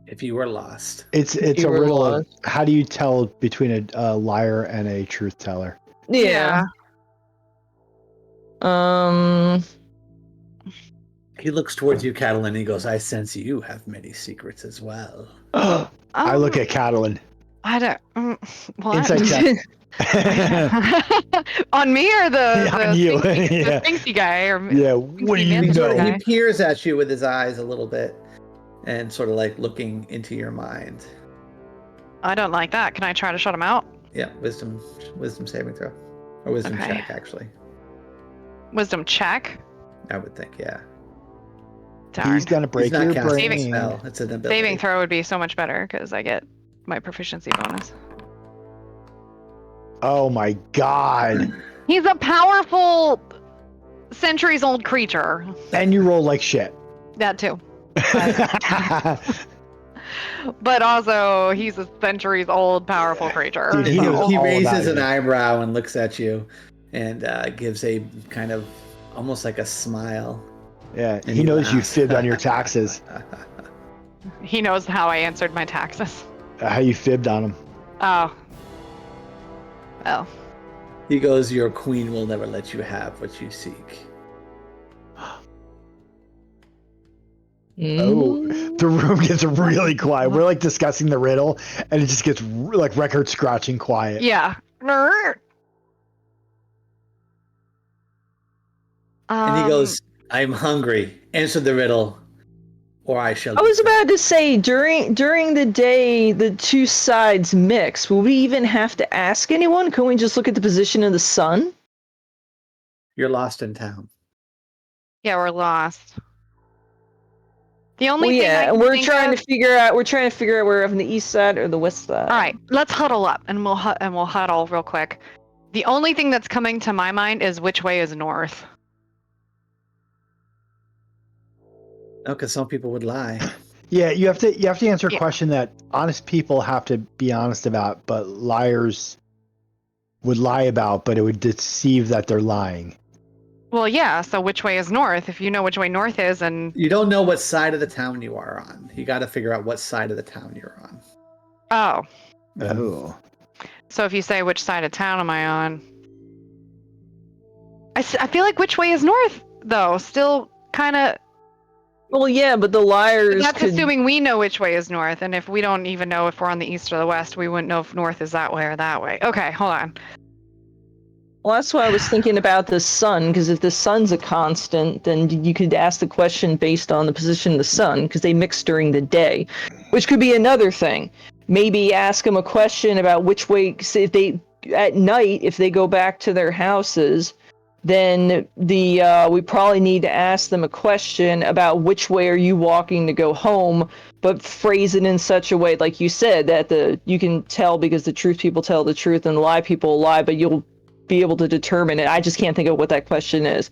If you were lost. It's You a were riddle of lost. how do you tell between a liar and a truth teller? Yeah. He looks towards you, Catalan, and he goes, "I sense you have many secrets as well." I look at Catalan. I don't. What? Insight check. On me or the On you, Sphinxy, yeah. the Sphinxy guy? Or Yeah, what do you Sphinxy know? guy? He peers at you with his eyes a little bit and sort of like looking into your mind. I don't like that. Can I try to shut him out? Yeah, wisdom saving throw. Or wisdom Okay. check, actually. Wisdom check. I would think, yeah. Darn. He's gonna break He's not your casting a brain. spell. It's an ability. Saving throw would be so much better because I get my proficiency bonus. Oh my god! He's a powerful, centuries-old creature. And you roll like shit. That too. But also, he's a centuries-old, powerful creature. Dude, he knows He all raises about an you. eyebrow and looks at you and gives a kind of almost like a smile. Yeah, And he knows you laughs. fibbed on your taxes. He knows how I answered my taxes. How you fibbed on him. Oh. Well. He goes, "Your queen will never let you have what you seek." Oh, the room gets really quiet. We're like discussing the riddle, and it just gets like record scratching quiet. Yeah. And he goes, "I'm hungry. Answer the riddle, or I shall." I was about to say, during the day, the two sides mix. Will we even have to ask anyone? Can we just look at the position of the sun? You're lost in town. Yeah, we're lost. The only Well, thing I yeah, can and we're think trying of- to figure out. We're trying to figure out we're on the east side or the west side. All right, let's huddle up, and we'll huddle real quick. The only thing that's coming to my mind is which way is north. No, because some people would lie. Yeah, you have to answer a Yeah. question that honest people have to be honest about, but liars would lie about, but it would deceive that they're lying. Well, yeah. So which way is north? If you know which way north is, and You don't know what side of the town you are on. You got to figure out what side of the town you're on. oh, Oh. so if you say which side of town am I on? I feel like which way is north though. Still kind of Well, yeah, but the But liars that's could. assuming we know which way is north, and if we don't even know if we're on the east or the west, we wouldn't know if north is that way or that way. Okay, hold on. Well, that's why I was thinking about the sun, because if the sun's a constant, then you could ask the question based on the position of the sun, because they mix during the day, which could be another thing. Maybe ask them a question about which way, say if they, at night, if they go back to their houses, then we probably need to ask them a question about which way are you walking to go home, but phrase it in such a way, like you said, that you can tell because the truth people tell the truth and the lie people lie, but you'll be able to determine it. I just can't think of what that question is.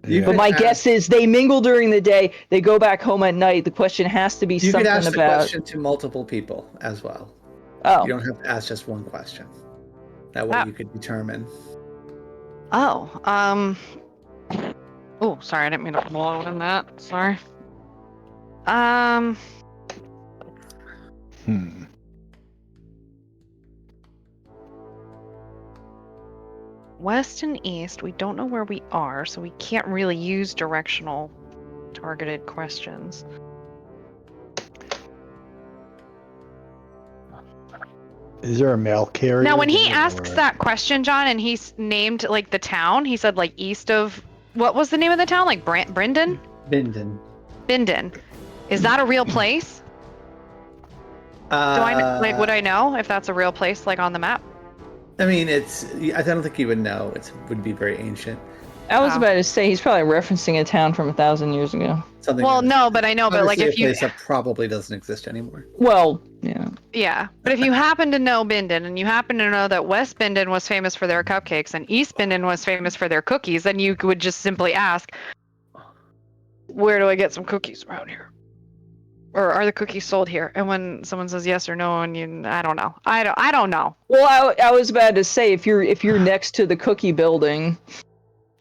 You But could my ask- guess is they mingle during the day, they go back home at night. The question has to be You could something ask the about. question to multiple people as well. Oh, You don't have to ask just one question. That way Ah. you could determine. Oh, oh, sorry, I didn't mean to blow in that. Sorry. West and east, we don't know where we are, so we can't really use directional targeted questions. Is there a mail carrier? Now, when he there, asks or- that question, John, and he's named like the town, he said like east of what was the name of the town? Like Brendan? Binden. Binden. Is that a real place? Do I like would I know if that's a real place like on the map? I mean, I don't think you would know. It would be very ancient. I was Oh. about to say he's probably referencing a town from 1,000 years ago. Something. Well, that- no, but I know, but like obviously if a you place that probably doesn't exist anymore. Well, yeah. yeah, but if you happen to know Binden and you happen to know that West Binden was famous for their cupcakes and East Binden was famous for their cookies, then you would just simply ask, where do I get some cookies around here? Or are the cookies sold here? And when someone says yes or no, and I don't know. I don't know. Well, I was about to say if you're next to the cookie building,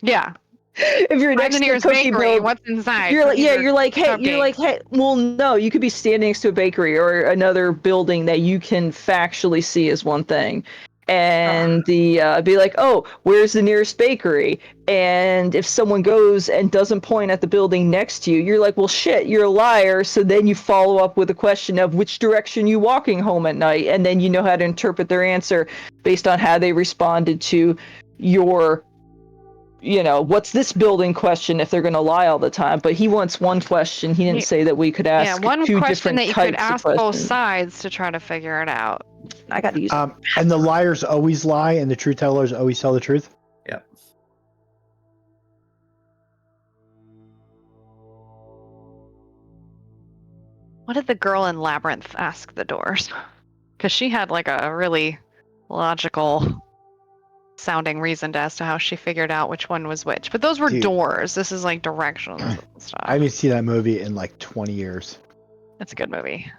Yeah. if you're I'm next the to the nearest cookie bakery. building, What's inside? you're like, Cookies yeah, or you're like, hey, well, no, you could be standing next to a bakery or another building that you can factually see as one thing. And be like, oh, where's the nearest bakery? And if someone goes and doesn't point at the building next to you, you're like, well, shit, you're a liar. So then you follow up with a question of which direction you walking home at night, and then you know how to interpret their answer based on how they responded to your, what's this building question if they're going to lie all the time. But he wants one question. He didn't say that we could ask one two question different that you types could ask of both questions. sides to try to figure it out. I got to use and the liars always lie, and the truth tellers always tell the truth. Yep. What did the girl in Labyrinth ask the doors? Because she had like a really logical sounding reason as to how she figured out which one was which. But those were Dude. doors. This is like directions and stuff. I haven't seen that movie in like 20 years. It's a good movie.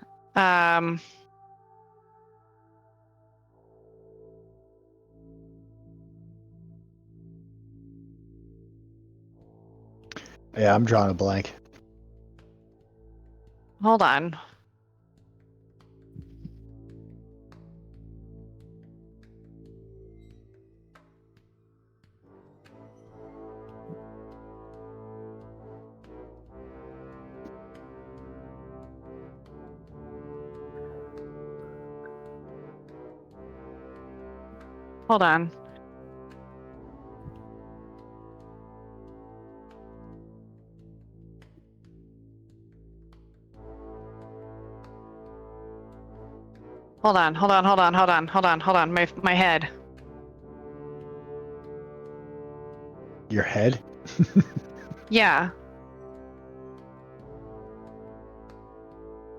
Yeah, I'm drawing a blank. Hold on. Hold on. Hold on. My head. Your head? Yeah.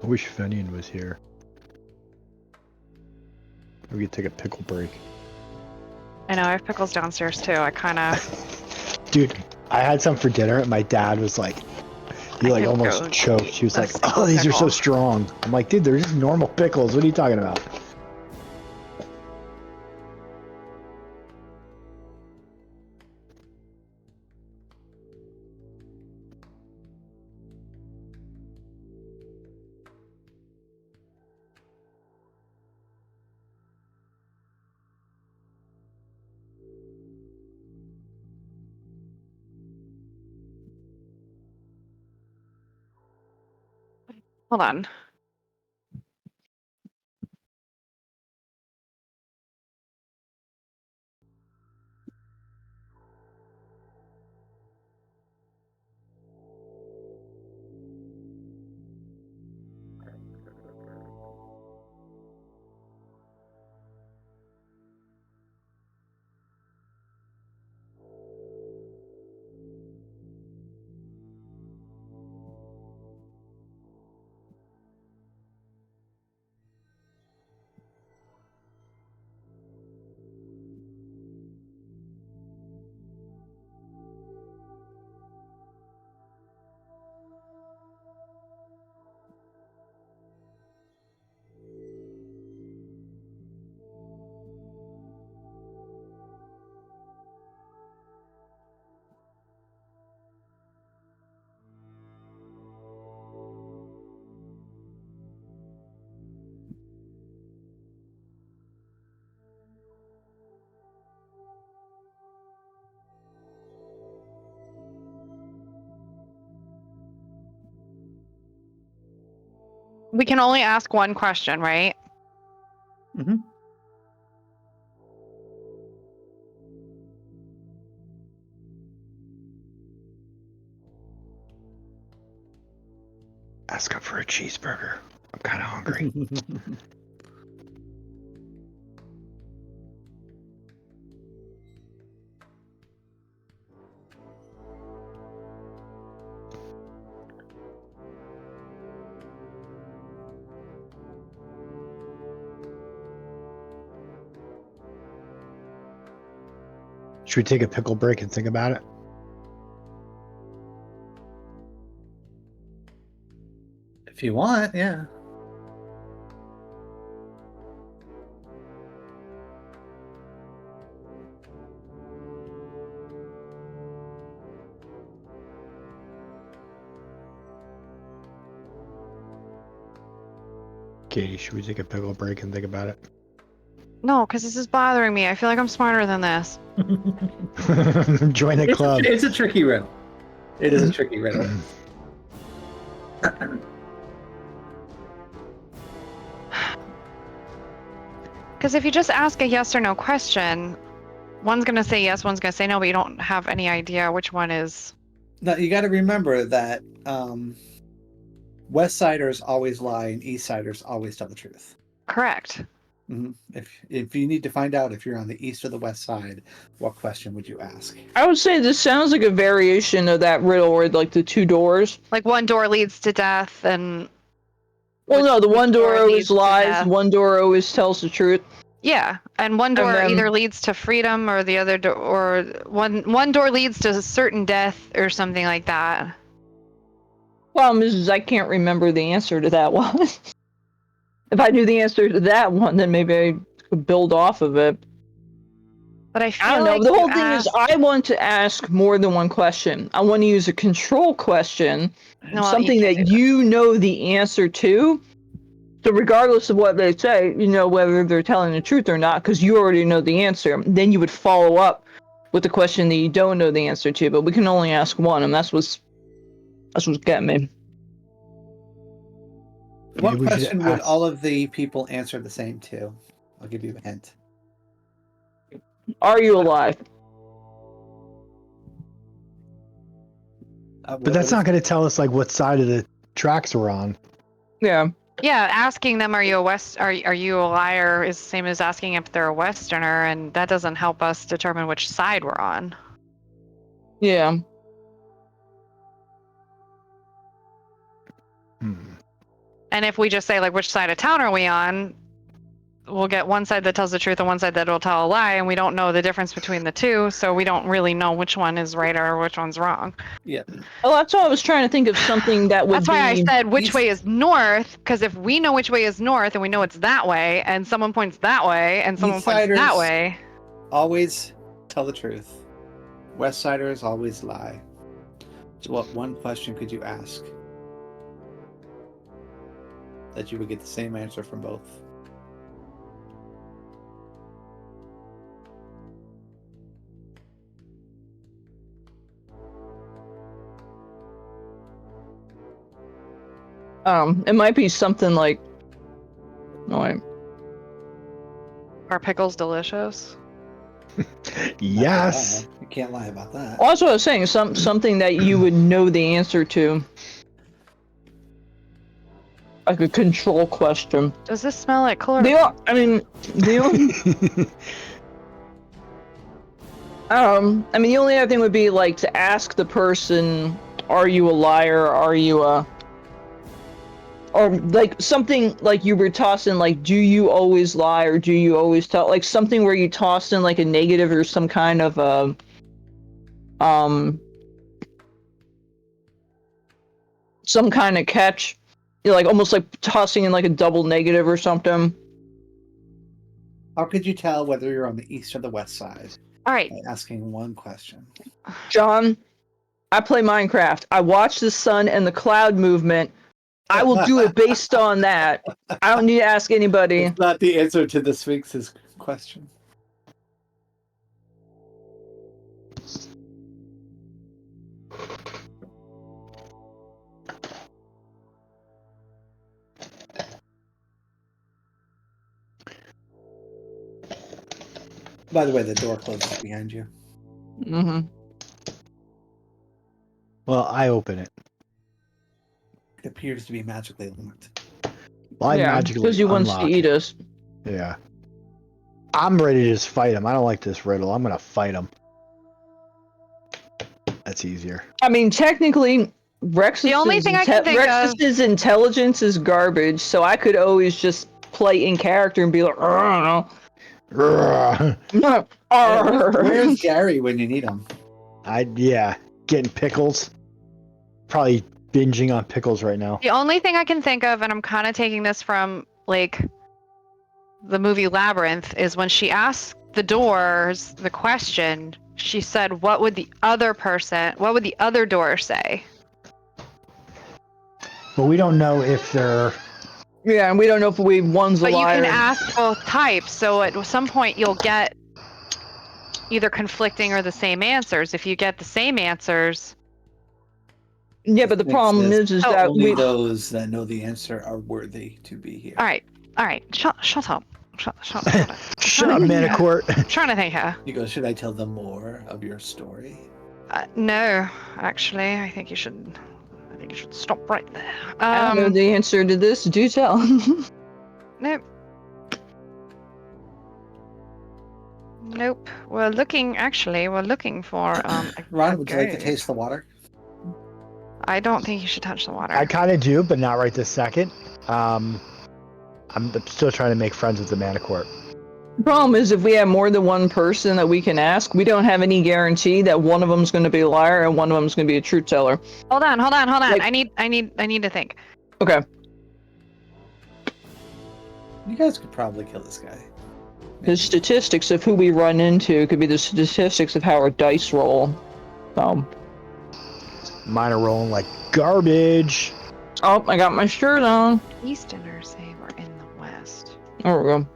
I wish Fenian was here. We could take a pickle break. I know, I have pickles downstairs too. I kind of... Dude, I had some for dinner, and my dad was like, he like almost choked. She was like, oh, these are so strong. I'm like, dude, they're just normal pickles. What are you talking about? Hold on. We can only ask one question, right? Mm-hmm. Ask up for a cheeseburger. I'm kind of hungry. Should we take a pickle break and think about it? If you want, yeah. Katie, should we take a pickle break and think about it? No, because this is bothering me. I feel like I'm smarter than this. Join the club. It's a tricky riddle. It is a tricky riddle. Because if you just ask a yes or no question, one's going to say yes, one's going to say no, but you don't have any idea which one is. Now, you got to remember that West Siders always lie and East Siders always tell the truth. Correct. Mm-hmm. If you need to find out if you're on the East or the West Side, what question would you ask? I would say this sounds like a variation of that riddle where like the two doors. Like one door leads to death and... Well, no, the one door leads always to lies, death. one door always tells the truth. Yeah, and one door then- either leads to freedom or the other door, or one door leads to certain death or something like that. Problem is I can't remember the answer to that one. If I knew the answer to that one, then maybe I could build off of it. But I feel I don't know. like The whole you thing is asked- I want to ask more than one question. I want to use a control question, No, something can't that do you know the answer to. So regardless of what they say, you know whether they're telling the truth or not, because you already know the answer. Then you would follow up with the question that you don't know the answer to. But we can only ask one, and that's what's getting me. What Maybe we should question would ask- all of the people answer the same to? I'll give you a hint. Are you alive? But that's not going to tell us like what side of the tracks we're on. Yeah. Yeah, asking them, are you a liar, is the same as asking if they're a Westerner, and that doesn't help us determine which side we're on. Yeah. And if we just say, like, which side of town are we on, we'll get one side that tells the truth and one side that will tell a lie, and we don't know the difference between the two, so we don't really know which one is right or which one's wrong. Yeah. Well, that's why I was trying to think of something that would That's why I be- said which East- way is north, because if we know which way is north and we know it's that way, and someone points that way, and someone points that East-siders- way, Always tell the truth. West Siders always lie. So what one question could you ask that you would get the same answer from both? It might be something like. No, wait. Are pickles delicious? Yes. You can't lie about that. Well, that's what I was saying. Something that you would know the answer to. Like a control question. Does this smell like The chloroform? the only other thing would be like to ask the person, "Are you a liar? Are you a?" Or like something like you were tossing, like, "Do you always lie or do you always tell?" Like something where you tossed in like a negative or some kind of some kind of catch. You know, like almost like tossing in like a double negative or something. How could you tell whether you're on the east or the west side? All right. By asking one question. John, I play Minecraft. I watch the sun and the cloud movement. I will do it based on that. I don't need to ask anybody. It's not the answer to the Sphinx's question. By the way, the door closes behind you. Mm-hmm. Well, I open it. It appears to be magically locked. Well, I Yeah, magically because he wants unlock to eat it. us. Yeah. I'm ready to just fight him. I don't like this riddle. I'm gonna fight him. That's easier. I mean, technically, The only thing I can think of- Rexus's intelligence is garbage, so I could always just play in character and be like, I Grr. don't know. Where's Gary when you need him? Getting pickles. Probably binging on pickles right now. The only thing I can think of, and I'm kind of taking this from like the movie Labyrinth, is when she asked the doors the question, she said, what would the other door say? But we don't know if they're. Yeah, and we don't know if one's a But you liar. can ask both types, so at some point you'll get either conflicting or the same answers. If you get the same answers, Yeah, but the problem is Oh, that Only we. those that know the answer are worthy to be here. all right, shut up. Shut up. Shut up, Manicourt. I'm trying to think here. You go, should I tell them more of your story? No, actually, I think you should stop right there. I don't know the answer to this. Do tell. Nope. Nope. We're looking for a Ron, would you like to ghost. taste the water? I don't think you should touch the water. I kind of do, but not right this second. I'm still trying to make friends with the Manicourt. The problem is if we have more than one person that we can ask, we don't have any guarantee that one of them's going to be a liar and one of them's going to be a truth teller. Hold on. Like- I need to think. Okay. You guys could probably kill this guy. The statistics of who we run into could be the statistics of how our dice roll. Mine are rolling like garbage. Oh, I got my shirt on. Easterners say we're in the west. There we go.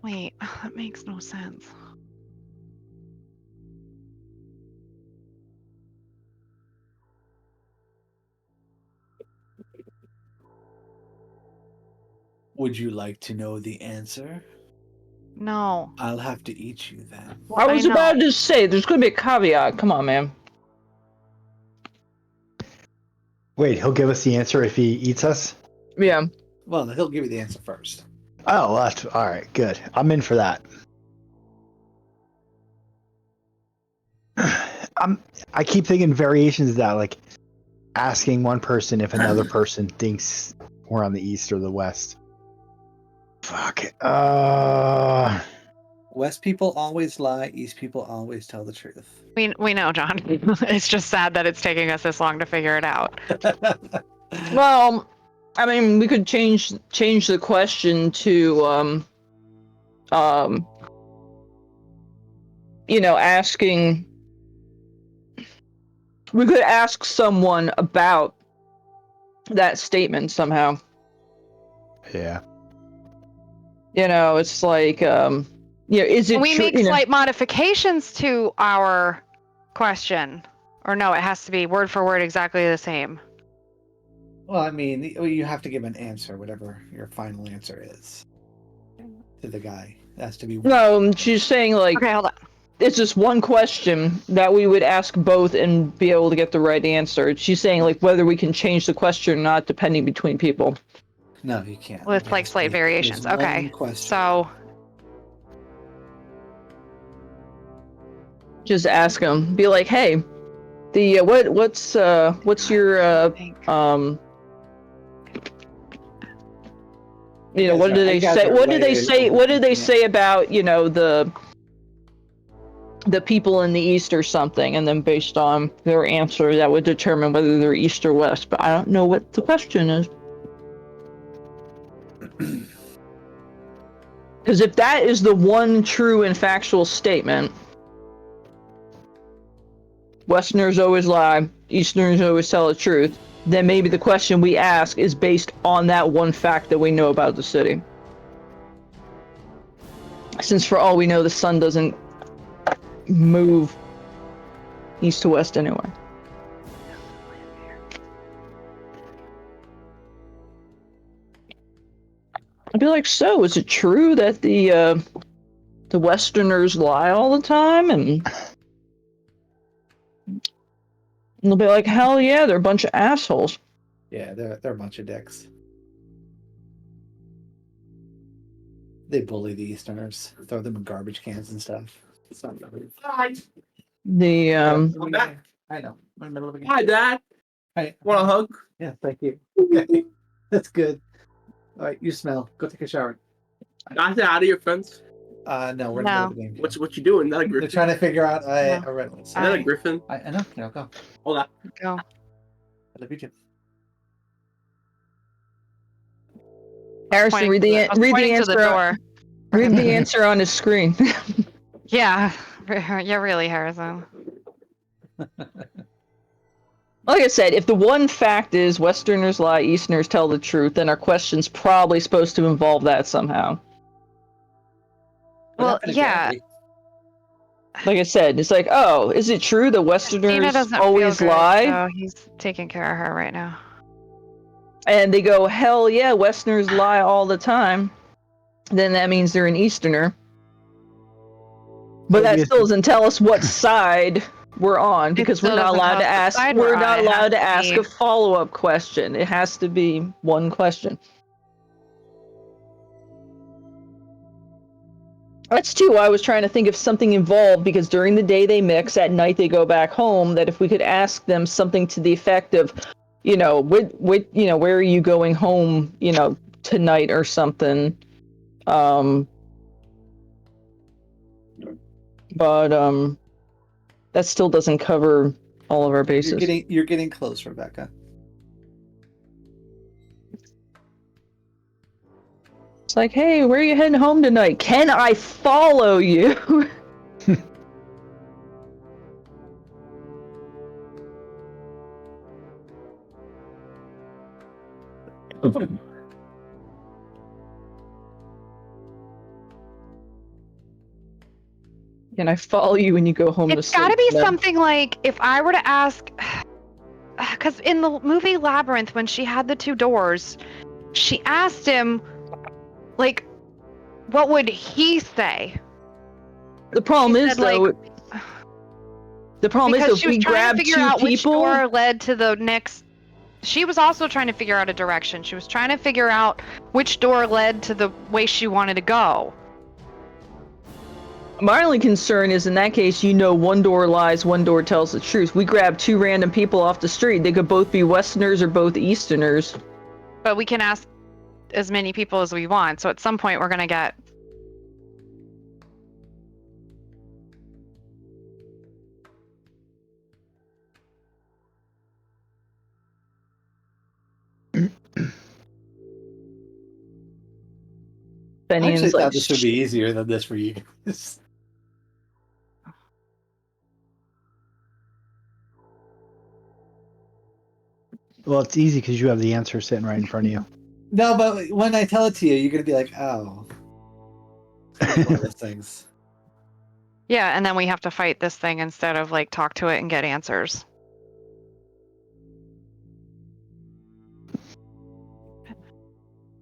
Wait, that makes no sense. Would you like to know the answer? No. I'll have to eat you then. I was know. about to say, there's going to be a caveat. Come on, man. Wait, he'll give us the answer if he eats us? Yeah. Well, he'll give you the answer first. Oh, well, that's all right. Good. I'm in for that. I keep thinking variations of that, like asking one person if another person thinks we're on the east or the west. Fuck it. West people always lie. East people always tell the truth. We know, John. It's just sad that it's taking us this long to figure it out. Well, I mean, we could change the question to, asking. We could ask someone about that statement somehow. Yeah. You know, it's like, is it We true? make slight modifications to our question, or no? It has to be word for word exactly the same. Well, I mean, you have to give an answer, whatever your final answer is, to the guy. It has to be. No, she's saying like, Okay, hold on. it's just one question that we would ask both and be able to get the right answer. She's saying like whether we can change the question or not, depending between people. No, you can't. With It like has to slight be- variations. there's one Okay. question. So Just ask them. Be like, hey, the what's your you know, guys what are- do they you guys say? are What do they way say? What do they overthinking it. say about, you know, the people in the east or something? And then based on their answer, that would determine whether they're east or west. But I don't know what the question is. Because if that is the one true and factual statement, Westerners always lie, Easterners always tell the truth, then maybe the question we ask is based on that one fact that we know about the city. Since for all we know, the sun doesn't move east to west anyway. I'd be like, so is it true that the Westerners lie all the time? And they'll be like, hell yeah, they're a bunch of assholes. Yeah, they're a bunch of dicks. They bully the Easterners, throw them in garbage cans and stuff. It's not really. The I'm back. I know. I'm in the middle of a game. Hi, Dad. Hi. Want a hug? Yeah, thank you. Okay, that's good. All right, you smell. Go take a shower. I said hi to your friends. No, we're in the middle of the game. What you doing? Not a They're griffin. trying to figure out No. a RIDDLES. Not a griffin. I know. You know, go. Hold on. go. I love you too. Harrison, Pointing read to the I was read the pointing to the answer. door. Read the answer on his screen. Yeah. Yeah, really, Harrison. Like I said, if the one fact is Westerners lie, Easterners tell the truth, then our question's probably supposed to involve that somehow. Well, But yeah. Like I said, it's like, oh, is it true that Christina Westerners doesn't always feel good, lie? so he's taking care of her right now. And they go, hell yeah, Westerners lie all the time. Then that means they're an Easterner. But that still doesn't tell us what side we're on, because we're still not doesn't allowed tell to us what ask. side We're we're on. not It has allowed to to ask be- a follow-up question. It has to be one question. That's too. I was trying to think of something involved, because during the day they mix, at night they go back home. That if we could ask them something to the effect of, you know, where are you going home, you know, tonight or something. But that still doesn't cover all of our bases. You're getting close, Rebecca. It's like, hey, where are you heading home tonight? Can I follow you? Can I follow you when you go home It's to sleep? got to be No. something like, if I were to ask, because in the movie Labyrinth, when she had the two doors, she asked him, like, what would he say? The problem She is, said, like, though, the problem is because if she was we trying grab to figure two out which people, door led to the next. She was also trying to figure out a direction. She was trying to figure out which door led to the way she wanted to go. my only concern is in that case, you know, one door lies, one door tells the truth. We grab two random people off the street. They could both be Westerners or both Easterners. But we can ask as many people as we want. So at some point, we're going to get. I actually Fenian's thought like, this would be easier than this for you. Well, it's easy because you have the answer sitting right in front of you. No, but when I tell it to you, you're gonna be like, oh. It's one of those things. Yeah, and then we have to fight this thing instead of like talk to it and get answers.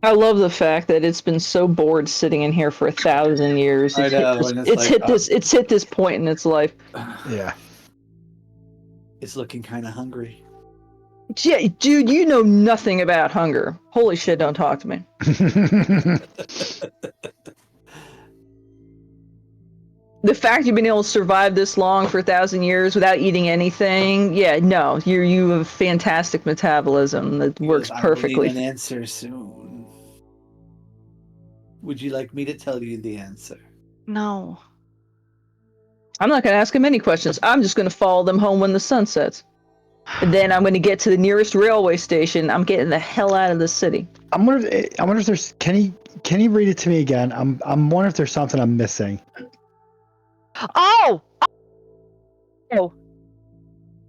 I love the fact that it's been so bored sitting in here for 1,000 years. I know, and It's hit this point in its life. Yeah. It's looking kind of hungry. Yeah, dude, you know nothing about hunger. Holy shit, don't talk to me. The fact you've been able to survive this long for 1,000 years without eating anything, yeah, no, you have fantastic metabolism that works perfectly. I will need an answer soon. Would you like me to tell you the answer? No. I'm not going to ask him any questions. I'm just going to follow them home when the sun sets. And then I'm going to get to the nearest railway station. I'm getting the hell out of the city. I wonder if there's can he read it to me again? I'm wondering if there's something I'm missing. Oh!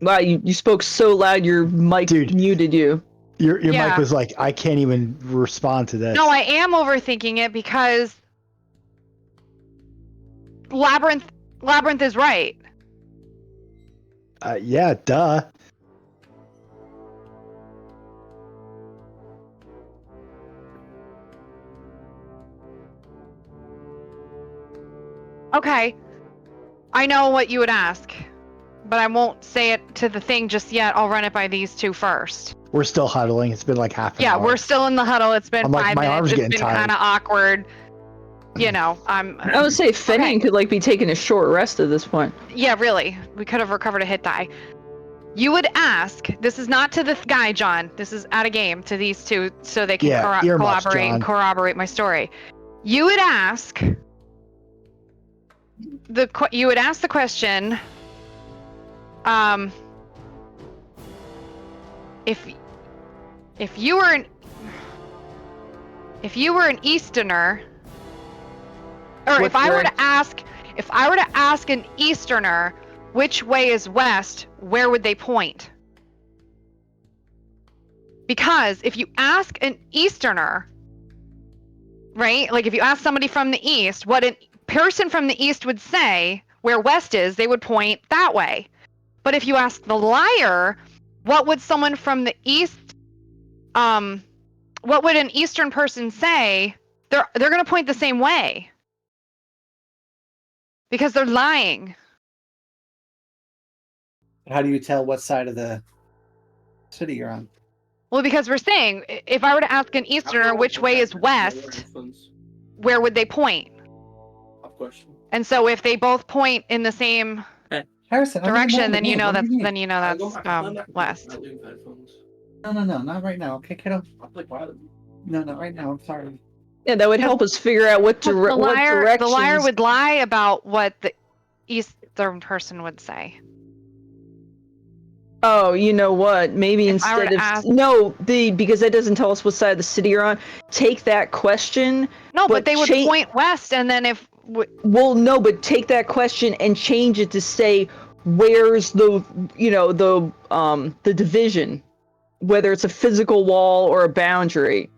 Wow, you spoke so loud your mic muted you. Your mic was like, I can't even respond to this. No, I am overthinking it because Labyrinth is right. Yeah, duh. Okay. I know what you would ask, but I won't say it to the thing just yet. I'll run it by these two first. We're still huddling. It's been like half an hour. Yeah, we're still in the huddle. It's been I'm like, 5 my minutes. arm's It's getting been tired. kind of awkward. You know, I would say Fenning could like be taking a short rest at this point. Yeah, really. We could have recovered a hit die. You would ask, this is not to the guy, John. This is at a game to these two so they can earmuffs, collaborate and John. corroborate my story. You would ask the question, if you were an Easterner, or if I were to ask an Easterner which way is west, where would they point? Because if you ask an Easterner, right? Like if you ask somebody from the East, what a person from the East would say where west is, they would point that way. But if you ask the liar, what would someone from the East, what would an Eastern person say? They're going to point the same way. Because they're lying. How do you tell what side of the city you're on? Well, because we're saying, if I were to ask an Easterner which way is west, where would they point? And so if they both point in the same Harrison, direction, then you know that's west. No, not right now. Okay, kiddo. No, not right now. I'm sorry. Yeah, that would help us figure out what direction. The liar would lie about what the Eastern person would say. Oh, you know what? Maybe instead of because that doesn't tell us what side of the city you're on. Take that question. No, but they would point west, and then if but take that question and change it to say where's the division, whether it's a physical wall or a boundary.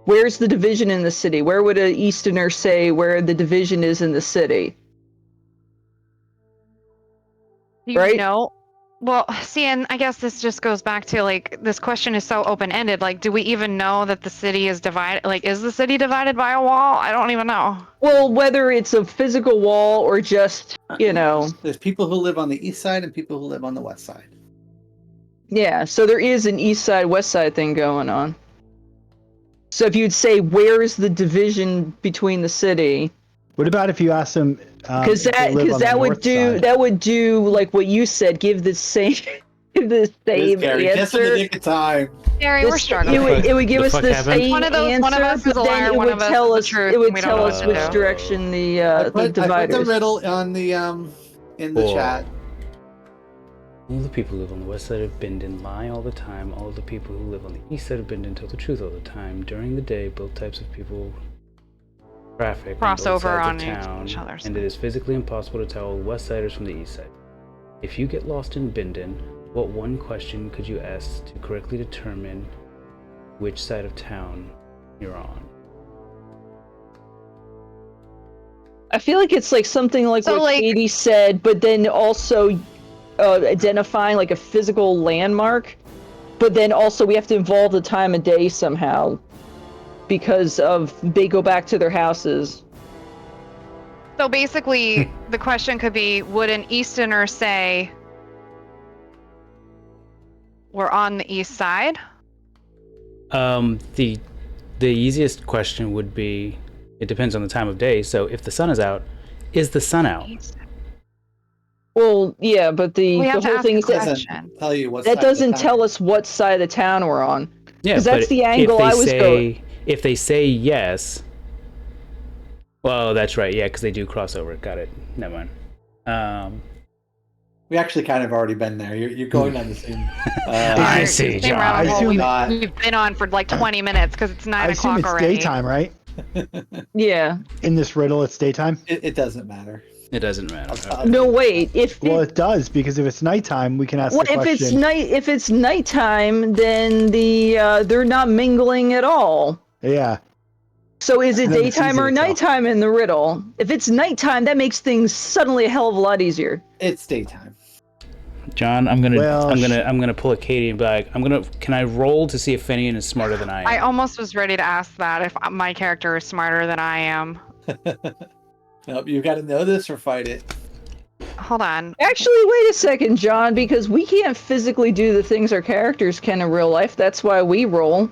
Where's the division in the city? Where would an Easterner say where the division is in the city? Right? No. Well, see, and I guess this just goes back to, like, this question is so open-ended. Like, do we even know that the city is divided? Like, is the city divided by a wall? I don't even know. Well, whether it's a physical wall or just, There's people who live on the east side and people who live on the west side. Yeah, so there is an east side, west side thing going on. So if you'd say, where's the division between the city? What about if you ask them? Because that would do like what you said. Give the same answer. Just in the nick of time. Gary, we're struggling. It would give us the same answer. One of us is a liar. One of us is the truth. It would tell us which direction the dividers. I put the riddle on the in the chat. All the people who live on the west side of Bindon lie all the time. All the people who live on the east side of Bindon tell the truth all the time. During the day, both types of people traffic cross over on town, each other. And it is physically impossible to tell west siders from the east side. If you get lost in Bindon, what one question could you ask to correctly determine which side of town you're on. I feel like it's like something like So, what like- Katie said, but then also identifying like a physical landmark. But then also we have to involve the time of day somehow because of they go back to their houses. So basically, the question could be, would an Easterner say we're on the east side? The easiest question would be, it depends on the time of day. So if the sun is out, is the sun out? Well, yeah, but the We have to whole ask thing a is that question. Tell you what. that doesn't tell us what side of town we're on. Yeah, 'Cause that's but the angle if they I was say, going. If they say yes, well, that's right. Yeah, because they do cross over. Got it. Never mind. We actually kind of already been there. You're going on the same. I Or see, same John. rabbit I hole assume- we've been on for like 20 minutes because it's 9 I assume o'clock it's already. daytime, right? Yeah. In this riddle, it's daytime. It doesn't matter. It doesn't matter. No, wait. Well, it does because if it's nighttime, we can ask Well, the question. if it's nighttime, then they're not mingling at all. Yeah. So is it Then it's daytime easy or to tell. nighttime in the riddle? If it's nighttime, that makes things suddenly a hell of a lot easier. It's daytime. John, I'm gonna Well, I'm gonna pull a Katie and be like, can I roll to see if Finian is smarter than I am? I almost was ready to ask that if my character is smarter than I am. Nope, you got to know this or fight it. Hold on. Actually, wait a second, John, because we can't physically do the things our characters can in real life. That's why we roll.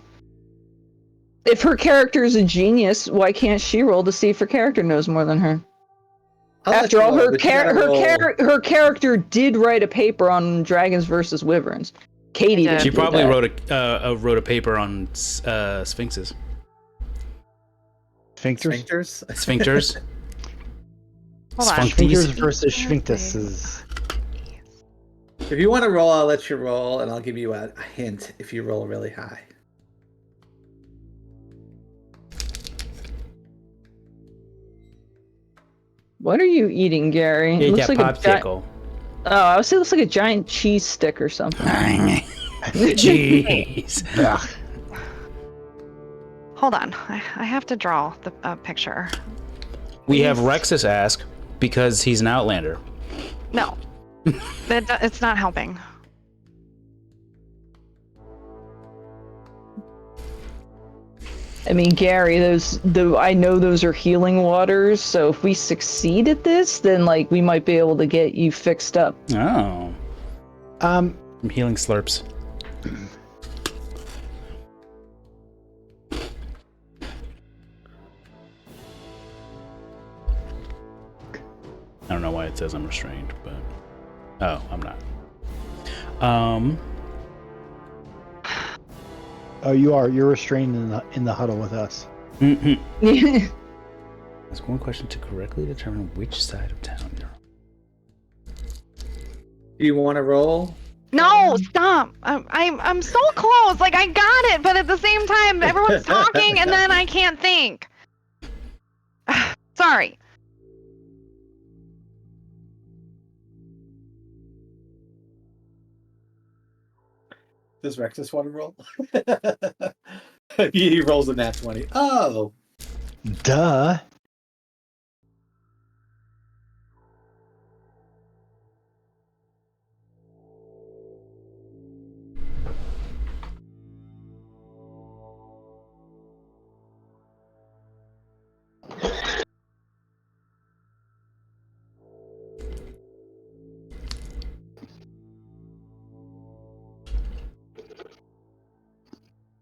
If her character is a genius, why can't she roll to see if her character knows more than her? I'll let After you all, roll, her but you gotta roll. her character did write a paper on dragons versus wyverns. Katie She didn't She do probably that. wrote a paper on sphinxes. Sphincters? Sphincters? Sphincters. Hold on. Sphincters Sphincties. versus sphinctuses. If you want to roll, I'll let you roll, and I'll give you a hint if you roll really high. What are you eating, Gary? Eat that a popsicle. Oh, I would say it looks like a giant cheese stick or something. Jeez. Ugh. Hold on. I have to draw the picture. We have Rexus ask because he's an outlander. No. It's not helping. I mean, Gary, I know those are healing waters, so if we succeed at this, then like we might be able to get you fixed up. Oh. Um, I'm healing slurps. I don't know why it says I'm restrained, but oh, I'm not. oh, you are. You're restrained in the huddle with us. Ask one question to correctly determine which side of town you're on. Do you want to roll? No, stop. I'm so close. Like I got it, but at the same time, everyone's talking, and then I can't think. Sorry. Does Rexus want to roll? He rolls a nat 20. Oh. Duh.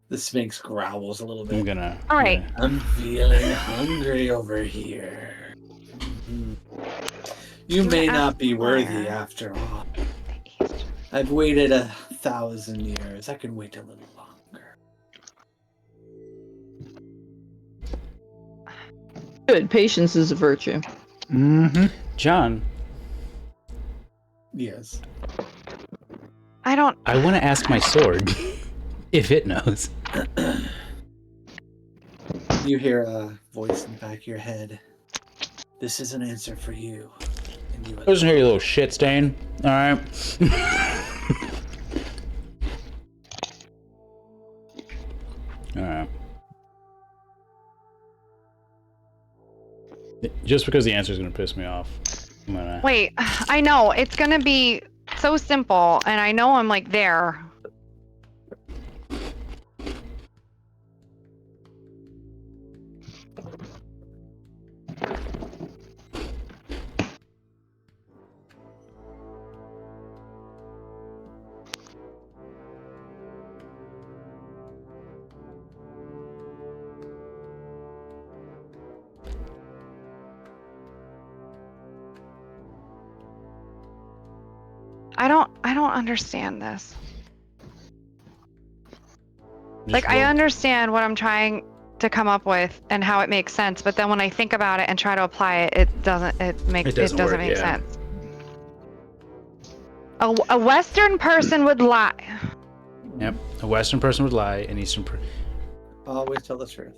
The Sphinx growls a little bit. I'm gonna. All right. I'm feeling hungry over here. Mhm. You may not be worthy after all. I've waited 1,000 years. I can wait a little longer. Good. Patience is a virtue. Mm-hmm. John, Yes. I don't. I want to ask my sword if it knows. You hear a voice in the back of your head. This is an answer for you. And you Listen here, you little shit stain. All right. just because the answer is going to piss me off, I'm gonna... Wait, I know it's gonna be so simple, and I know I'm like there. I don't understand this. Like, I understand what I'm trying to come up with and how it makes sense, but then when I think about it and try to apply it, it doesn't make sense. A Western person would lie. Yep, a Western person would lie, an Eastern Always tell the truth.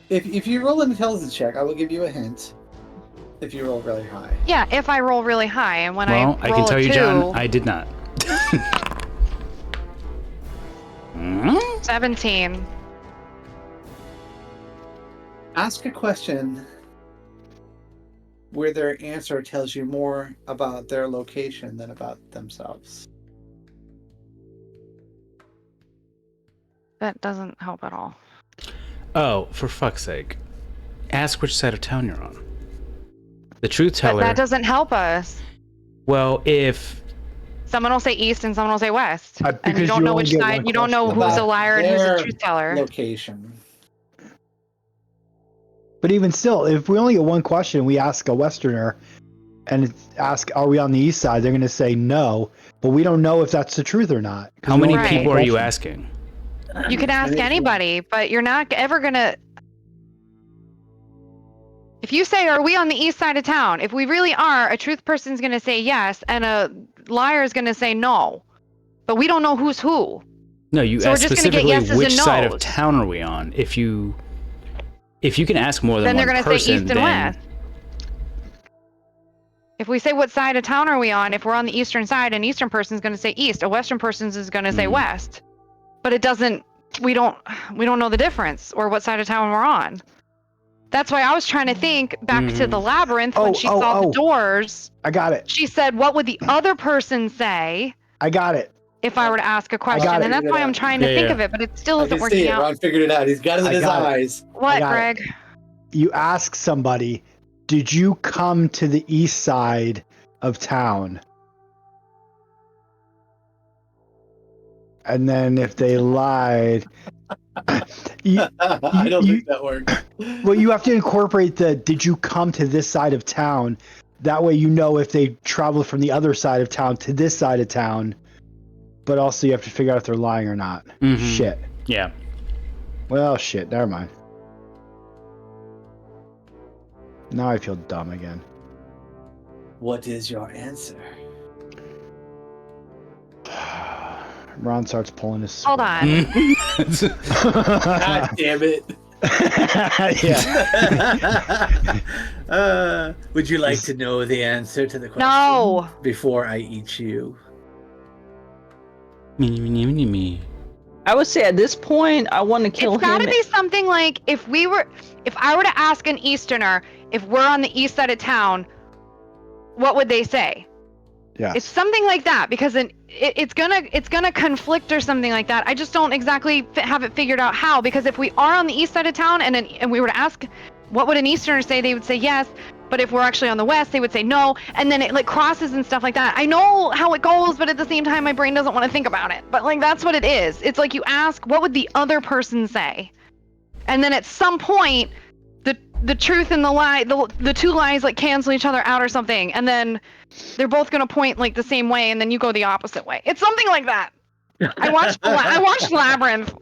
If you roll an intelligence check, I will give you a hint. If you roll really high. Yeah, if I roll really high, and when Well, I can roll tell a you, 2, John, I did not. 17. Ask a question where their answer tells you more about their location than about themselves. That doesn't help at all. Oh, for fuck's sake. Ask which side of town you're on. The truth teller... But that doesn't help us. Well, if... Someone will say east and someone will say west. And you because don't you know only which get side, one you don't know question. who's a About liar and who's a their truth teller. Location. But even still, if we only get one question, we ask a Westerner and ask, are we on the east side? They're going to say no, but we don't know if that's the truth or not. How many Right. people are you asking? You can ask anybody, but you're not ever gonna... If you say, are we on the east side of town? If we really are, a truth person's gonna say yes, and a liar is gonna say no. But we don't know who's who. No, you So ask we're just gonna get specifically yeses which and side of nos. town are we on. If you can ask more than Then one they're gonna person, say east and then... west. If we say what side of town are we on, if we're on the eastern side, an eastern person's gonna say east, a western person's is gonna say west. But it doesn't... We don't know the difference or what side of town we're on. That's why I was trying to think back to the labyrinth when she saw the doors. I got it. She said, what would the other person say I got it. if I were to ask a question? got it. And that's why I'm trying to think of it, but it still I isn't can see working it. out. Ron figured it out. He's got it in his got it. eyes. What, got it. Greg? You ask somebody, did you come to the east side of town? And then if they lied, I don't think that works. well, you have to incorporate the did you come to this side of town? That way you know if they traveled from the other side of town to this side of town. But also you have to figure out if they're lying or not. Shit. Yeah. Well, shit. Never mind. Now I feel dumb again. What is your answer? Ron starts pulling his... Hold on. God damn it. Yeah. Would you like to know the answer to the question? No. Before I eat you. Me. I would say at this point, I want to kill It's gotta him. be something like, if I were to ask an Easterner if we're on the east side of town, what would they say? Yeah. It's something like that, because it's gonna conflict or something like that. I just don't exactly have it figured out how, because if we are on the east side of town and we were to ask, what would an Easterner say? They would say yes, but if we're actually on the west, they would say no, and then it like crosses and stuff like that. I know how it goes, but at the same time, my brain doesn't want to think about it. But like that's what it is. It's like you ask, what would the other person say, and then at some point, the truth and the lie, the two lies like cancel each other out or something, and then they're both gonna point like the same way, and then you go the opposite way. It's something like that. I watched Labyrinth,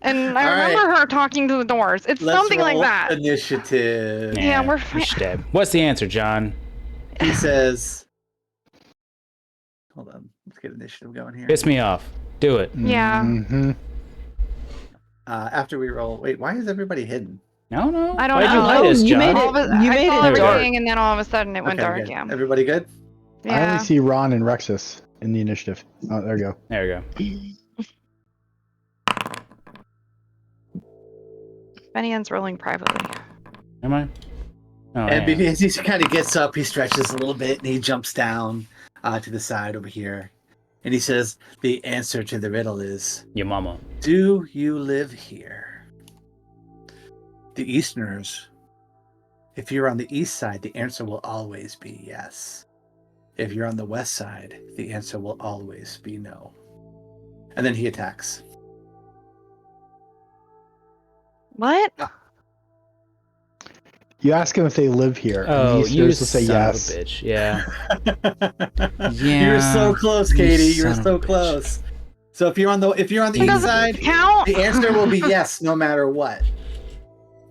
and I remember her talking to the doors. It's something like that. Initiative. Yeah, we're we should have. What's the answer, John? He says, hold on, let's get initiative going here. Piss me off. Do it. Yeah. Mm-hmm. After we roll, wait, why is everybody hidden? No. I don't Why'd know. you hide us, You John? made it- I you made saw it dark. everything, and then all of a sudden it went Okay, dark. good. Yeah. Everybody good? I Yeah. only see Ron and Rexus in the initiative. Oh, there you go. There we go. Benny Ann's rolling privately. Am I? Oh, And yeah. because he kind of gets up, he stretches a little bit, and he jumps down to the side over here. And he says, the answer to the riddle is, Your mama. do you live here? The Easterners, if you're on the east side, the answer will always be yes. If you're on the west side, the answer will always be no. And then he attacks. What? You ask them if they live here. And Oh, the you Easterners will say son yes. of a bitch. Yeah. You were so close, Katie. You were son of so a bitch. close. So if you're on the It east doesn't side, count. the answer will be yes, no matter what.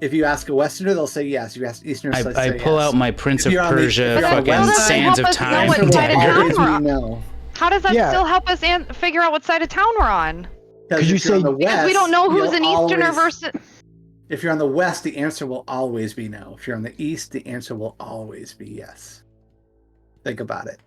If you ask a Westerner, they'll say yes. You ask Easterners, they'll say I pull yes. out my Prince If of you're on the- Persia if you're on the fucking west side, Sands of help us know Time what The answer side of will town always we're be on. no. How does that Yeah. still help us figure out what side of town we're on? Because you if you're on say- the Because west, we don't know who's you'll an Easterner always- versus. If you're on the west, the answer will always be no. If you're on the east, the answer will always be yes. Think about it.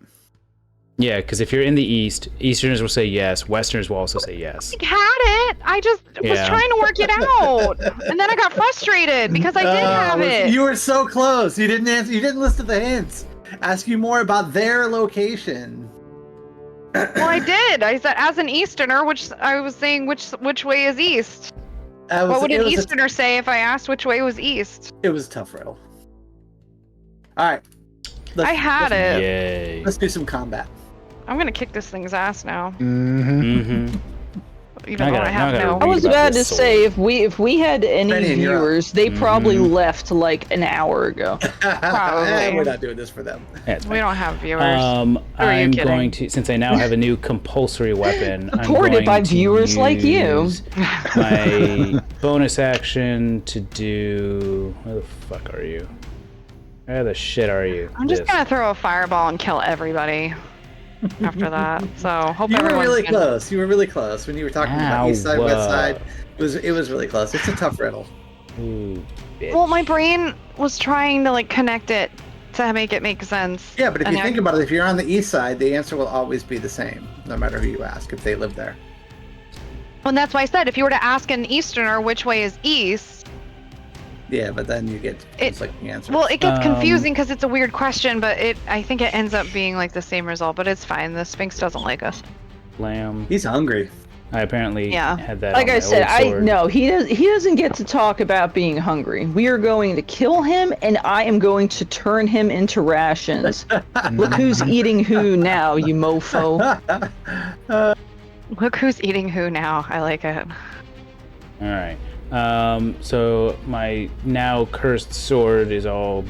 Yeah, because if you're in the East, Easterners will say yes. Westerners will also say yes. I had it. I just was Yeah. trying to work it out, and then I got frustrated because I did have it. You were so close. You didn't answer. You didn't listen to the hints. Ask you more about their location. Well, I did. I said as an Easterner, which I was saying which way is east. What would an Easterner say if I asked which way was east? It was a tough riddle. All right. I had it. Yay. Let's do some combat. I'm gonna kick this thing's ass now, Mm-hmm. Mm-hmm. even though I have gotta no. I was Read about about to this sword. say if we had any Benny, you're up. viewers, they probably Mhm. left like an hour ago. Probably. We're not doing this for them. That's We fine. don't have viewers. I'm are you kidding? going to, since I now have a new compulsory weapon, I'm Supported going by to viewers like you. use my bonus action to do. Where the fuck are you? Where the shit are you? I'm just This. gonna throw a fireball and kill everybody after that. So hope You were everyone's really been- close. You were really close when you were talking about east side, west side. It was really close. It's a tough riddle. Ooh, bitch. Well, my brain was trying to like connect it to make it make sense. Yeah, but if And you I- think about it, if you're on the east side, the answer will always be the same, no matter who you ask, if they live there. Well, that's why I said if you were to ask an Easterner which way is east, Yeah, but then you get It- conflicting answers. well, it gets Um, confusing because it's a weird question, but I think it ends up being like the same result. But it's fine. The Sphinx doesn't like us. Lamb. He's hungry. I apparently Yeah. had that. Like on I my said, old sword. no, he doesn't get to talk about being hungry. We are going to kill him, and I am going to turn him into rations. Look who's eating who now, you mofo. Look who's eating who now. I like it. All right. So my now cursed sword is all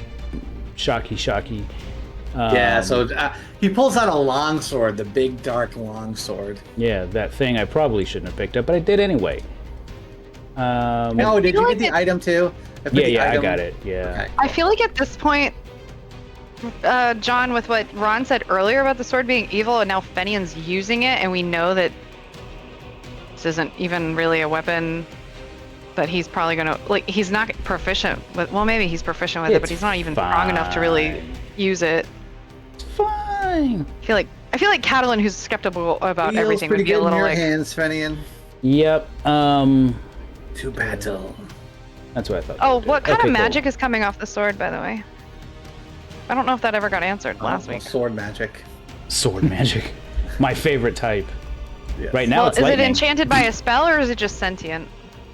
shocky. Yeah, so he pulls out a long sword, the big, dark, long sword. Yeah, that thing I probably shouldn't have picked up, but I did anyway. Oh, did you feel get like the it- item too? put the I item- got it. Yeah. Okay. I feel like at this point, John, with what Ron said earlier about the sword being evil, and now Fenian's using it, and we know that this isn't even really a weapon that he's probably gonna like. He's not proficient with. Well, maybe he's proficient with it, but It's he's not even strong enough to really fine. use it. It's fine. I feel like Catalan, who's skeptical about Feels everything, pretty would be a good in little your like. hands, Fenian. Yep. To battle. That's what I thought. Oh, they what did. kind Okay, of cool. magic is coming off the sword, by the way? I don't know if that ever got answered last week. Sword magic. Sword magic. My favorite type. Yes. Right now Well, it's is lightning. it enchanted by a spell or is it just sentient?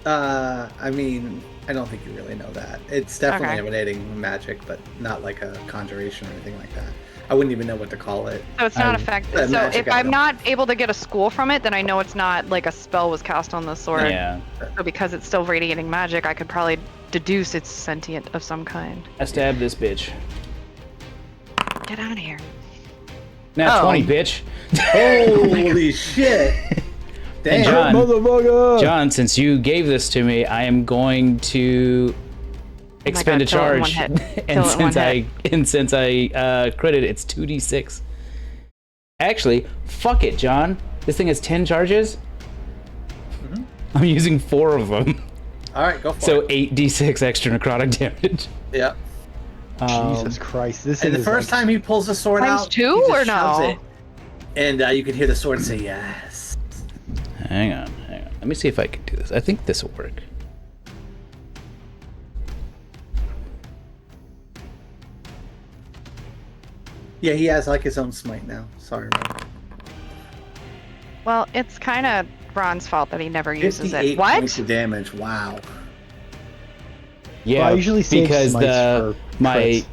I mean, I don't think you really know that. It's definitely Okay. emanating magic, but not like a conjuration or anything like that. I wouldn't even know what to call it. So it's not I- effective. a So magic if I'm item. not able to get a school from it, then I know it's not like a spell was cast on the sword. Yeah. So because it's still radiating magic, I could probably deduce it's sentient of some kind. I stabbed this bitch. Get out of here. Now Oh. 20, bitch. Holy shit! Damn. And John, Motherfucker! John, since you gave this to me, I am going to expend a God, kill it in one charge. hit. and Kill it in one since I critted, it's 2d6. Actually, fuck it, John. This thing has 10 charges. I'm using 4 of them, All right, go for so it. 8d6 extra necrotic damage. Yep. Jesus Christ! This And thing the is first like, time he pulls the sword Times out, two he just or shoves no? it. And you can hear the sword say yes. Hang on. Let me see if I can do this. I think this will work. Yeah, he has like his own smite now. Sorry, Ron. Well, it's kind of Ron's fault that he never uses 58 it. What? points of damage. Wow. Yeah, Well, I usually save because smites for my crits.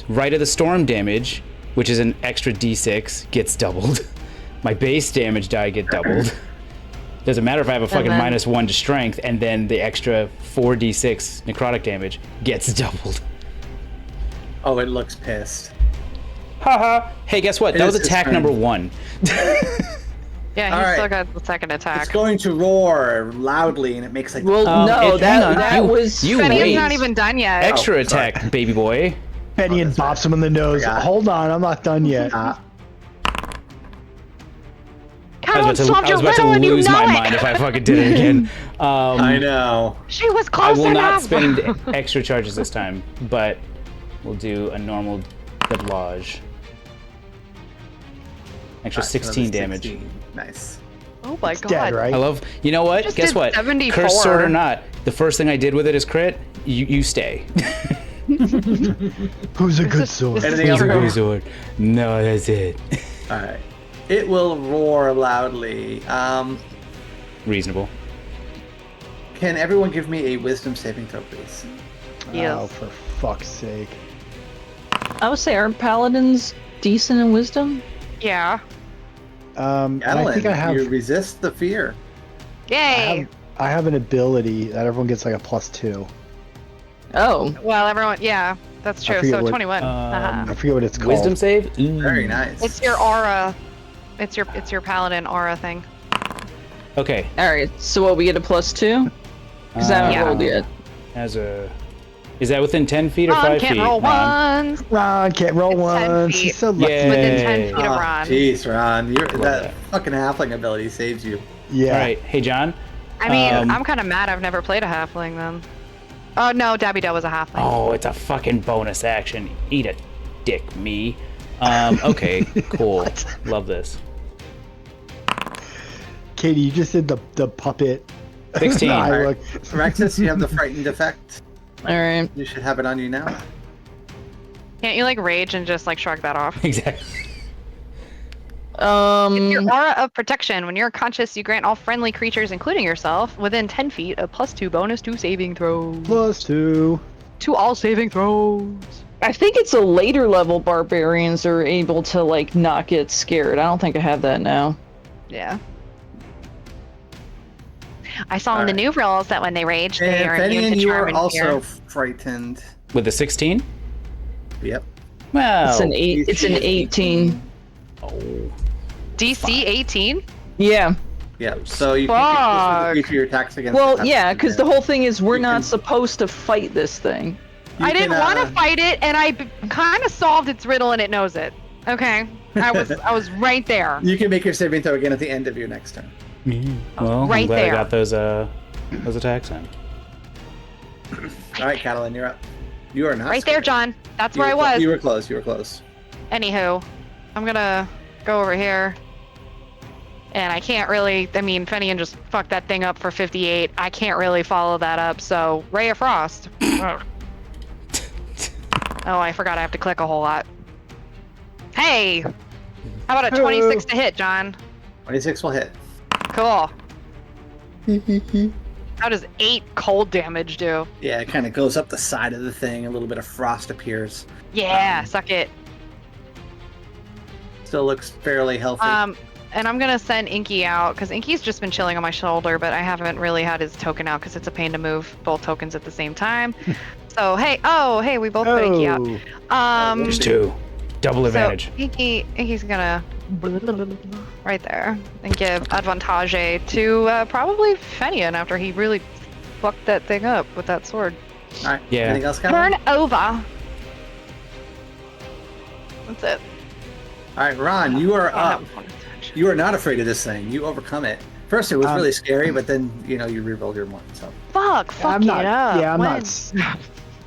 Rite of the Storm damage, which is an extra d6, gets doubled. My base damage die get doubled. Doesn't matter if I have a fucking then- -1 to strength, and then the extra 4d6 necrotic damage gets doubled. Oh, it looks pissed. Haha. Hey, guess what? It That is was his attack turn. number 1. Yeah, All he's right. still got the second attack. It's going to roar loudly, and it makes like. Well, hang no, on, that you- was you Fenion's wait. not even done yet. Extra Oh, sorry. attack, baby boy. Penny and that's right. bops him in the nose. Forgot. Hold on, I'm not done yet. I Catalan was swapped your about to little and you lose know my it. mind if I fucking did it again. I know. She was I close will not enough. spend extra charges this time, but we'll do a normal doublage. Extra Alright, 16 another damage. 16. Nice. Oh my It's god. dead, right? I love. You know what? Just Guess did what? 74. Cursed sword or not, the first thing I did with it is crit. You stay. Who's a good is- sword? this is Anything else? true. Go? sword. No, that's it. All right. It will roar loudly. Reasonable. Can everyone give me a wisdom saving throw, please? Yes. Oh, for fuck's sake. I would say, aren't paladins decent in wisdom? Yeah. I Adeline, think I have. you resist the fear. Yay. I have an ability that everyone gets like a +2. Oh, Well, everyone, yeah, that's true. forget So what- 21. I forget what it's called. Wisdom save. Ooh. Very nice. It's your aura. It's your paladin aura thing. Okay. all right. So what? We get a +2? Because I haven't Yeah. rolled yet. As a. Is that within 10 feet or Ron 5 can't feet? roll Ron? ones. Ron can't roll It's 10 once. feet. He's so lucky. Yeah. Within 10 Yay. feet of Ron. Jeez, Ron, that that. fucking halfling ability saves you. Yeah. All right. Hey, John. I mean, Um, I'm kind of mad I've never played a halfling then. Oh no, Dabby Doe was a halfling. Oh, it's a fucking bonus action. Eat a dick, me. Okay, cool. Love this. Katie, you just did the puppet. 16. eye Alright. look. Rexus, you have the frightened effect. All right. You should have it on you now. Can't you like rage and just like shrug that off? Exactly. It's your aura of protection. When you're conscious, you grant all friendly creatures, including yourself, within 10 feet a +2 bonus to saving throws. +2. To all saving throws. I think it's a later level barbarians are able to like not get scared. I don't think I have that now. Yeah. I saw in the new rules that when they rage, they are And immune Fenian, to you charm are and also fear. frightened. With the 16? Yep. Well. It's an 8. It's an 18. Oh. DC 18? Yeah. Yep. So you Fuck. can use your attacks against. Well, the yeah, because the whole thing is we're You not can- supposed to fight this thing. I didn't want to fight it, and I kind of solved its riddle, and it knows it. Okay, I was right there. You can make your saving throw again at the end of your next turn. Well, Right I'm glad there. I got those attacks in. All right, Catalan, you're up. You are not Right there, scared. John. That's You where I were clo- was. You were close. You were close. Anywho, I'm gonna go over here. And I can't really, I mean, Fenian just fucked that thing up for 58. I can't really follow that up, so Ray of Frost. Oh, I forgot I have to click a whole lot. Hey! How about a 26 to hit, John? 26 will hit. Cool. How does 8 cold damage do? Yeah, it kind of goes up the side of the thing. A little bit of frost appears. Yeah, suck it. Still looks fairly healthy. And I'm gonna send Inky out, because Inky's just been chilling on my shoulder, but I haven't really had his token out, because it's a pain to move both tokens at the same time. So, hey, we both put Inky out. There's 2. Double advantage. So Inky's gonna right there and give advantage to probably Fenian after he really fucked that thing up with that sword. All right. Yeah. Anything else, Catalan? Turn over. That's it. All right, Ron, you are I up. have one touch. You are not afraid of this thing. You overcome it. First, it was really scary, but then you rerolled your one. So Fuck I'm not. it up. Yeah, I'm When?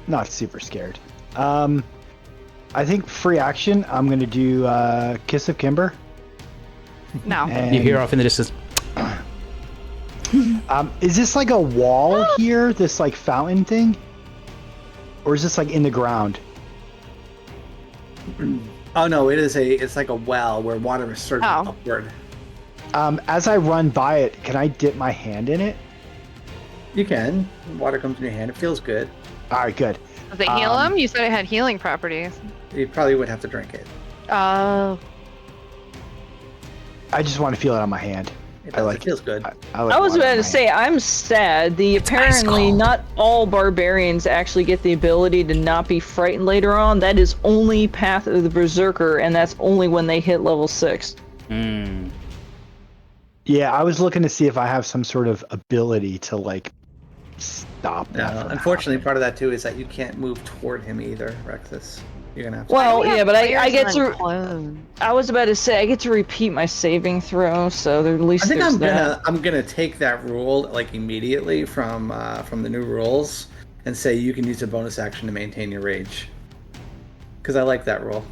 not super scared. I think free action. I'm gonna do Kiss of Kimber. No. And, You hear off in the distance. Is this like a wall here? This like fountain thing, or is this like in the ground? Oh no, it's like a well where water is surging upward. As I run by it, can I dip my hand in it? You can. Water comes in your hand. It feels good. All right, good. Does it heal him? You said it had healing properties. You probably would have to drink it. Oh. I just want to feel it on my hand. It feels good. I was about to say, I'm sad. Apparently not all barbarians actually get the ability to not be frightened later on. That is only Path of the Berserker, and that's only when they hit level 6. Yeah, I was looking to see if I have some sort of ability to like stop that. No, unfortunately, part of that too is that you can't move toward him either, Rexus. You're gonna have to. Well, yeah, but I get to. I was about to say I get to repeat my saving throw, so at least I think there's I'm gonna take that rule like immediately from the new rules and say you can use a bonus action to maintain your rage. Because I like that rule.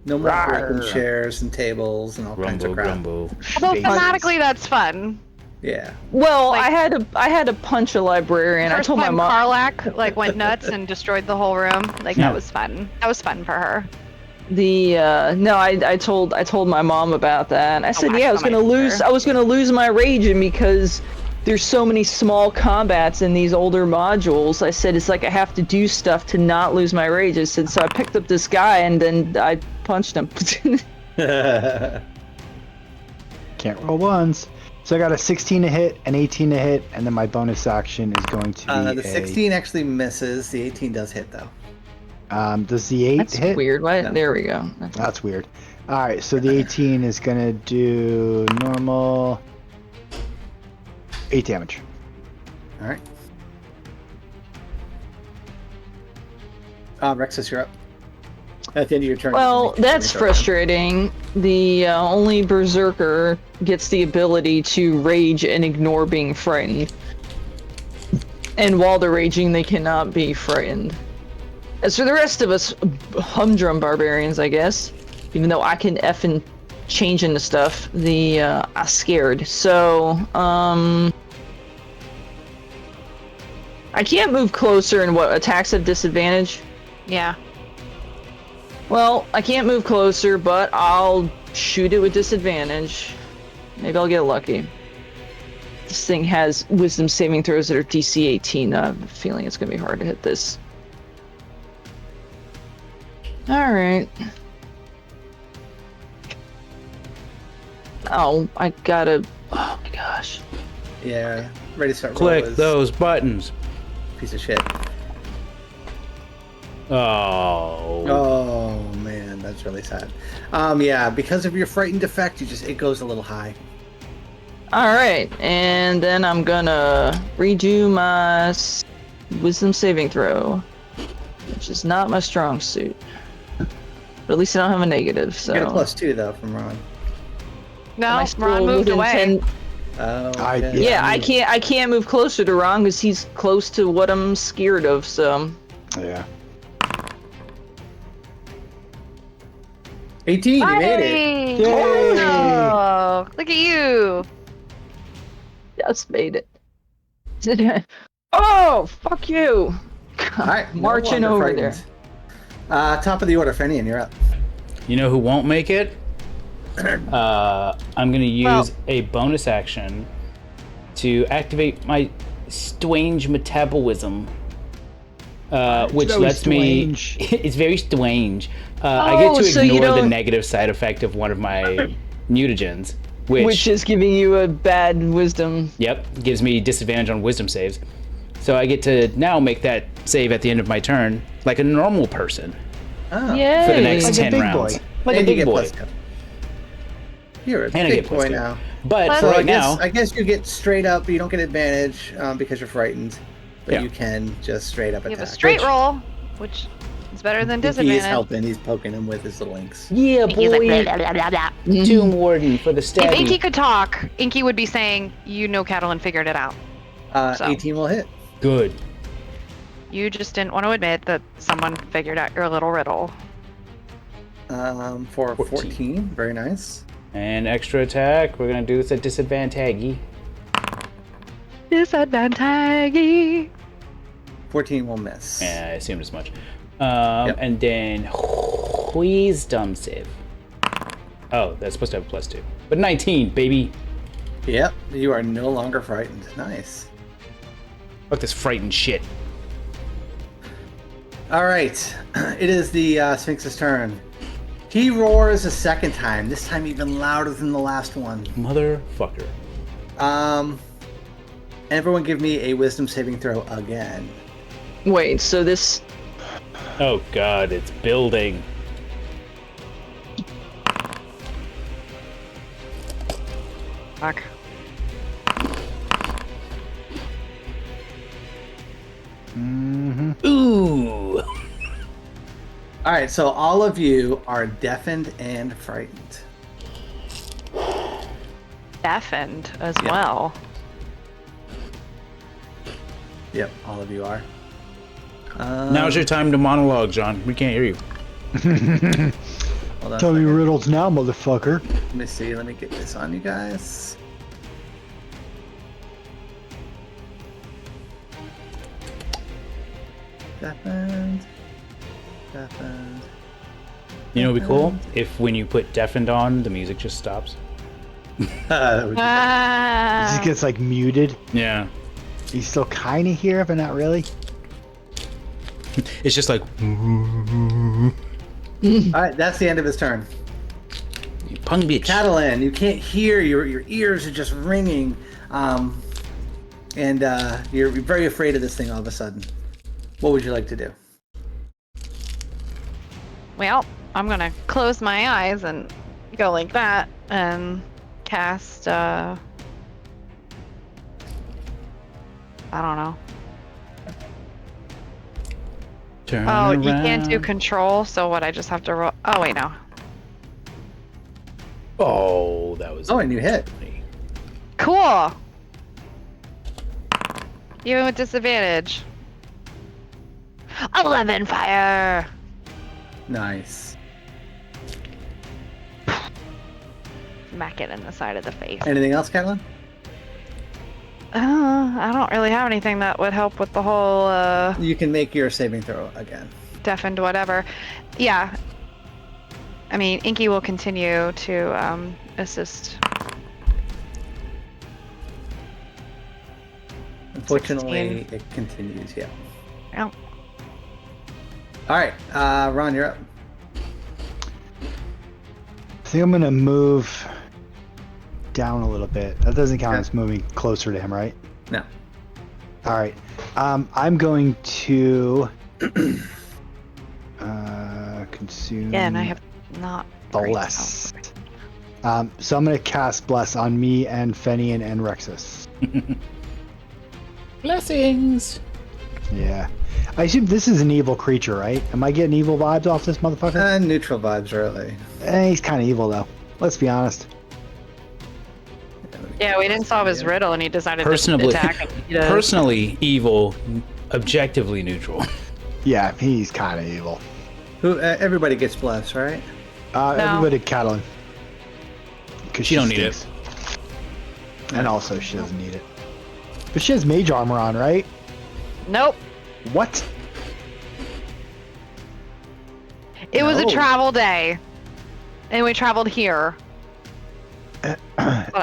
No more breaking chairs and tables and all kinds of crap. Although thematically, that's fun. Yeah. Well, I had to punch a librarian. I told my mom. Karlak like went nuts and destroyed the whole room. Like that was fun. That was fun for her. I told my mom about that. I said, I was gonna lose my rage, and because there's so many small combats in these older modules, I said it's like I have to do stuff to not lose my rage. I said, so I picked up this guy and then I punched him. Can't roll ones. So I got a 16 to hit, an 18 to hit, and then my bonus action is going to be the 16 actually misses. The 18 does hit though. Does the 8 That's hit? Weird. What? No. There we go. That's weird. All right, so the 18 is gonna do normal 8 damage. All right. Rexus, you're up. At the end of your turn. Well, that's frustrating. The only Berserker gets the ability to rage and ignore being frightened. And while they're raging, they cannot be frightened. As for the rest of us humdrum barbarians, I guess, even though I can effing change into stuff, I'm scared. So, I can't move closer, and what, attacks have disadvantage? Yeah. Well, I can't move closer, but I'll shoot it with disadvantage. Maybe I'll get lucky. This thing has wisdom saving throws that are DC 18. I have a feeling it's going to be hard to hit this. Alright. Oh, I gotta... Oh my gosh. Yeah. Ready to start. Click those buttons. Piece of shit. Oh. Oh man, that's really sad. Yeah, because of your frightened effect, it goes a little high. Alright, and then I'm gonna redo my wisdom saving throw, which is not my strong suit. But at least I don't have a negative, so... You get a +2 though from Ron. No, Ron moved away. Oh, okay. Yeah, I can't move closer to Ron because he's close to what I'm scared of, so... Yeah. 18, you made it. Oh, no. Look at you. Just made it. Oh, fuck you. All right, Marching no over frightened. Top of the order, Fenian, you're up. You know who won't make it? I'm gonna use a bonus action to activate my strange metabolism, which lets me. It's very strange. I get to ignore the negative side effect of one of my mutagens, which is giving you a bad wisdom. Yep, gives me disadvantage on wisdom saves. So I get to now make that save at the end of my turn, like a normal person. Oh. Yay. For the next Like 10 a big rounds. boy. Like a big boy. You're a And I big get boy +2. now. But So right now, I guess you get straight up. You don't get advantage because you're frightened, but Yeah. you can just straight up You attack. have a straight roll, which is better than He disadvantage. is helping. He's poking him with his little inks. yeah, He's like, boy, blah, blah, blah, blah, blah. Tomb Warden for the If stabbing. Inky could talk, Inky would be saying, "You know, Catalan figured it out." So. 18 will hit. Good. You just didn't want to admit that someone figured out your little riddle. For 14. 14. Very nice. And extra attack, we're gonna do this at disadvantage. wisdom save. Oh, that's supposed to have a +2. But 19, baby. Yep, you are no longer frightened. Nice. Fuck this frightened shit. All right, it is the Sphinx's turn. He roars a second time, this time even louder than the last one. Motherfucker. Everyone give me a wisdom saving throw again. Wait, so this... Oh god, it's building. Fuck. Ooh. All right, so all of you are deafened and frightened. Deafened as Yeah. well. Yep, all of you are. Now's your time to monologue, John. We can't hear you. Hold on a Tell me second. riddles now, motherfucker. Let me see. Let me get this on you guys. Deafened. Deafened. You know what'd be cool? If when you put deafened on, the music just stops. That would be- He Ah. just gets like muted. Yeah. He's still kind of here, but not really. It's just like, All right, that's the end of his turn. you pung bitch. Catalan, you can't hear. Your ears are just ringing, and you're very afraid of this thing all of a sudden. What would you like to do? Well, I'm gonna close my eyes and go like that and cast, I don't know. Turn Oh, you can't do around. control, so what, I just have to roll? Oh, wait, no. Oh, that was. Oh, and you hit. Cool! Even with disadvantage. 11 fire! Nice. Smack it in the side of the face. Anything else, Catalan? I don't really have anything that would help with the whole, You can make your saving throw again. deafened whatever. Yeah. I mean, Inky will continue to, assist. Unfortunately, it continues. Yeah. Oh. All right, Ron, you're up. I think I'm gonna move down a little bit. That doesn't count Okay. as moving closer to him, right? No. All right. I'm going to consume. Yeah, and I have not. great bless. So I'm gonna cast bless on me and Fenian and Rexus. Blessings. Yeah. I assume this is an evil creature, right? Am I getting evil vibes off this motherfucker? Neutral vibes, really. He's kind of evil though. Let's be honest. Yeah, we didn't solve his riddle, and he decided to Personally, attack. personally evil, objectively neutral. Yeah, he's kind of evil. Who? Everybody gets blessed, right? Everybody Catalan. Because She don't need it. stinks. And also, she doesn't need it. But she has mage armor on, right? Nope. What? It was a No. travel day, and we traveled here. But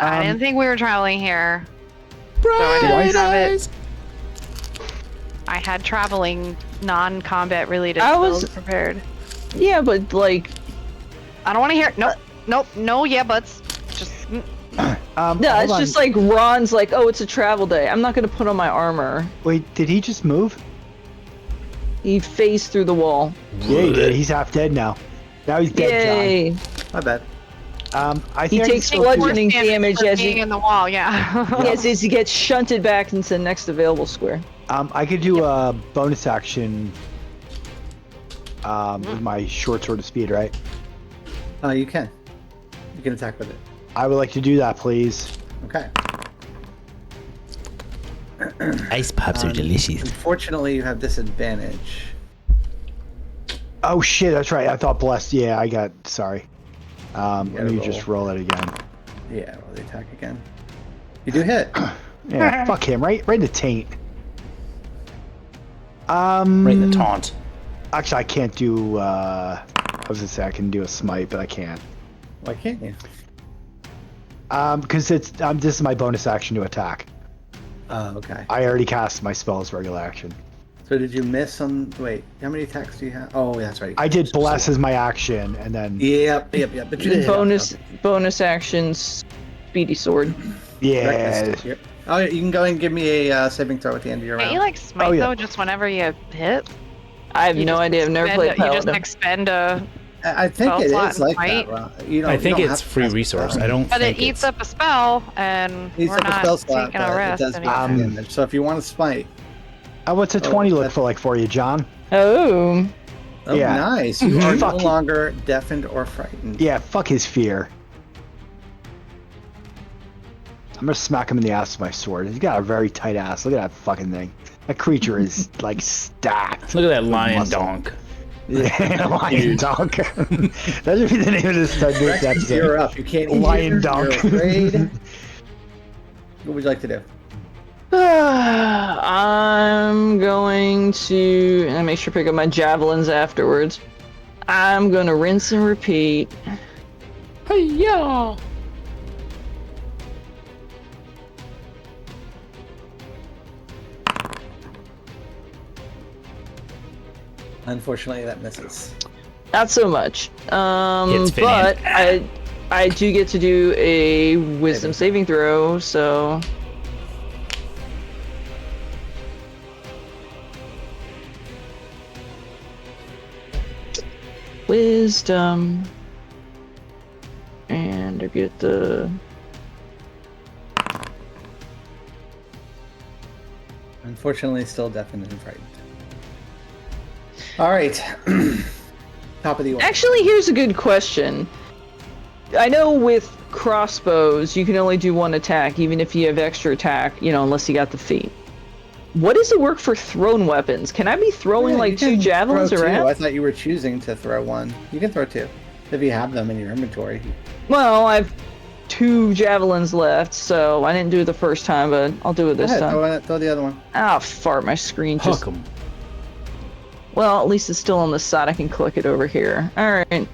I didn't think we were traveling here. So I didn't have it. I had traveling, non-combat related I spells was- prepared. Yeah, but like, I don't want to hear. Nope. No. Yeah, buts. Just. yeah, hold it's on. just like Ron's like, oh, it's a travel day. I'm not gonna put on my armor. Wait, did he just move? He phased through the wall. Yeah, he did. He's half dead now. Now he's dead, Yay! My bad. John. I He think I can takes still bludgeoning Damage damage for as being he, in the wall. Yeah. as he gets shunted back into the next available square. I could do a bonus action with my short sword of speed, right? You can. You can attack with it. I would like to do that, please. Okay. Ice pops are delicious. Unfortunately, you have disadvantage. Oh shit, that's right. I thought blessed. Yeah, I got. Sorry. Let gotta me roll. just roll it again. Yeah, roll the attack again. You do hit. Yeah, fuck him. Right in the taint. Right in the taunt. Actually, I can't do. I was gonna say I can do a smite, but I can't. Why can't you? Because it's this is my bonus action to attack. Oh, okay. I already cast my spell as regular action. So did you miss on? Wait, how many attacks do you have? Oh, yeah, that's right. I did bless as my action, and then Yep. But you did Bonus actions, speedy sword. yeah. Yep. Oh, you can go and give me a saving throw at the end of your Can't round. you like smite Oh, yeah. though just whenever you hit? I have no idea. I've never played You just Paladin. expend a. I think spell it slot is like and that. Well, you don't, I think you don't it's have to free cast a resource. spell. I don't But think it eats it's... up a spell, and It eats we're up a not spell slot, taking a but it rest does anymore. get damage. So if you want to smite, What's a 20 look for you, John? Oh, oh, Yeah. nice. You are no Fuck it. longer deafened or frightened. Yeah, fuck his fear. I'm gonna smack him in the ass with my sword. He's got a very tight ass. Look at that fucking thing. That creature is like stacked. Look at that with lion muscle. donk. Yeah, lion donk. That should be the name of this episode. You're up. You can't Lion hear, donk. You're afraid. What would you like to do? I'm going to and make sure to pick up my javelins afterwards. I'm gonna rinse and repeat. Hey, yeah. Unfortunately, that misses. Not so much. Hits But Finian. I do get to do a wisdom saving throw, so wisdom, and I get the Unfortunately, still deafened and frightened. All right. Top of the order. Actually, here's a good question. I know with crossbows, you can only do one attack, even if you have extra attack, unless you got the feat. What does it work for thrown weapons? Can I be throwing Yeah, like you 2 can javelins throw around? two. I thought you were choosing to throw one. You can throw 2 if you have them in your inventory. Well, I've 2 javelins left, so I didn't do it the first time, but I'll do it Go this ahead, time. throw the other one. Ah, fart, my screen just... Hook 'em. Well, at least it's still on the side. I can click it over here. Alright.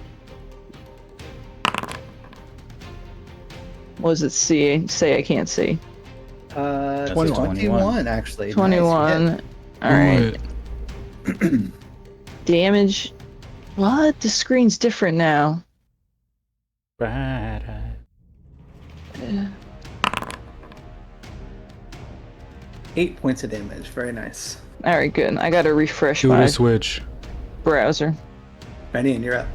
What does it say I can't see? 21 actually. Nice. 21. Alright. Damage. What? The screen's different now. Right. 8 points of damage. Very nice. Alright, good. I gotta refresh Do my a switch. browser. Benny, and you're up.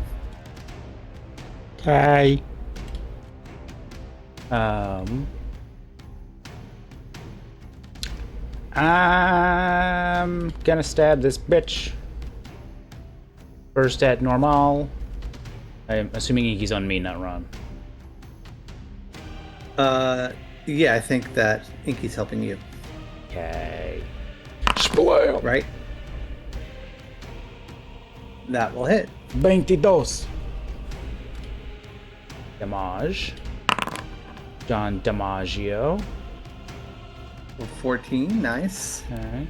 Hi. I'm gonna stab this bitch. First at normal. I'm assuming he's on me, not Ron. Yeah, I think that Inky's helping you, Okay. right? That will hit. 22. Damage. John Damaggio. 14, nice. Alright.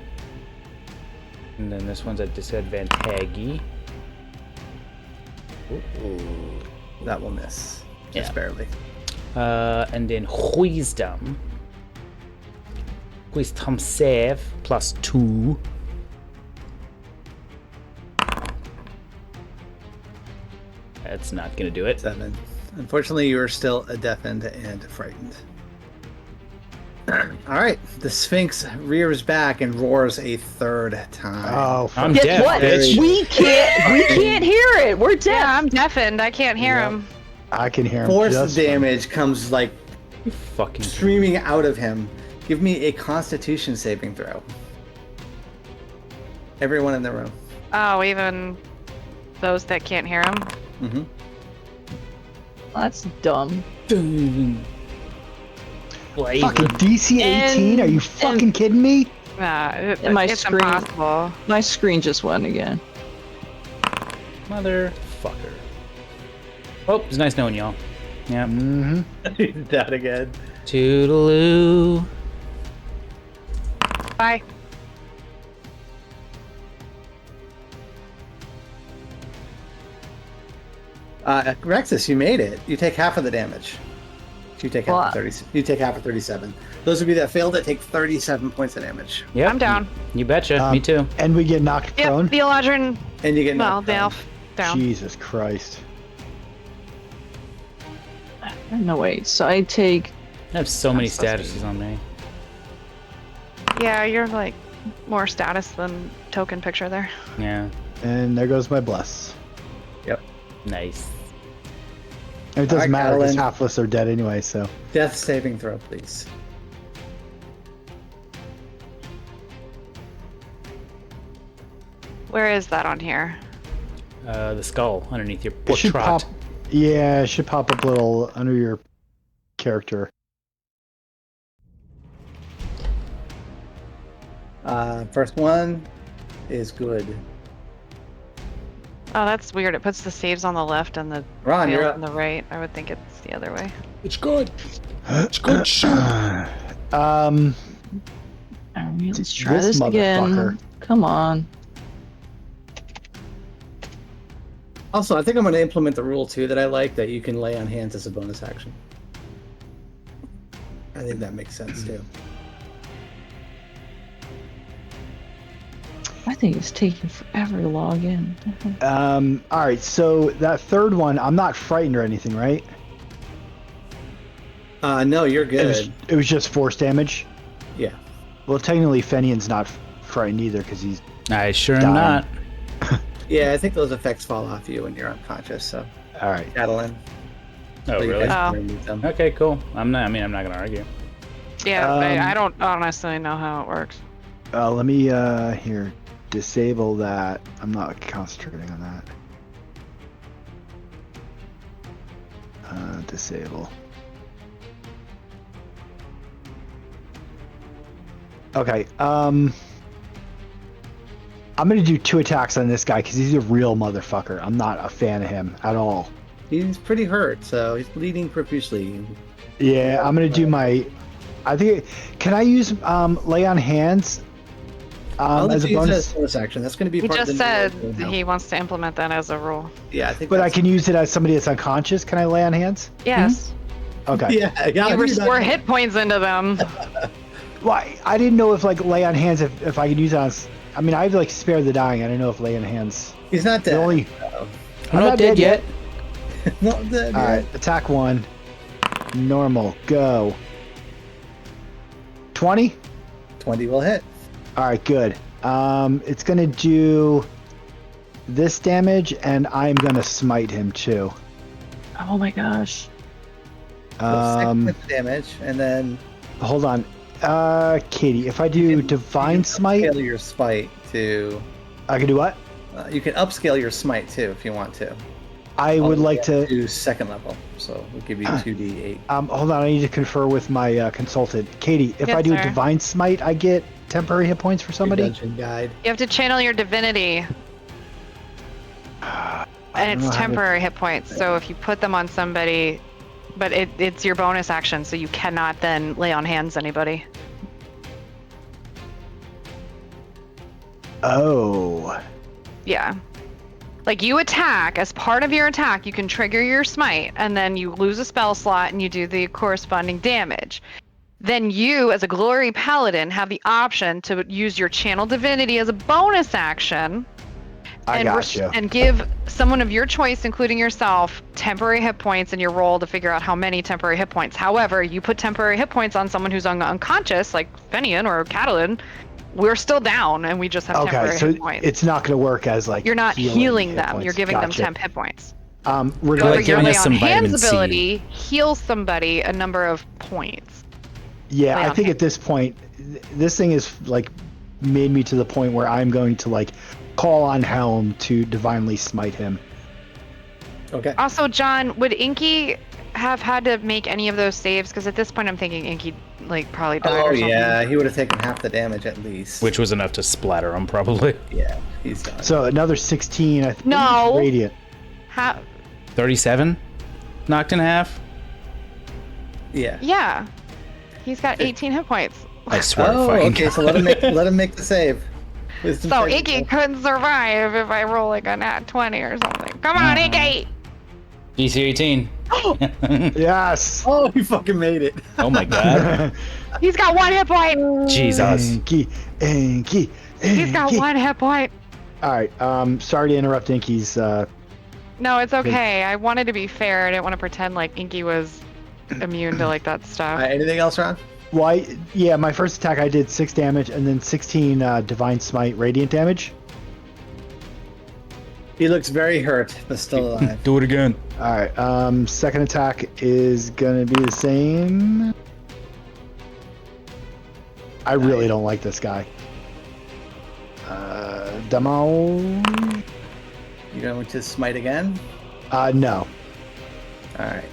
And then this one's at disadvantage. That will miss. Just Yeah. barely. And then Wisdom. Wisdom save +2. That's not gonna do it. 7. Unfortunately, you are still deafened and frightened. All right, the Sphinx rears back and roars a third time. Oh, I'm Guess deaf, what? bitch. We can't hear it. We're deaf. Yeah, I'm deafened. I can't hear Yep. him. I can hear him. Force just damage comes like You fucking streaming out of him. Give me a Constitution saving throw. Everyone in the room. Oh, even those that can't hear him. Mm-hmm. That's dumb. Boom. fucking DC 18. Are you fucking kidding me? Nah, my it's screen- impossible. My screen just went again. Motherfucker. Oh, it's nice knowing y'all. Yeah. Mm-hmm. That again. Toodaloo. Bye. Rexus, you made it. You take half of the damage. You take half of 30. You take half of 37. Those of you that failed it take 37 points of damage. Yep. I'm down. You betcha. Me too. And we get knocked prone. Yep, the Eladrin. And you get Well, knocked the prone. elf down. Jesus Christ. No, wait. So I take. I have so many supposed to statuses on me. Yeah, you're like more status than token picture there. Yeah. And there goes my bless. Nice. And it doesn't Alright, matter because Adeline. halfless are dead anyway, so. Death saving throw, please. Where is that on here? The skull underneath your It should portrait. pop. Yeah, it should pop up a little under your character. First one is good. Oh, that's weird. It puts the saves on the left and the Ron, you're fails up. on the right. I would think it's the other way. It's good. It's good shit. Um, Alright, let's try This this again. motherfucker. Come on. Also, I think I'm going to implement the rule too that I like, that you can lay on hands as a bonus action. I think that makes sense too. I think it's taking forever to log in. all right, so that third one, I'm not frightened or anything, right? No, you're good. It was just force damage. Yeah. Well, technically, Fenian's not frightened either because he's. I sure am Dying. not. Yeah, I think those effects fall off you when you're unconscious, so. All right. Catalan. Oh, so you really? guys Oh. can remove them. Okay, cool. I'm not going to argue. Yeah, Um, I don't honestly know how it works. Let me here disable that. I'm not concentrating on that. Disable. Okay. I'm gonna do 2 attacks on this guy because he's a real motherfucker. I'm not a fan of him at all. He's pretty hurt, so he's bleeding profusely. Yeah, I'm gonna do my. I think. Can I use lay on hands? I'll As a use it bonus. as bonus action. That's going to be He part just of the said new rule now. he wants to implement that as a rule. Yeah, I think. But I that's- can use it as somebody that's unconscious. Can I lay on hands? Yes. Okay. Yeah, You I think restore that- hit points into them. Well, I didn't know if like lay on hands if I could use it on. I mean, I have like spare the dying. I don't know if lay on hands. He's not The dead. only. I'm not dead yet. Not dead. All yet. right, attack 1. Normal. Go. 20. 20 will hit. All right, good. It's gonna do this damage, and I'm gonna smite him too. Oh my gosh. So 6 points of damage, and then Hold on. Katie, if I do divine smite, upscale your smite to. I can do what? You can upscale your smite too if you want to. I would like to. do second level, so we'll give you 2d8. Hold on, I need to confer with my consultant. Katie, if Yes, I do sir. divine smite, I get temporary hit points for somebody. Dungeon guide. You have to channel your divinity. I And don't know it's how to- temporary hit points. So if you put them on somebody, but it's your bonus action, so you cannot then lay on hands anybody. Oh. Yeah. Like you attack, as part of your attack, you can trigger your smite, and then you lose a spell slot and you do the corresponding damage. Then you, as a glory paladin, have the option to use your channel divinity as a bonus action I and, gotcha. and give someone of your choice, including yourself, temporary hit points in your roll to figure out how many temporary hit points. However, you put temporary hit points on someone who's unconscious, like Fenian or Catalan, we're still down, and we just have Okay, temporary so hit points. it's not going to work as like You're not healing hit them. points. You're giving them Gotcha. temp hit points. Like Your Regardless, giving lay us on some hands vitamin C. ability heals somebody a number of points. yeah, lay I on think hands. at this point, this thing is like made me to the point where I'm going to like call on Helm to divinely smite him. Okay. Also, John, would Inky have had to make any of those saves? Because at this point, I'm thinking Inky like probably died Oh or something. yeah, he would have taken half the damage at least. Which was enough to splatter him, probably. Yeah, he's done. So another 16. I think No. it's radiant. 37? Knocked in half? yeah. Yeah. He's got 18 hit points. I swear to Oh, fucking okay. God. So let him make the save. Wisdom So saving Inky throw. couldn't survive if I roll like a nat 20 or something. Come on, Inky! DC 18. Yes. Oh, you fucking made it. Oh my god. He's got 1 hit point. Jesus. Inky. He's got 1 hit point. All right. Sorry to interrupt Inky's. No, it's okay. I wanted to be fair. I didn't want to pretend like Inky was immune to like that stuff. Anything else, Ron? Yeah, my first attack I did 6 damage and then 16 Divine Smite Radiant damage. He looks very hurt, but still alive. Do it again. All right. Second attack is gonna be the same. I really don't like this guy. Demo. You going to smite again? No. All right.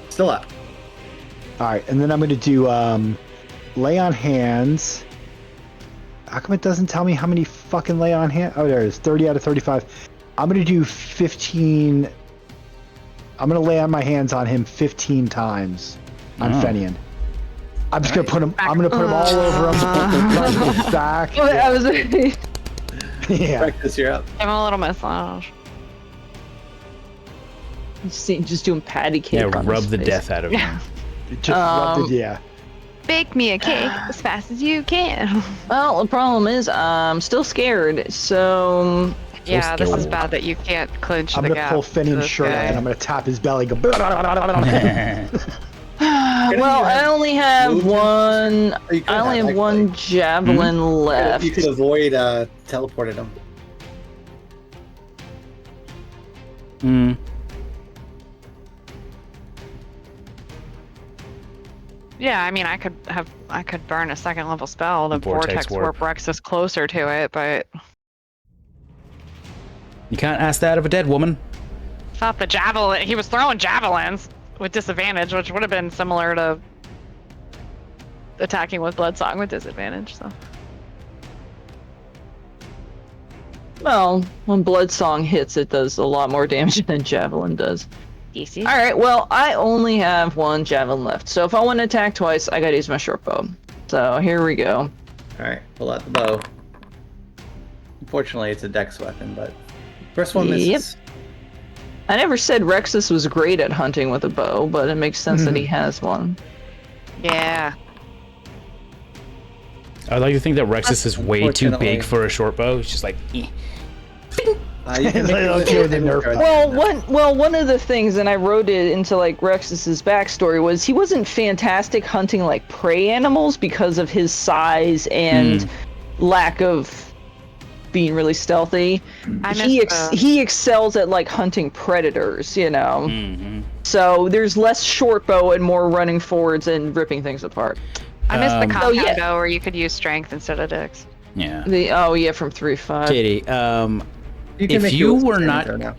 Still up. All right, and then I'm gonna do lay on hands. How come it doesn't tell me how many fucking lay on hands? Oh, there it is. 30 out of 35. I'm gonna do 15. I'm gonna lay on my hands on him 15 times on Fenian. I'm just gonna put him. I'm gonna put him all over him. Front to his back. I was. Yeah. Practice, you're up. Give him a little massage. Just doing patty cake. Yeah, on rub his the face. death out of him. Just rubbed it, yeah. Bake me a cake as fast as you can. Well, the problem is I'm still scared. So Yeah, this is scared. bad that you can't clinch I'm the gonna gap. pull to Fenian's this shirt up guy. and I'm gonna tap his belly. Go. well, I only have movement? one. You could I only have actually. one javelin left. You could avoid teleported him. Mm. Yeah, I mean, I could burn a 2nd level spell to Vortex vortex warp. warp Rexus closer to it, but You can't ask that of a dead woman. thought the javelin. He was throwing javelins with disadvantage, which would have been similar to attacking with Bloodsong with disadvantage. So Well, when Bloodsong hits, it does a lot more damage than javelin does. easy. All right. Well, I only have one javelin left, so if I want to attack twice, I gotta use my short bow. So here we go. All right, pull out the bow. Unfortunately, it's a dex weapon, but first one misses. Yep. I never said Rexus was great at hunting with a bow, but it makes sense that he has one. Yeah. I would like to think that Rexus is way too Unfortunately. big for a short bow. It's just like, eh. You can make They don't it do the nerf. One of the things, and I wrote it into like Rexus's backstory, was he wasn't fantastic hunting like prey animals because of his size and lack of being really stealthy. He excels at like hunting predators, you know. So there's less short bow and more running forwards and ripping things apart. I missed the compound yeah. bow where you could use strength instead of dex. Yeah. From 3-5. Katie, You can if make you your were wisdom not- saving throw now.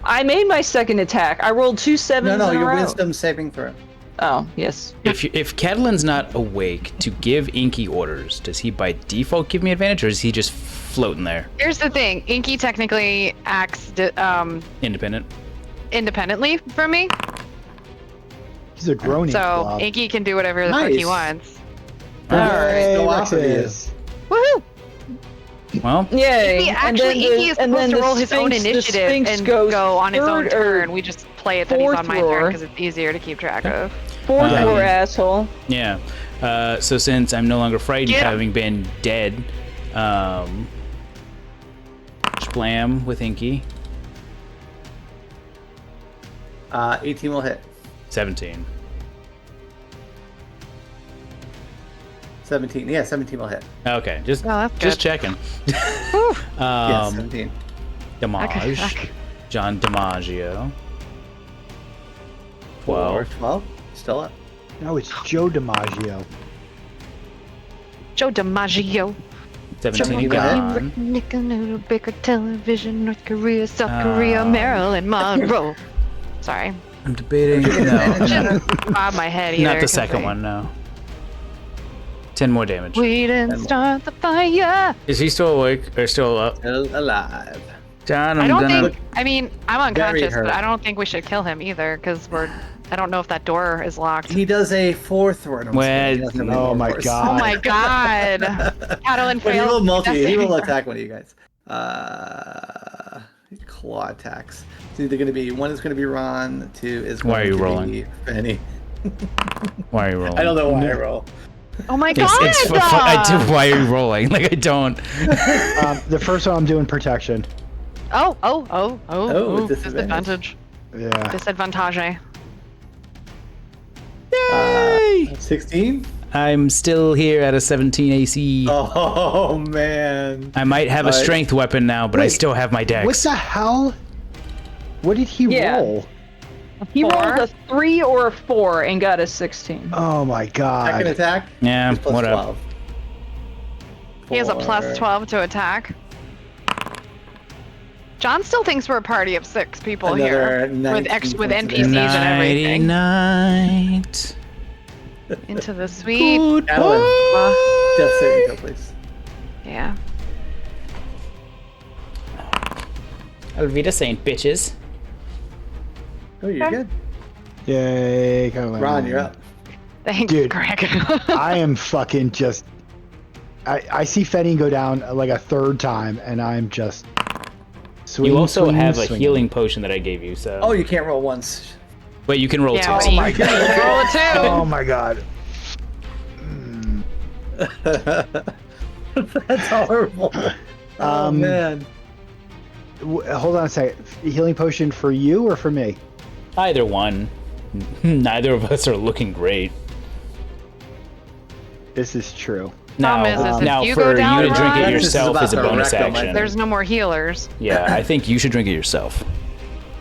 I made my second attack. I rolled 2 sevens No, in a your row. wisdom saving throw. Oh, yes. if Catalin's not awake to give Inky orders, does he by default give me advantage, or is he just floating there, Here's the thing: Inky technically acts independent? independently from me, He's a groaning so blob. Inky can do whatever the fuck he Nice. wants. Hey, Go off of Rexus. Woohoo! Well, Inky Yay! is supposed to roll his own initiative and go on his own third or turn. We just play it that he's on fourth my turn roar. because it's easier to keep track of. Fourth Um, floor asshole. yeah. So since I'm no longer frightened, Get him. having been dead, splam with Inky. 18 will hit. 17. 17. Yeah, 17 will hit. Okay, just Oh, that's just good. checking. Yeah, 17. Damage. Okay. John DiMaggio. 12. 12. Still up. No, it's Joe DiMaggio. Joe DiMaggio. 17 Go ahead. gone. Nickel, Baker Television, North Korea, South Korea, Maryland, Monroe. Sorry. I'm debating. No, Shouldn't bob my head either. not the 'cause second one. No. 10 more damage. We didn't start the fire. Is he still awake or still up? Still alive. John, I I'm don't gonna. think. I mean, I'm unconscious, hurt. but I don't think we should kill him either because I don't know if that door is locked. He does a 4th word. Well, He doesn't have oh any my force. God. Oh my god. Catalan But he failed. will That's he will it. attack one of you guys. claw attacks. It's either going to be one is going to be Ron, two is Why are you going to rolling? be Fanny. Why are you rolling? I don't know why I roll. Oh my god! Why are you rolling? Like I don't. The first one I'm doing protection. with Disadvantage. Yeah. Disadvantage. Yay! 16? I'm still here at a 17 AC. Oh man. I might have a strength weapon now, but I Wait, still have my dex. What the hell? What did he roll? He 4? rolled a 3 or a 4 and got a 16. Oh my god. Second attack? Yeah, is plus whatever. 12. He has a plus For- 12 to attack. John still thinks we're a party of 6 people here. Another With 19 NPCs and everything. Night. Into the suite. Good Alan, boy. death saving throw, please. Yeah. Alvida saying bitches. Oh, you're good. Yay, Caroline. Ron, you're up. Thanks, Dude. Greg. I am fucking just. I see Fenny go down like a third time, and I'm just. Swing, You also swing, have a swing. healing potion that I gave you, so. Oh, you can't roll once. Wait, you can roll Yeah, two. but you can roll it too. Oh my god. That's horrible. Oh man. Hold on a second. Healing potion for you or for me? Either one. Neither of us are looking great. This is true. Now, Problem is if now you for go down, you to drink Ron- it This is yourself about is a to bonus wreck them, I action. think. There's no more healers. Yeah, I think you should drink it yourself.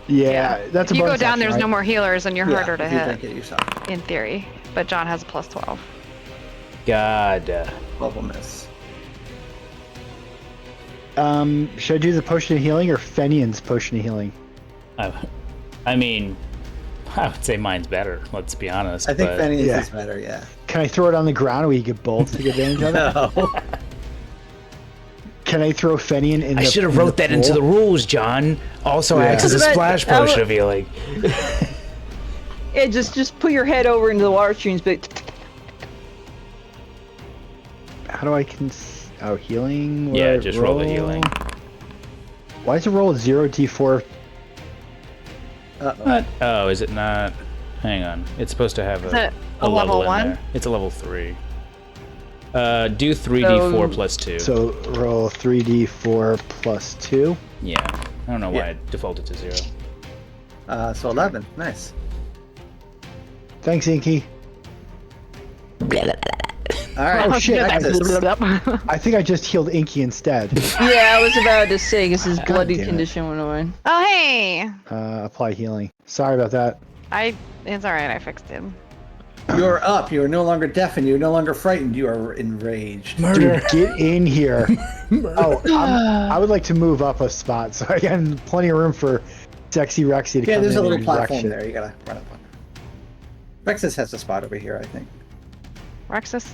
Yeah, that's If a you go bonus down, action, there's right? no more healers and you're harder to if you hit, drink it yourself. in theory. But John has a plus 12. God. Level miss. Should I do the potion of healing or Fenian's potion of healing? I mean, I would say mine's better, let's be honest. I think but- Fanny's Yeah. is better, yeah. Can I throw it on the ground where you get both to take advantage of it? No. Can I throw Fenian in I the should have in wrote the that into pool? the rules, John. Also acts as a But- splash potion of healing. Yeah, just put your head over into the water streams, but How do I healing? What Yeah, do I just roll the healing. Why is it roll 0d4? What? Oh, is it not? Hang on. It's supposed to have Is it a a level in 1? there. It's a level 3. Do 3d4 So- plus 2. So roll 3d4 plus 2. Yeah. I don't know why Yeah. I defaulted to 0. So 11. Nice. Thanks, Inky. All right. Oh, shit, I That- I think I just healed Inky instead. yeah, I was about to say because his bloody damn it. condition went away. Oh, hey! Apply healing. Sorry about that. It's alright, I fixed him. You're up. You are no longer deafened. You are no longer frightened. You are enraged. Murder. Dude, get in here. I would like to move up a spot so I got plenty of room for Sexy Rexy to Yeah, come there's in a little and wreck platform shit. there. You gotta run up on. Rexus has a spot over here, I think. Rexus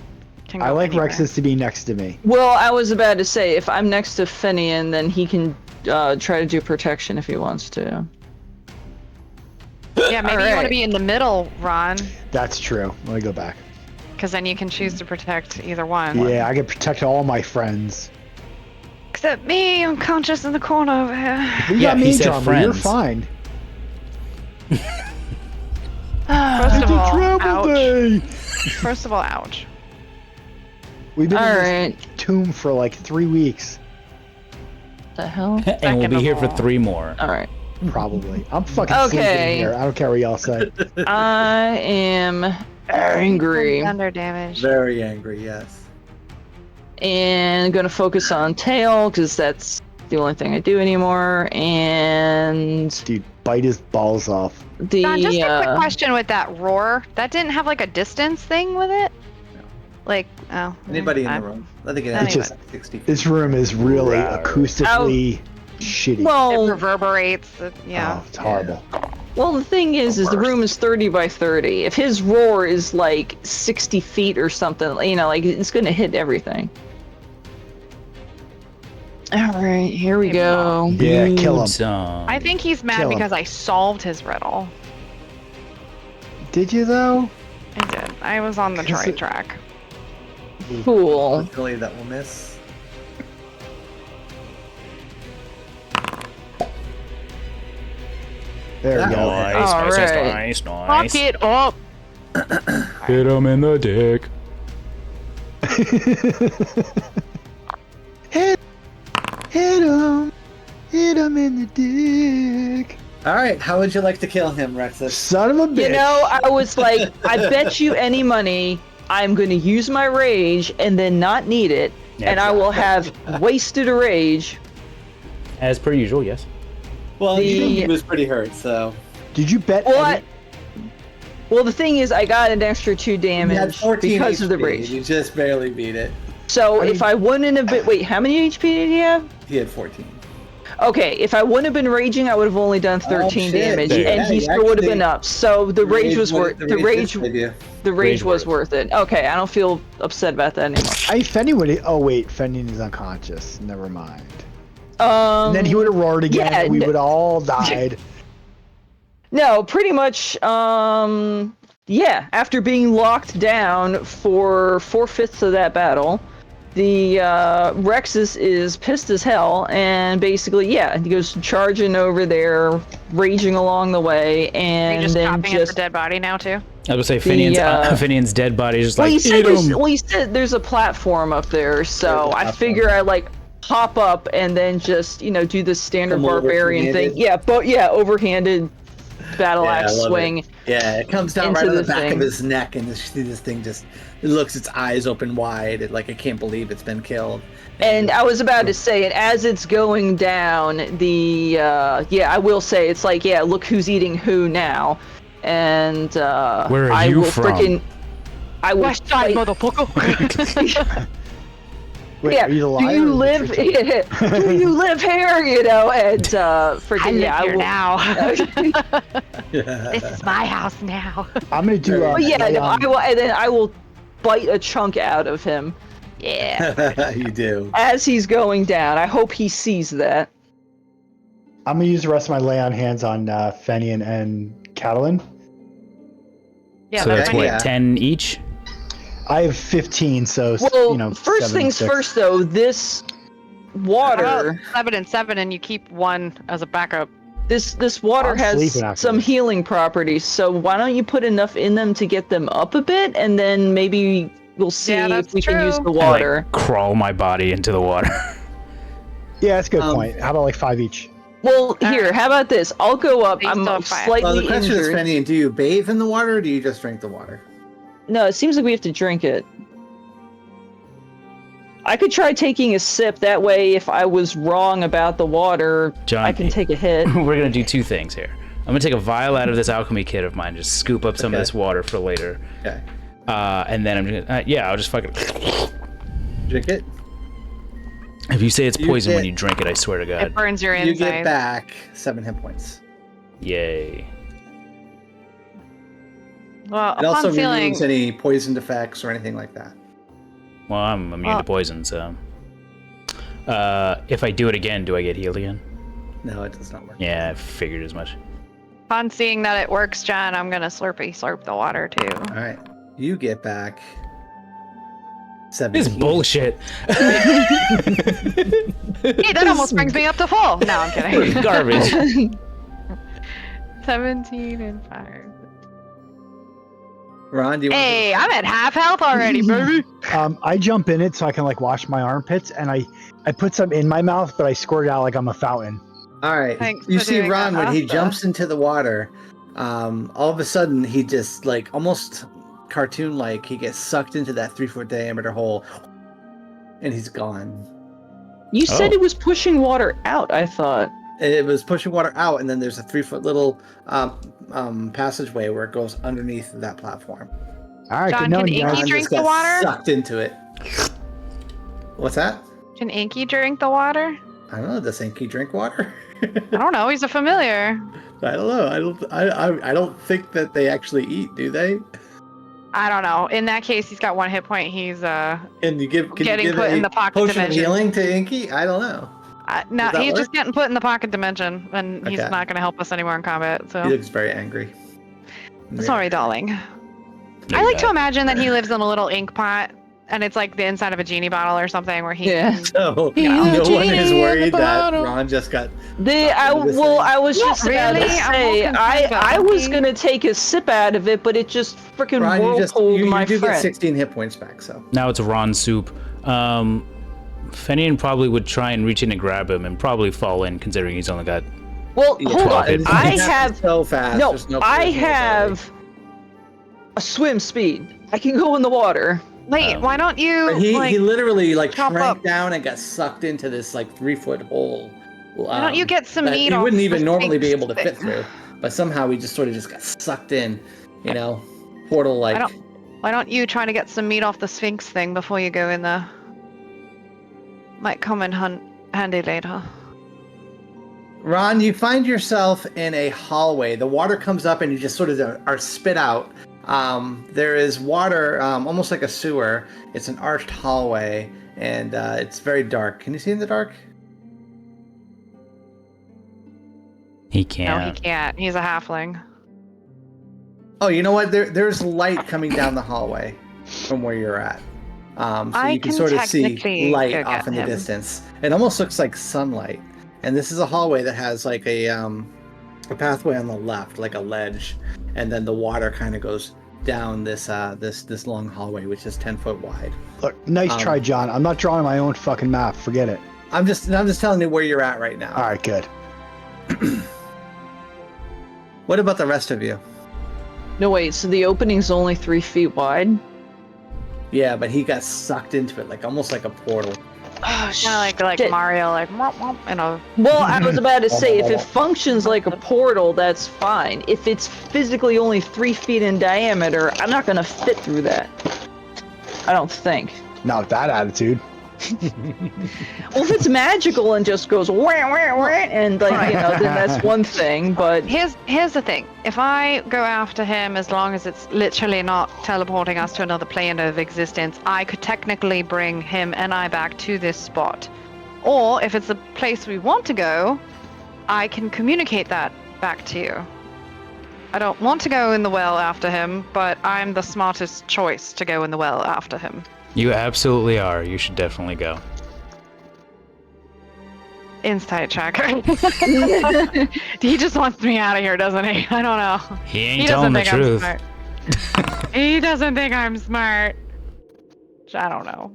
can go I like anywhere. Rexus to be next to me. Well, I was about to say if I'm next to Finian, then he can try to do protection if he wants to. Yeah, maybe you want Alright. to be in the middle, Ron, That's true. Let me go back. because then you can choose to protect either one. Yeah, I can protect all my friends. Except me, I'm conscious in the corner over here. You Yeah, got he me, said John, but you're friends. fine. First of all, Travel ouch. day. First of all, ouch. We've been in Alright. this tomb for like 3 weeks, The hell? And we'll Second be of here for all. 3 more. Alright. probably. I'm fucking sleeping in Okay. here. I don't care what y'all say. I am angry Thunder damage. Very angry, yes. and gonna focus on tail because that's the only thing I do anymore. And Dude, bite his balls off. the John, just a quick question with that roar. That didn't have like a distance thing with it? Like, oh. Anybody in fine. the room? I think it It's has just- 60 feet. This room is really Rawr. acoustically shitty. It well, reverberates. Yeah. Oh, it's horrible. well, the thing is the room is 30 by 30. If his roar is like 60 feet or something, you know, like it's gonna hit everything. All right, here we go. Yeah, kill him. Good song. I think he's mad Kill him. because I solved his riddle. Did you though? I did. I was on the Because right it- track. Cool. Hopefully that will miss. There we go. Nice. Fuck it up. Hit him in the dick. Hit him in the dick. All right, how would you like to kill him, Rexus? Son of a bitch. You know, I was like, I bet you any money I'm going to use my rage and then not need it, and I will have wasted a rage. As per usual, yes. Well, he was pretty hurt, so. Did you bet? What? Well, the thing is, I got an extra 2 You had damage 14 because HP. of the rage. You just barely beat it. So if I wouldn't have been, wait, how many HP did he have? He had 14. Okay, if I wouldn't have been raging, I would have only done 13 damage, There you and go. he still would have been up. So the rage was worth the rage Rage was worth it. Okay, I don't feel upset about that anymore. Fenny would. Oh wait, Fenny is unconscious. Never mind. And then he would have roared again. yeah, and we would all died. No, pretty much. Yeah. After being locked down for 4/5 of that battle, the Rexus is pissed as hell, and basically, yeah, he goes charging over there, raging along the way, and You're just then chopping at the dead body now too. I would say Finian's dead body is just Well, like, he said there's a platform up there, so I figure I like hop up and then just do the standard Come barbarian thing. overhanded. Yeah, overhanded battle axe I love swing. It. Yeah, it comes down right into on the the back thing. of his neck, and you see this thing just, it looks its eyes open wide, like it can't believe it's been killed. And I was about to say, and as it's going down, I will say, it's like, yeah, look who's eating who now. And Where are I you will from? I will West side, fight- motherfucker. Wait, yeah, are you the do liar you or the live? truth? Do you live here? And freaking I live here will, now. This is my house now. I'm gonna do. But yeah, no, I will, and then I will bite a chunk out of him Yeah. You do. as he's going down. I hope he sees that. I'm gonna use the rest of my lay on hands on Fenian and Catalan. Yeah, so that's fine. what, Yeah. 10 each? I have 15, so Well, first 7 and things 6. first, though. This How about water, 7 and 7, and you keep 1 as a backup. this water I'm has sleeping after some this. healing properties. So why don't you put enough in them to get them up a bit, and then maybe we'll see Yeah, if that's we can use true. the I, water. crawl my body into the water. Yeah, that's a good point. How about like 5 each? Well, here, how about this? I'll go up. They I'm still have 5. Well, slightly the question is, injured. Fenny, do you bathe in the water, or do you just drink the water? No, it seems like we have to drink it. I could try taking a sip. That way, if I was wrong about the water, John, I can take a hit. We're going to do 2 things here. I'm going to take a vial out of this alchemy kit of mine, just scoop up some of Okay. this water for later. Okay. And then I'm going to, I'll just fucking... Drink it. If you say it's You poison when get- you drink it, I swear to It God. burns your You get inside. back 7 hit points. Yay. Well, It also upon feeling, removes any poisoned effects or anything like that. Well, I'm immune to Well- poison, so... if I do it again, do I get healed again? No, it does not work. Yeah, I figured as much. upon seeing that it works, John, I'm gonna slurp the water too. All right. You get back 17. This is bullshit. Hey, that almost brings me up to full. No, I'm kidding. Garbage. 17 and 5. Ron, do you want Hey, I'm at half health already, baby. I jump in it so I can like wash my armpits, and I put some in my mouth, but I squirt it out like I'm a fountain. All right. Thanks You for see doing Ron that, when he Asta. jumps into the water, all of a sudden he just like almost cartoon like he gets sucked into that 3-foot diameter hole and he's gone. You said Oh. it was pushing water out, I thought. It was pushing water out, and then there's a 3-foot little passageway where it goes underneath that platform. All right, John, good knowing can you Inky guys. Ron drink just the got water? Sucked into it. What's that? Can Inky drink the water? I don't know. Does Inky drink water? I don't know. He's a familiar. I don't know. I don't think that they actually eat, do they? I don't know. In that case, he's got 1 hit point. He's Can you give Getting put a in the pocket potion dimension. of healing to Inky? I don't know. no, Does that he's work? just getting put in the pocket dimension, and he's Okay. not going to help us anymore in combat. So He looks very angry. sorry, darling. No, I like God. to imagine that he lives in a little ink pot, and it's like the inside of a genie bottle or something where he. Yeah. So Yeah. no one is Genie in worried the that bottle. Ron just got. I was Not just about to really, I'm say, more concerned about I was Bucky. gonna take a sip out of it, but it just freaking Ron, whirlpooled you my do get friend. 16 hit points back. So Now it's Ron soup. Fenian probably would try and reach in and grab him and probably fall in, considering he's only got. Well, Yeah, hold on. hit points. I It happens have so fast. no. There's no I there's no have a swim speed. I can go in the water. Wait, why don't you? But he literally like chop shrank up. down and got sucked into this like 3-foot hole. Why don't you get some that meat he off wouldn't the even normally be Sphinx able to fit thing? through, but somehow he just got sucked in, you know, portal like. Why don't you try to get some meat off the Sphinx thing before you go in there? Might come in handy later. Ron, you find yourself in a hallway. The water comes up and you just sort of are spit out. There is water, almost like a sewer. It's an arched hallway, and it's very dark. Can you see in the dark? He can't. No, he can't. He's a halfling. Oh, you know what? There's light coming down the hallway from where you're at. So I you can can sort of see technically light go off get in the him. distance. It almost looks like sunlight. And this is a hallway that has like a pathway on the left, like a ledge, and then the water kind of goes down this this long hallway, which is 10 foot wide. Look, nice try, John. I'm not drawing my own fucking map. Forget it. I'm just telling you where you're at right now. All right, good. What about the rest of you? No, wait. So the opening's only 3 feet wide. Yeah, but he got sucked into it, like almost like a portal. Oh, Kind of like shit. Mario, like womp womp, you know. Well, I was about to say, if it functions like a portal, that's fine. If it's physically only 3 feet in diameter, I'm not gonna fit through that. I don't think. Not with that attitude. Well, if it's magical and just goes wah, wah, wah, and like, you know, then that's one thing. But Here's the thing. If I go after him, as long as it's literally not teleporting us to another plane of existence, I could technically bring him and I back to this spot. Or if it's a place we want to go, I can communicate that back to you. I don't want to go in the well after him, but I'm the smartest choice to go in the well after him. You absolutely are. You should definitely go. Insight check. He just wants me out of here, doesn't he? I don't know. He ain't He telling doesn't the think I'm truth. smart. He doesn't think I'm smart. I don't know.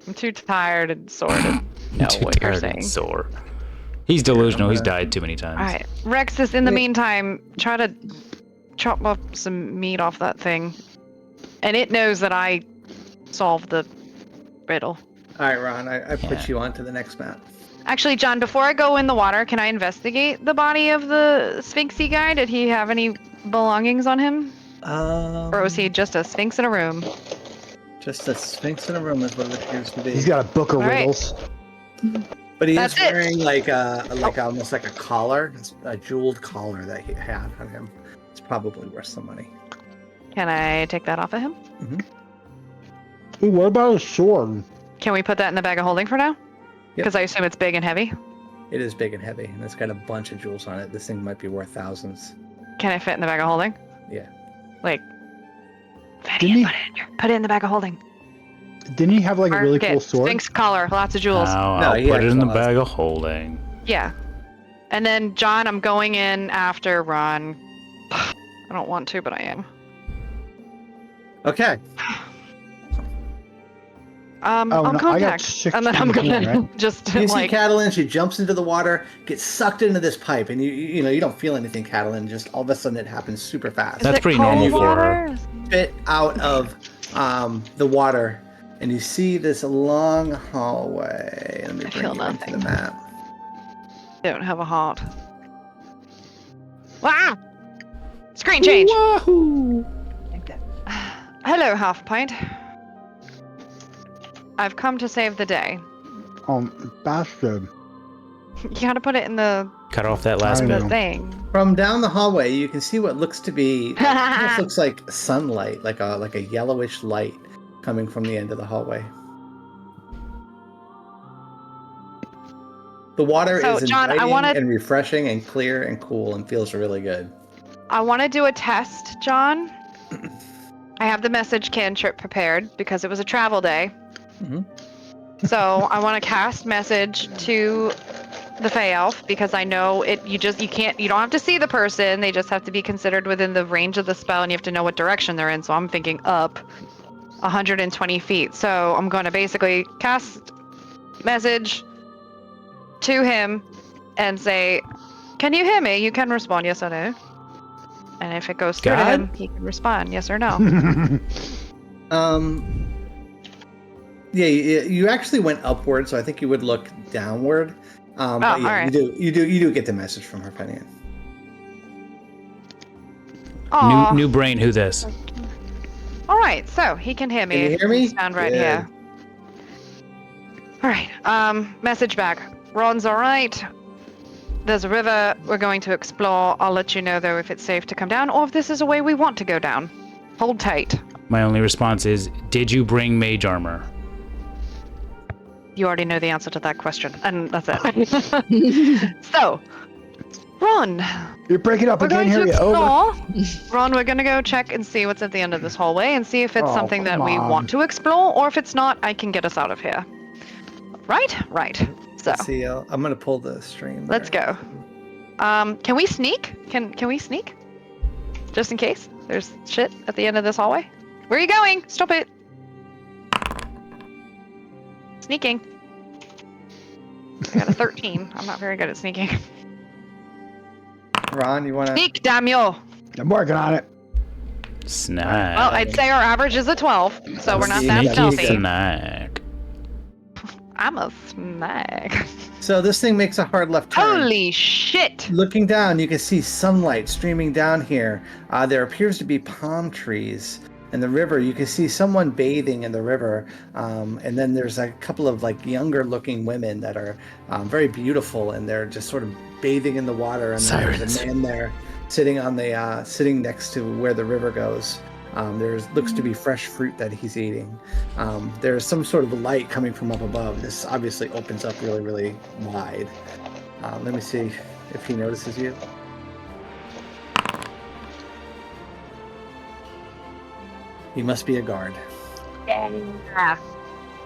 I'm too tired and sore to know Too what you're tired and saying. sore. He's delusional. He's died too many times. All right, Rexus. In the meantime, try to chop up some meat off that thing, and it knows that I solved the riddle. All right, Ron, I put you on to the next map. Actually, John, before I go in the water, can I investigate the body of the Sphinxy guy? Did he have any belongings on him? Or was he just a Sphinx in a room? Just a Sphinx in a room is what it appears to be. He's got a book of All right. riddles. But he That's is it. wearing like almost like a collar, a jeweled collar that he had on him. It's probably worth some money. Can I take that off of him? Ooh, what about a sword? Can we put that in the bag of holding for now? Yep. Because I assume it's big and heavy. It is big and heavy, and it's got a bunch of jewels on it. This thing might be worth thousands. Can it fit in the bag of holding? Yeah. Like, Didn't he- put it in the bag of holding. Didn't he have like a really Mark cool it. sword? Sphinx collar, lots of jewels. Now No, I'll he put it in the actually bag of holding. Yeah. And then, John, I'm going in after Ron. I don't want to, but I am. Okay. Oh, I'll no, I got contact. 16 And then I'm gonna right? just You see like. Catalin, she jumps into the water, gets sucked into this pipe, and you don't feel anything, Catalin. Just all of a sudden it happens super fast. Is That's it pretty cold normal for her. water? Spit out of the water, and you see this long hallway. Let me I bring feel you into the nothing. map. Don't have a heart. Wow! Screen change. Wahoo! Hello, Half Pint. I've come to save the day. Bastard. You gotta put it in the Cut off that last I bit. know. thing. From down the hallway, you can see what looks to be almost looks like sunlight, like a yellowish light coming from the end of the hallway. The water So, is John, I inviting wanna- and refreshing and clear and cool and feels really good. I want to do a test, John. I have the message cantrip prepared because it was a travel day. Mhm. So I want to cast message to the Fey Elf because I know you don't have to see the person. They just have to be considered within the range of the spell, and you have to know what direction they're in. So I'm thinking up 120 feet. So I'm going to basically cast message to him and say, "Can you hear me?" You can respond yes or no. And if it goes through to God? him, he can respond yes or no. Yeah, you actually went upward, so I think you would look downward. But yeah, alright. you do get the message from her, Penny. Aw. New brain, who this? All right, so he can hear me. Can you if hear we me? Stand right Good. here. All right. Message back. Ron's all right. There's a river we're going to explore. I'll let you know though if it's safe to come down or if this is a way we want to go down. Hold tight. My only response is, did you bring mage armor? You already know the answer to that question, and that's it. So, Ron, You're breaking up. I we're can't going hear to you. Over. explore. Ron, we're going to go check and see what's at the end of this hallway and see if it's Oh, something that come we on. want to explore, or if it's not, I can get us out of here. Right? Right. So, Let's see. I'm gonna pull the stream. let's there. go. Can we sneak? Can we sneak? Just in case there's shit at the end of this hallway. Where are you going? Stop it. Sneaking. I got a 13. I'm not very good at sneaking. Ron, you wanna? Sneak, damn you! I'm working on it. Snack. Well, I'd say our average is a 12, so we're not that Sneaky stealthy. snack. I'm a snag. So this thing makes a hard left turn. Holy shit! Looking down, you can see sunlight streaming down here. There appears to be palm trees in the river. You can see someone bathing in the river, and then there's a couple of like younger-looking women that are very beautiful, and they're just sort of bathing in the water. And then there's Sirens. a man there sitting on the sitting next to where the river goes. There's looks to be fresh fruit that he's eating. There's some sort of light coming from up above. This obviously opens up really, really wide. Let me see if he notices you. He must be a guard. Yeah.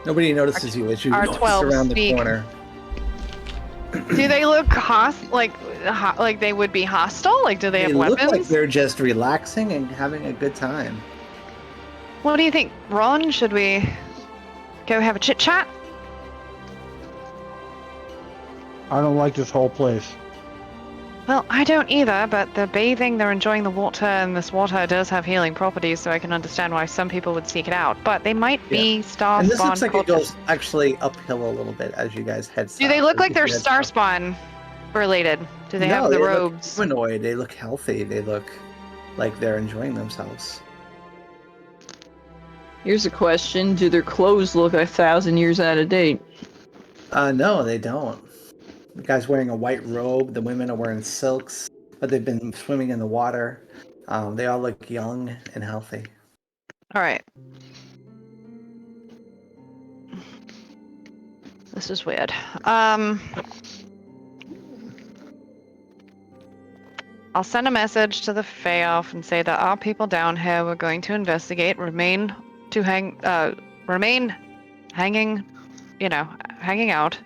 Nobody notices you as you our sneak 12 around the speak. corner. Do they look like they would be hostile? Like, do they have They look weapons? like they're just relaxing and having a good time. What do you think, Ron? Should we go have a chit chat? I don't like this whole place. Well, I don't either, but they're bathing, they're enjoying the water, and this water does have healing properties, so I can understand why some people would seek it out. But they might be star And this spawn looks like it cultists. goes actually uphill a little bit as you guys head south. Do they look like they're You head star south. spawn related? Do they No, have the look robes? humanoid. They look healthy. They look like they're enjoying themselves. Here's a question: do their clothes look 1,000 years out of date? No, they don't. The guy's wearing a white robe. The women are wearing silks, but they've been swimming in the water. They all look young and healthy. All right. This is weird. I'll send a message to the Fey Elf and say that our people down here were going to investigate. Remain hanging, hanging out.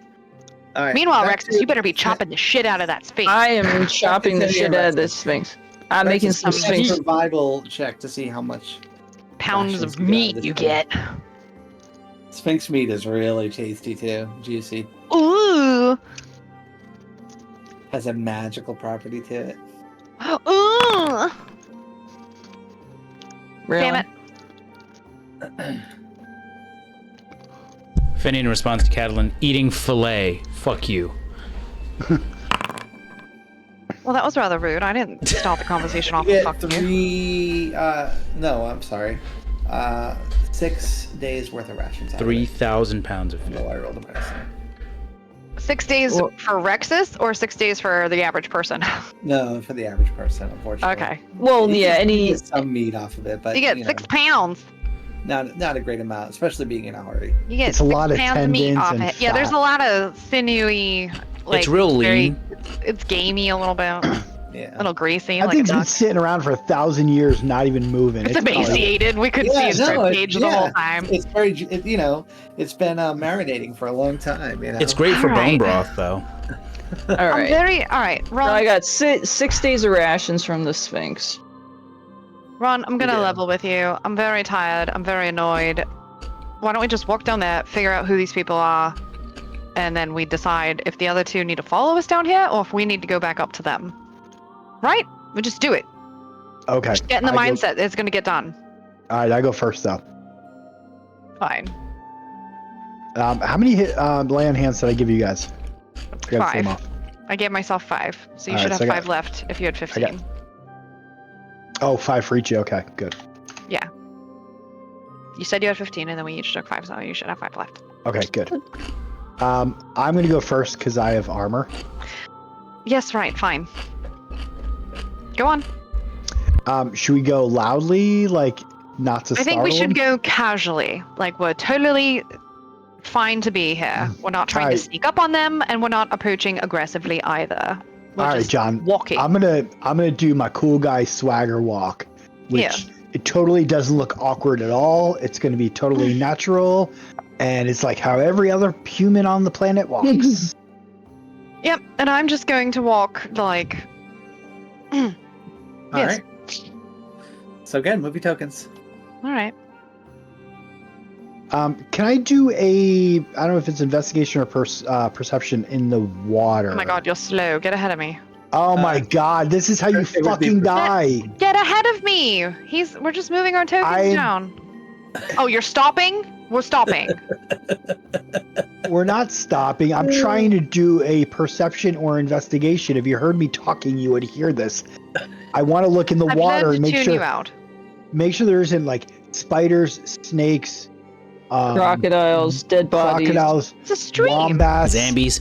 All right. Meanwhile, back Rexus, to- you better be chopping the shit out of that sphinx. I am chopping the shit out of this Sphinx. I'm making Rexus, some give me a Sphinx. survival check to see how much Pounds rations of you got meat this you time. get. Sphinx meat is really tasty too, juicy. Ooh. Has a magical property to it. Ooh. Really? Damn it. Finian responds to Catalan, eating filet. Fuck you. Well, that was rather rude. I didn't start the conversation off You with get fuck you. 3. No, I'm sorry. 6 days worth of rations. out of it. 3,000 pounds of food. No, I rolled a medicine. 6 days Well- for Rexus or 6 days for the average person? No, for the average person, unfortunately. Okay. Well, You yeah, get- you any get some meat off of it, but You get 6 pounds. not a great amount, especially being in a hurry. You get It's a 6 lot of pounds of meat tendons off and it. Yeah, there's a fat. lot of sinewy. Like, It's real very- lean. It's gamey a little bit. Yeah. A little greasy, I like a think it's been duck. sitting around for 1,000 years, not even moving. It's probably- emaciated. We couldn't see his rib cage the whole time. It's very, it's been marinating for a long time. You know, It's great for bone Alright. broth, though. All right. All right, So Ron. I got 6 days of rations from the Sphinx. Ron, I'm gonna Yeah. level with you. I'm very tired. I'm very annoyed. Why don't we just walk down there, figure out who these people are, and then we decide if the other two need to follow us down here or if we need to go back up to them. Right? We just do it. Okay. Just get in the I go- mindset. It's gonna get done. All right, I go first though. Fine. How many land hands did I give you guys? I gotta save 'em 5. off. I gave myself 5, so you All should right, have so I 5 left if you had 15. Oh, 5 for each. Okay, good. You said you had 15, and then we each took 5, so you should have 5 left. Okay, good. I'm gonna go first because I have armor. Yes, right. Fine. Go on. Should we go loudly, like not to I think we startle should them? go casually. Like, we're totally fine to be here. We're not trying to Alright. sneak up on them, and we're not approaching aggressively either. We're All right, just John. walking. I'm gonna do my cool guy swagger walk, which Yeah. it totally doesn't look awkward at all. It's gonna be totally natural, and it's like how every other human on the planet walks. Yep, and I'm just going to walk, like... All Yes. right. So again, movie tokens. Alright. Can I do I don't know if it's investigation or perception in the water? Oh my god, you're slow. Get ahead of me. Oh my god, this is how you it would be fucking die. Get ahead of me! We're just moving our tokens down. Oh, you're stopping? We're stopping. We're not stopping. I'm trying to do a perception or investigation. If you heard me talking, you would hear this. I want to look in the I've water learned and to tune you out. make sure there isn't like spiders, snakes, Crocodiles, dead bodies. crocodiles, It's a stream. wombats, Zambies.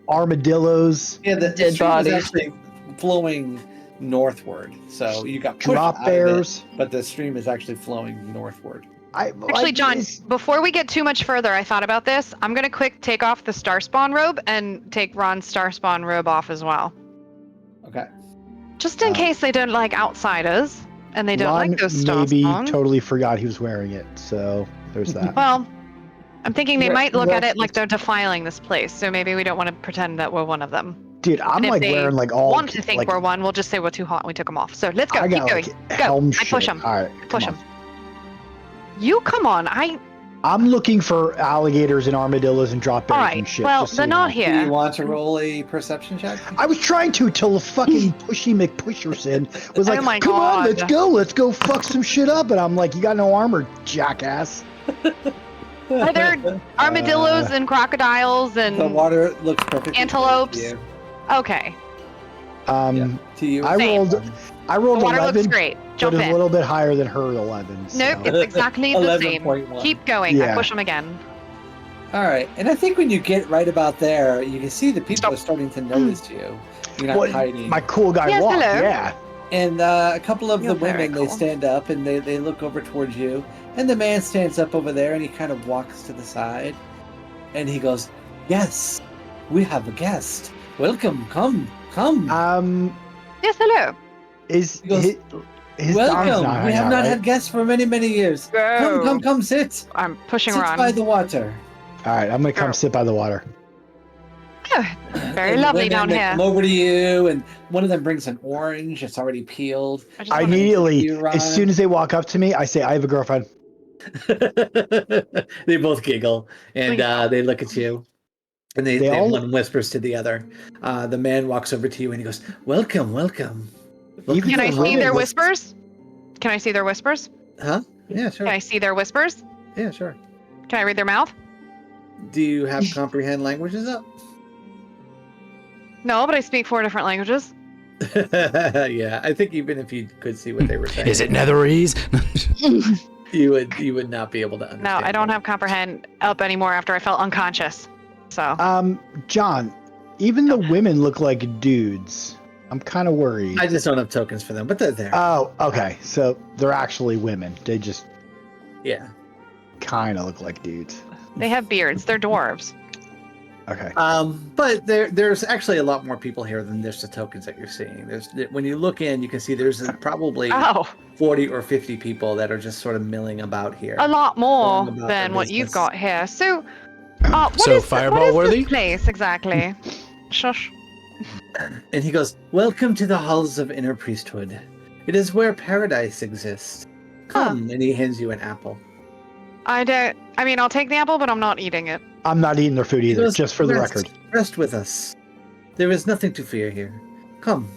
armadillos, Yeah, the Dead stream bodies. is actually flowing northward. So you got pushed drop out of it, bears. but the stream is actually flowing northward. Actually, John, before we get too much further, I thought about this. I'm gonna quick take off the star spawn robe and take Ron's star spawn robe off as well. Okay. Just in case they don't like outsiders and they don't like those star maybe spawn. totally forgot he was wearing it. So there's that. Well, I'm thinking they Re- might look at re- it like they're defiling this place, so maybe we don't want to pretend that we're one of them. Dude, I'm And if like they wearing like all want to think like, we're one, we'll just say we're too hot and we took them off. So let's go. I Keep got going. like Go. helm I push shit. him. All right, Push come him. on. You come on. I'm looking for alligators and armadillos and drop bears All and right. shit. Well, just so they're you not know. Do you here. want to roll a perception check? I was trying to till the fucking pushy McPusherson was like, Oh my come on, God. let's go fuck some shit up. And I'm like, you got no armor, jackass. Are there armadillos and crocodiles The and water looks perfectly clear Antelopes? to you. okay? Yeah, to you. I Same. rolled The water 11, looks great. but Jump it's a in. little bit higher than her 11. So. Nope, it's exactly the same. 11.1. Keep going. I Yeah. push them again. All right, and I think when you get right about there, you can see the people Stop. are starting to notice you. You're not What, hiding. my cool guy Yes, walk, hello. yeah. And a couple of You're the very women, they cool. stand up and they look over towards you. And the man stands up over there and he kind of walks to the side. And he goes, "Yes, we have a guest. Welcome, come. Yes, hello. Is He goes, his thumb's Welcome. not We have hanging not out, had right? guests for many, many years. Go. Come, sit. I'm pushing Sit Ron. by the water." All right, I'm gonna come Girl. sit by the water. Oh, very And the lovely women, down they here. come over to you, and one of them brings an orange. It's already peeled. just I wanna- immediately, You, Ron. as soon as they walk up to me, I say, I have a girlfriend. They both giggle and Please. they look at you, and They they all- one whispers to the other. The man walks over to you and he goes, "Welcome, welcome." Even Can I the see women their look- whispers? Can I see their whispers? Huh? Yeah, sure. Can I see their whispers? Yeah, sure. Can I read their mouth? Do you have comprehend languages up? No, but I speak 4 different languages. Yeah, I think even if you could see what they were saying, Is it Netherese? you would not be able to No, understand. I don't have comprehend up anymore after I felt unconscious. So John, even the women look like dudes. I'm kind of worried. I just don't have tokens for them, but they're there. Oh, okay. So they're actually women. They just Yeah. kind of look like dudes. they have beards. They're dwarves. Okay. But there's actually a lot more people here than just the tokens that you're seeing. When you look in, you can see there's probably Oh, 40 or 50 people that are just sort of milling about here. a lot more Going about than their what you've business. got here. So, what So is fireball what is worthy? this place exactly? Shush. And he goes, "Welcome to the halls of inner priesthood. It is where paradise exists. Come," and he hands you an apple. I mean, I'll take the apple, but I'm not eating it. I'm not eating their food He either, goes, just for the "Rest- record. Rest with us. There is nothing to fear here. Come.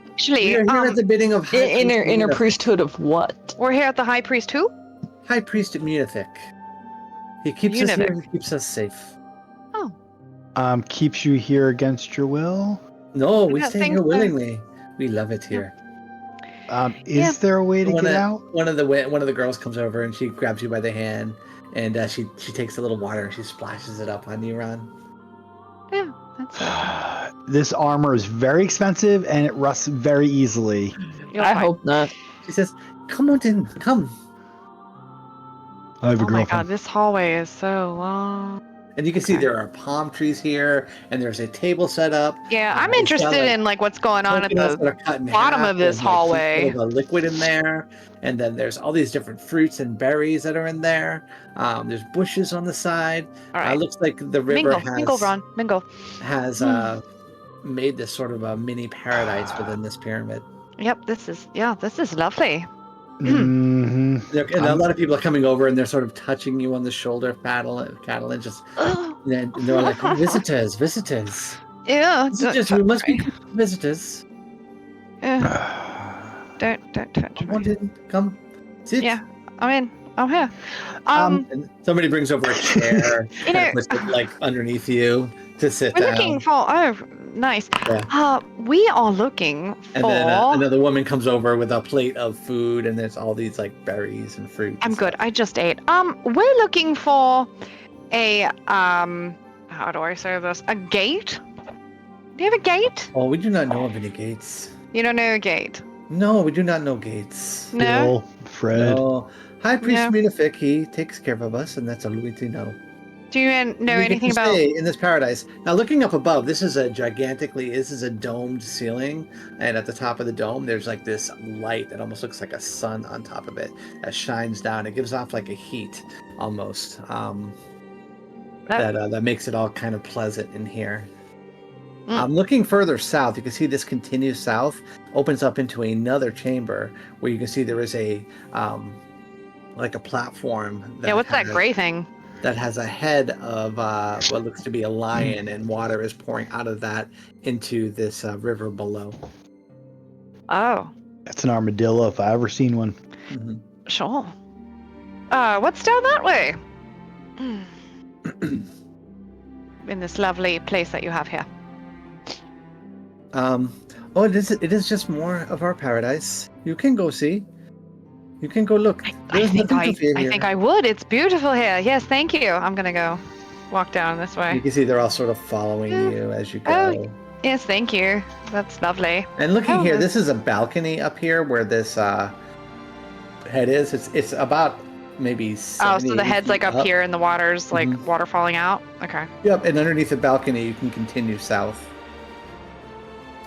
We Actually, are here at the bidding of High Priest Inner Munafik. priesthood of what? we're here at the High Priest who? High Priest Munafik. He keeps us here Munafik. and keeps us safe. Keeps you here against your will. No, we don't stay think here so. willingly. We love it here." Is there a way to One get of- out? One of the girls comes over and she grabs you by the hand, and she takes a little water and she splashes it up on you, Ron. Yeah, that's This armor is very expensive and it rusts very easily. You're I fine. hope not. She says, "Come on in, come." I have a Oh my girlfriend. god, this hallway is so long. And you can see Okay. there are palm trees here, and there's a table set up. Yeah, I'm It's got, interested in like what's going on at coconuts the that are cut in bottom half. of this There's, like, hallway. sort of a liquid in there, and then there's all these different fruits and berries that are in there. There's bushes on the side. All right, Looks like the river mingle, Ron, mingle. has made this sort of a mini paradise within this pyramid. Yep, this is lovely. Mm-hmm. And a lot of people are coming over and they're sort of touching you on the shoulder, paddling, just and they're like, visitors. Yeah, Visitors, we must be visitors. Don't touch Come me. on in, come sit. Yeah, I'm here. And somebody brings over a chair You know- and puts it like underneath you to sit We're down. looking for. Oh, nice. Yeah. We are looking for. And then another woman comes over with a plate of food, and there's all these like berries and fruit. I'm good. I just ate. We're looking for a How do I say this? A gate? Do you have a gate? Oh, we do not know of any gates. You don't know a gate. No, we do not know gates. No. Bill, Fred. No. High Priest No. Munafik, he takes care of us, and that's all we know. Do you know We get anything to about? stay in this paradise. Now, looking up above, this is a domed ceiling, and at the top of the dome, there's like this light that almost looks like a sun on top of it that shines down. It gives off like a heat almost that makes it all kind of pleasant in here. Looking further south, you can see this continues south, opens up into another chamber where you can see there is a like a platform. Yeah, what's that gray thing? That has a head of what looks to be a lion, and water is pouring out of that into this river below. Oh, That's an armadillo if I ever seen one. Mhm. sure. What's down that way? In this lovely place that you have here. Oh, it is just more of our paradise. You can go see. You can go look. I There's think nothing to fear here. I would. It's beautiful here. Yes, thank you. I'm gonna go walk down this You way. can see they're all sort of following you as you go. Oh. Yes, thank you. That's lovely. And looking Oh, here, that's- this is a balcony up here where this head is. It's about maybe 70, So the 80 head's like feet up here and the water's like Mhm. water falling out. Okay. Yep, and underneath the balcony, you can continue south.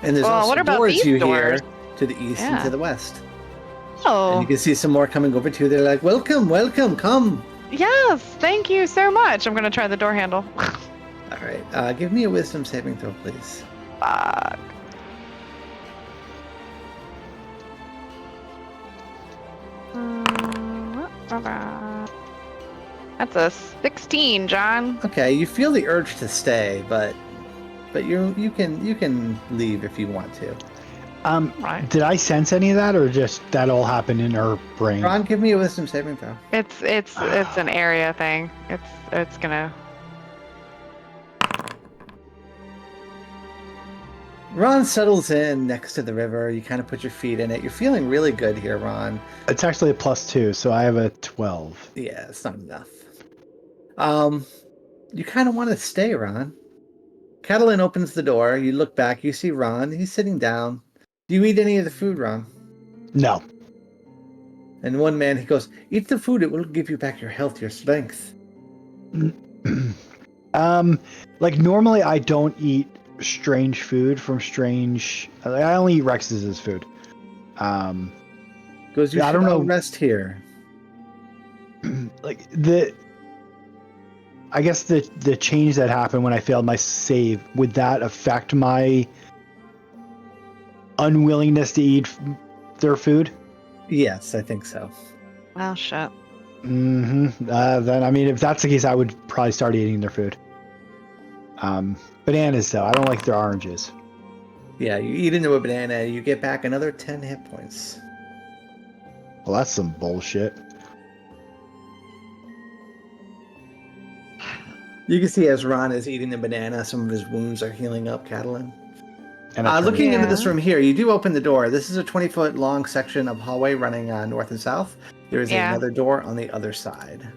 And there's Well, also what about doors these you doors? hear to the east and Yeah. to the west. And Oh, you can see some more coming over too. They're like, welcome, come. yes. Thank you so much. I'm gonna try the door handle. All right, give me a wisdom saving throw, please. Fuck. That's a 16, John. Okay, you feel the urge to stay, but you can leave if you want to. Right. Did I sense any of that, or just that all happened in her brain? Ron, give me a wisdom saving throw. It's an area thing. It's gonna. Ron settles in next to the river. You kind of put your feet in it. You're feeling really good here, Ron. It's actually a +2, so I have a 12. Yeah, it's not enough. You kind of want to stay, Ron. Catalin opens the door. You look back. You see Ron. He's sitting down. Do you eat any of the food, Ron? No. And one man, he goes, eat the food. It will give you back your health, your strength. Like normally I don't eat strange food from strange. I only eat Rex's food. Because you I should don't know. all rest here. Like I guess the change that happened when I failed my save, would that affect my unwillingness to eat their food? Yes, I think so. Well, shit. Mm-hmm. Then I mean, if that's the case, I would probably start eating their food. Bananas though, I don't like their oranges. Yeah, you eat into a banana, you get back another 10 hit points. Well, that's some bullshit. You can see as Ron is eating the banana, some of his wounds are healing up, Catalan. And I Looking into Yeah. this room here, you do open the door. This is a 20-foot long section of hallway running north and south. There is Yeah. another door on the other side.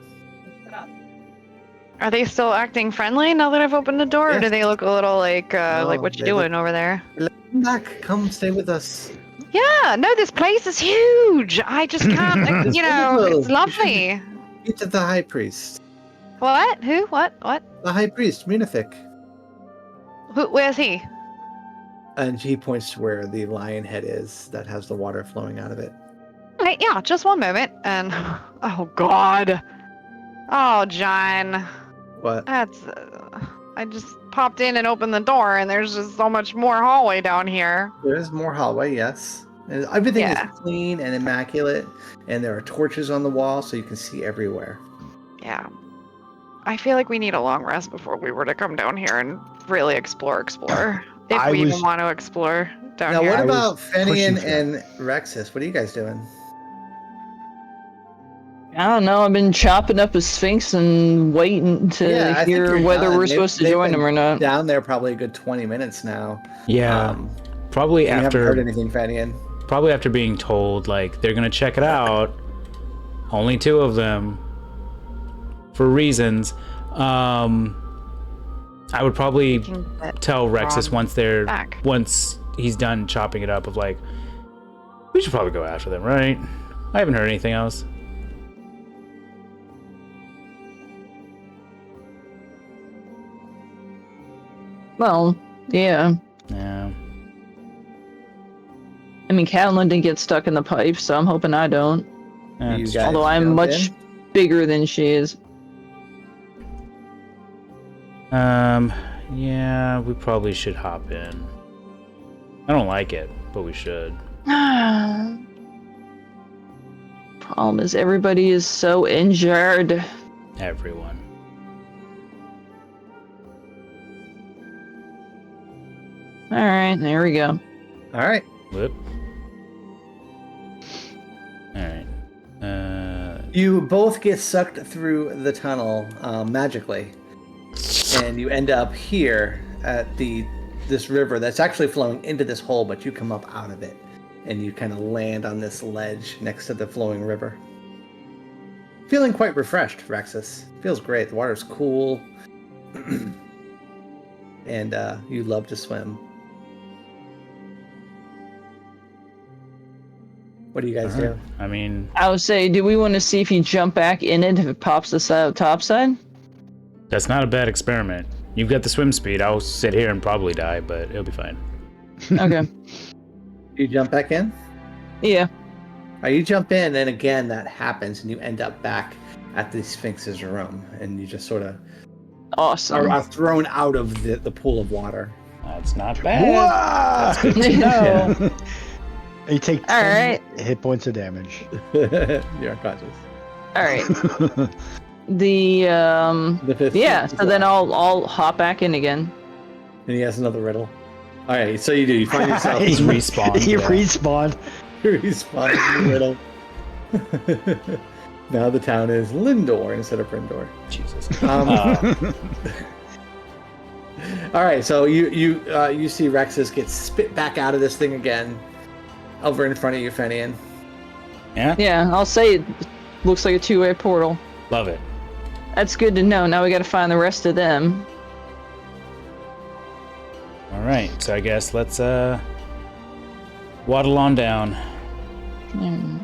Are they still acting friendly now that I've opened the door, or Yes. do they look a little like No, what you they look- doing over there? Come back, come stay with us. Yeah, no, this place is huge. I just can't, It's you know, wonderful. it's lovely. Meet the high priest. What? Who? What? The high priest, Munafik. Where's he? And he points to where the lion head is that has the water flowing out of it. Hey, yeah, just one moment. And oh God, oh John, What? that's. I just popped in and opened the door, and there's just so much more hallway down here. There's more hallway, yes. And everything Yeah. is clean and immaculate, and there are torches on the wall so you can see everywhere. Yeah, I feel like we need a long rest before we were to come down here and really explore. If I we was- even want to explore down Now, here. what I was about Fenian pushing for and Rexus? What are you guys doing? I don't know. I've been chopping up a sphinx and waiting to Yeah, I think hear you're whether done. we're supposed to They've join been them or not. Down there probably a good 20 minutes now. Yeah, Um, probably you haven't heard after anything, Fenian. probably after being told like they're gonna check it out. Only 2 of them for reasons. I would probably Can get tell Rexus Ron back. once he's done chopping it up of like, we should probably go after them, right? I haven't heard anything else. Well, yeah. Yeah. I mean, Catelyn didn't get stuck in the pipe, so I'm hoping I don't. Yeah, You it's- guys Although I'm jump much in? bigger than she is. Yeah, we probably should hop in. I don't like it, but we should. Problem is, everybody is so injured. Everyone. All right, there we go. All right. Whoop. All right. You both get sucked through the tunnel magically, and you end up here at this river that's actually flowing into this hole, but you come up out of it, and you kind of land on this ledge next to the flowing river. Feeling quite refreshed, Rexus. Feels great. The water's cool, and you love to swim. What do you guys do? I mean, I would say, do we want to see if you jump back in it if it pops us out top side? that's not a bad experiment. You've got the swim speed. I'll sit here and probably die, but it'll be fine. Okay. You jump back in? Yeah. You jump in, and again that happens, and you end up back at the Sphinx's room, and you just sort of Awesome. are thrown out of the pool of water. That's not bad. Whoa! That's good to know. You take 10 All right. hit points of damage. You're unconscious. All right. The The fifth yeah. is So then locked. I'll hop back in again. And he has another riddle. All right, so you do. You find yourself. He's respawned. He yeah. respawned. You respawn in the riddle. Now the town is Lindor instead of Brindor. Jesus. All right, so you see Rexus get spit back out of this thing again, over in front of you, Fenian. Yeah? Yeah. I'll say it looks like a two-way portal. Love it. That's good to know. Now we got to find the rest of them. All right, so I guess let's waddle on down. Hmm.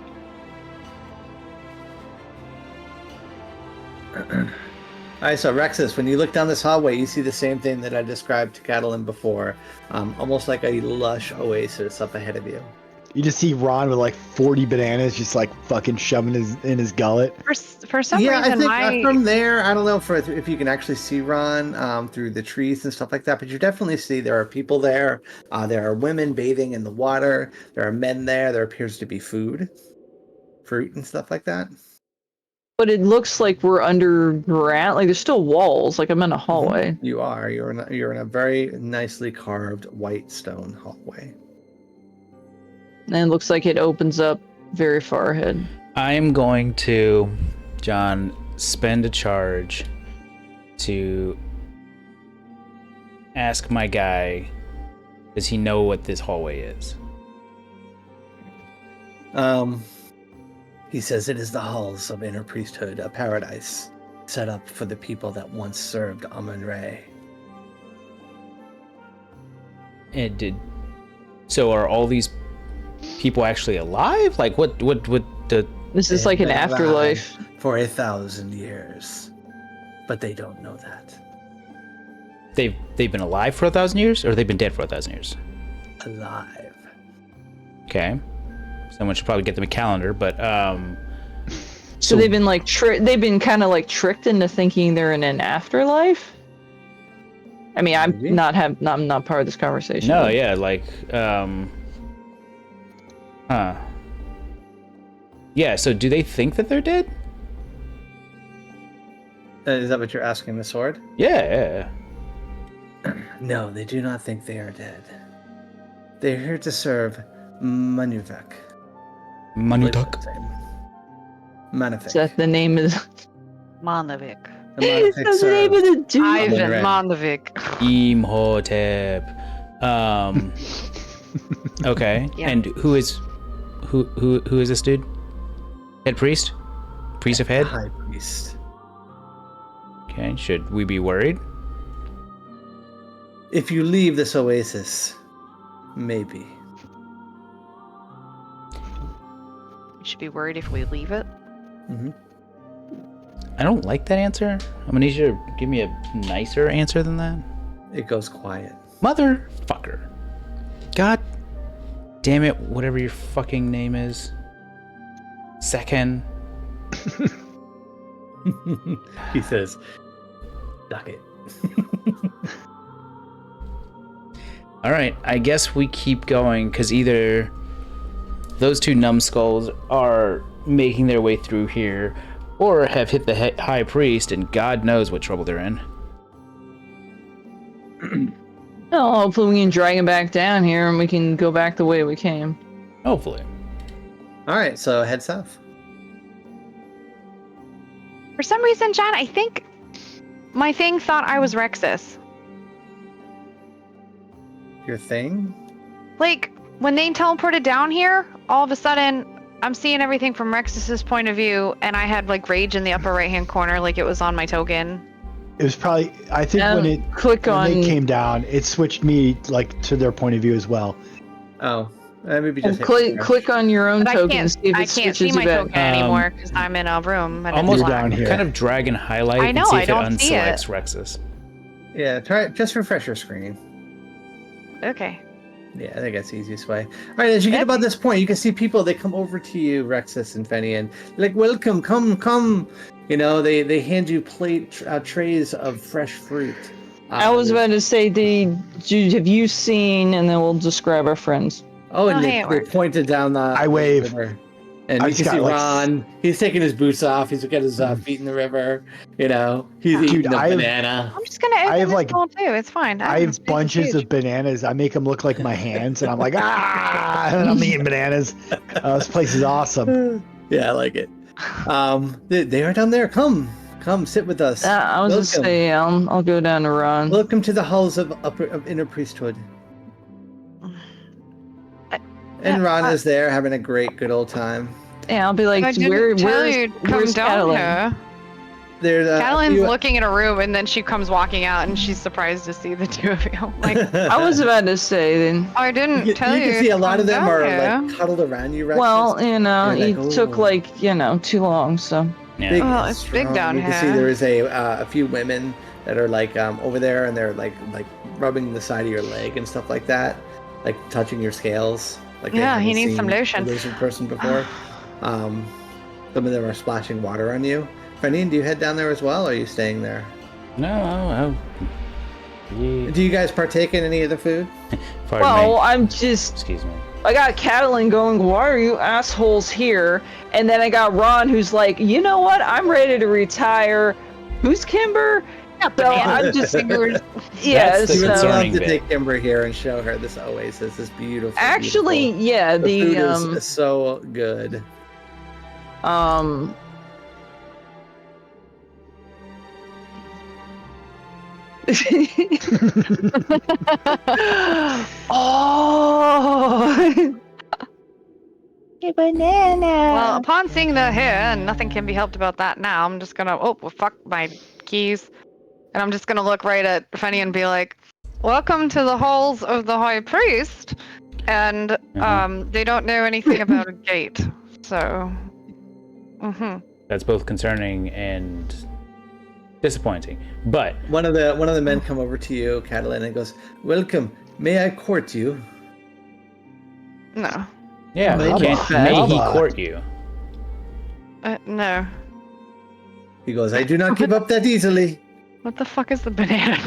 right, so Rexus, when you look down this hallway, you see the same thing that I described to Catalin before, almost like a lush oasis up ahead of you. You just see Ron with like 40 bananas just like fucking shoving in his gullet. For some Yeah, reason, I think from there, I don't know if you can actually see Ron through the trees and stuff like that, but you definitely see there are people there. There are women bathing in the water. There are men there. There appears to be food, fruit, and stuff like that. But it looks like we're underground. Like there's still walls. Like I'm in a hallway. You are. You're in a very nicely carved white stone hallway. And it looks like it opens up very far ahead. I am going to, John, spend a charge to ask my guy, does he know what this hallway is? He says it is the halls of inner priesthood, a paradise set up for the people that once served Amun-Rae. So are all these people actually alive? Like what the... This is like an They've been afterlife. alive for 1,000 years, but they don't know that. They've been alive for 1,000 years, or they've been dead for 1,000 years? Alive. Okay. Someone should probably get them a calendar, but So they've been like they've been kind of like tricked into thinking they're in an afterlife. I mean, I'm not part of this conversation. no, but- yeah, like yeah, so do they think that they're dead? Is that what you're asking the sword? Yeah. No, they do not think they are dead. They're here to serve Manuvek. Manutuk. Manuvek. Is that the name of Monovic. The Is Manuvek that the name of serve the dude? Ivan Amun-Rae. Monovic. Imhotep. Okay. Yeah. And who is this dude? Head priest? Priest of head? High priest. Okay, should we be worried? If you leave this oasis, maybe. You should be worried if we leave it. Mm-hmm. I don't like that answer. I'm gonna need you to give me a nicer answer than that. It goes quiet. Motherfucker. God damn it, whatever your fucking name is. Second. He says, duck it. Alright, I guess we keep going, because either those two numbskulls are making their way through here, or have hit the high priest, and God knows what trouble they're in. Oh, hopefully we can drag him back down here and we can go back the way we came. Hopefully. All right, so head south. For some reason, John, I think my thing thought I was Rexus. Your thing? Like, when they teleported down here, all of a sudden, I'm seeing everything from Rexus's point of view, and I had, like, rage in the upper right-hand corner, like it was on my token. It was probably, I think when they came down, it switched me like to their point of view as well. Oh, maybe just click on your own But token and see if it I can't see switches my you back. token anymore because I'm in a room. And Almost it's black. down here. kind of drag and highlight I know, and see I if it don't see it. unselects Rexus. Yeah, try it. Just refresh your screen. Okay. Yeah, I think that's the easiest way. All right, as you get about this point, you can see people. They come over to you, Rexus and Fenian, like, welcome, come. You know, they hand you trays of fresh fruit. I was about to say, have you seen, and then we'll describe our friends. Oh, and Oh, they hey, it worked. pointed down the. I wave. river. And I you just can see got, like, Ron. He's taking his boots off. He's got his feet in the river. You know, he's Dude, eating a I have- banana. I'm just gonna open I have, this like- wall too. It's fine. I have bunches of bananas. I make them look like my hands, and I'm like, and I'm eating bananas. This place is awesome. Yeah, I like it. They are down there. Come, sit with us. I was just Welcome. say, I'll go down to Ron. Welcome to the halls of inner priesthood. And Ron is there having a good old time. Yeah, I'll be like, I didn't where's come down Catalin? here. There's Catalin's looking at a room, and then she comes walking out, and she's surprised to see the two of you. Like, I was about to say then. I didn't You tell you. can see a lot to of them come are down like cuddled around you. Rexus. Well, You're it like, took "Ooh." like, too long, so. Yeah. Big Well, and it's big strong. down You can see here. there is a few women that are like over there, and they're like rubbing the side of your leg and stuff like that, like touching your scales. Like they Yeah, he haven't needs some seen lotion. a lizard person before. Some of them are splashing water on you. Fenny, do you head down there as well, or are you staying there? No. Yeah. Do you guys partake in any of the food? Pardon Well, me. I'm just. Excuse me. I got Catalan going, why are you assholes here? And then I got Ron who's like, you know what? I'm ready to retire. Who's Kimber? So I'm just. Yeah, That's the You would love concerning to bit. take Kimber here and show her this oasis, this beautiful. Actually, beautiful. yeah, the food the is so good. Oh. Banana. Well, upon seeing they're here, and nothing can be helped about that now, I'm just gonna, oh, well, fuck my keys. And I'm just gonna look right at Fanny and be like, welcome to the halls of the High Priest. And they don't know anything about a gate. So, That's both concerning and disappointing. But One of the men come over to you, Catalina, and goes, "Welcome. May I court you?" no. yeah, Maybe. may he Baba. court you? No. He goes, "I do not give up that easily." What the fuck is the banana?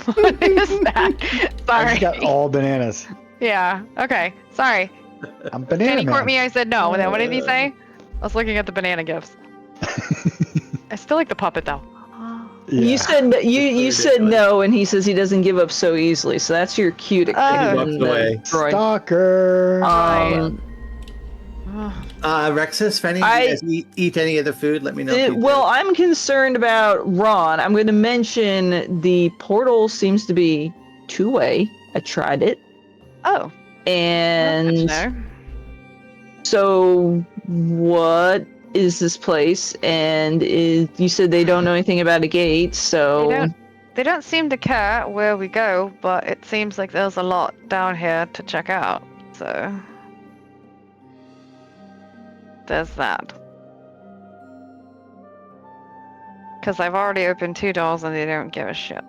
What is that? I Sorry. just got all bananas. Yeah, okay. Sorry. I'm banana Can he court man. me? I said no. And then what did he say? I was looking at the banana gifts. I still like the puppet though. Yeah. You said you said ridiculous. no, and he says he doesn't give up so easily. So that's your cue to Oh. He walks away. droid. Stalker. Rexus, Fanny, do you guys eat any of the food? Let me know. if you Well, I'm concerned about Ron. I'm going to mention the portal seems to be two-way. I tried it, Oh. and No. so what is this place? And you said they don't know anything about a gate, so They don't seem to care where we go, but it seems like there's a lot down here to check out. So there's that. Because I've already opened 2 doors and they don't give a shit.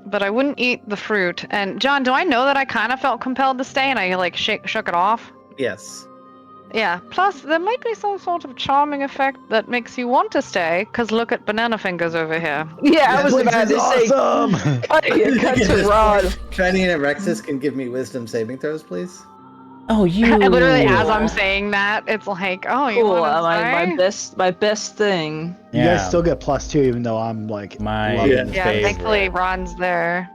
But I wouldn't eat the fruit. And John, do I know that I kind of felt compelled to stay and I like shook it off? Yes. Yeah. Plus, there might be some sort of charming effect that makes you want to stay. Because look at banana fingers over here. yeah, I was This about is to say awesome. cut to Ron. Fanny and Rexus can give me wisdom saving throws, please. Oh, you. And literally, as I'm saying that, it's like, oh, you Cool. want to My best thing. You guys still get +2, even though I'm like My loving Yeah. this. Yeah, favorite. thankfully Ron's there.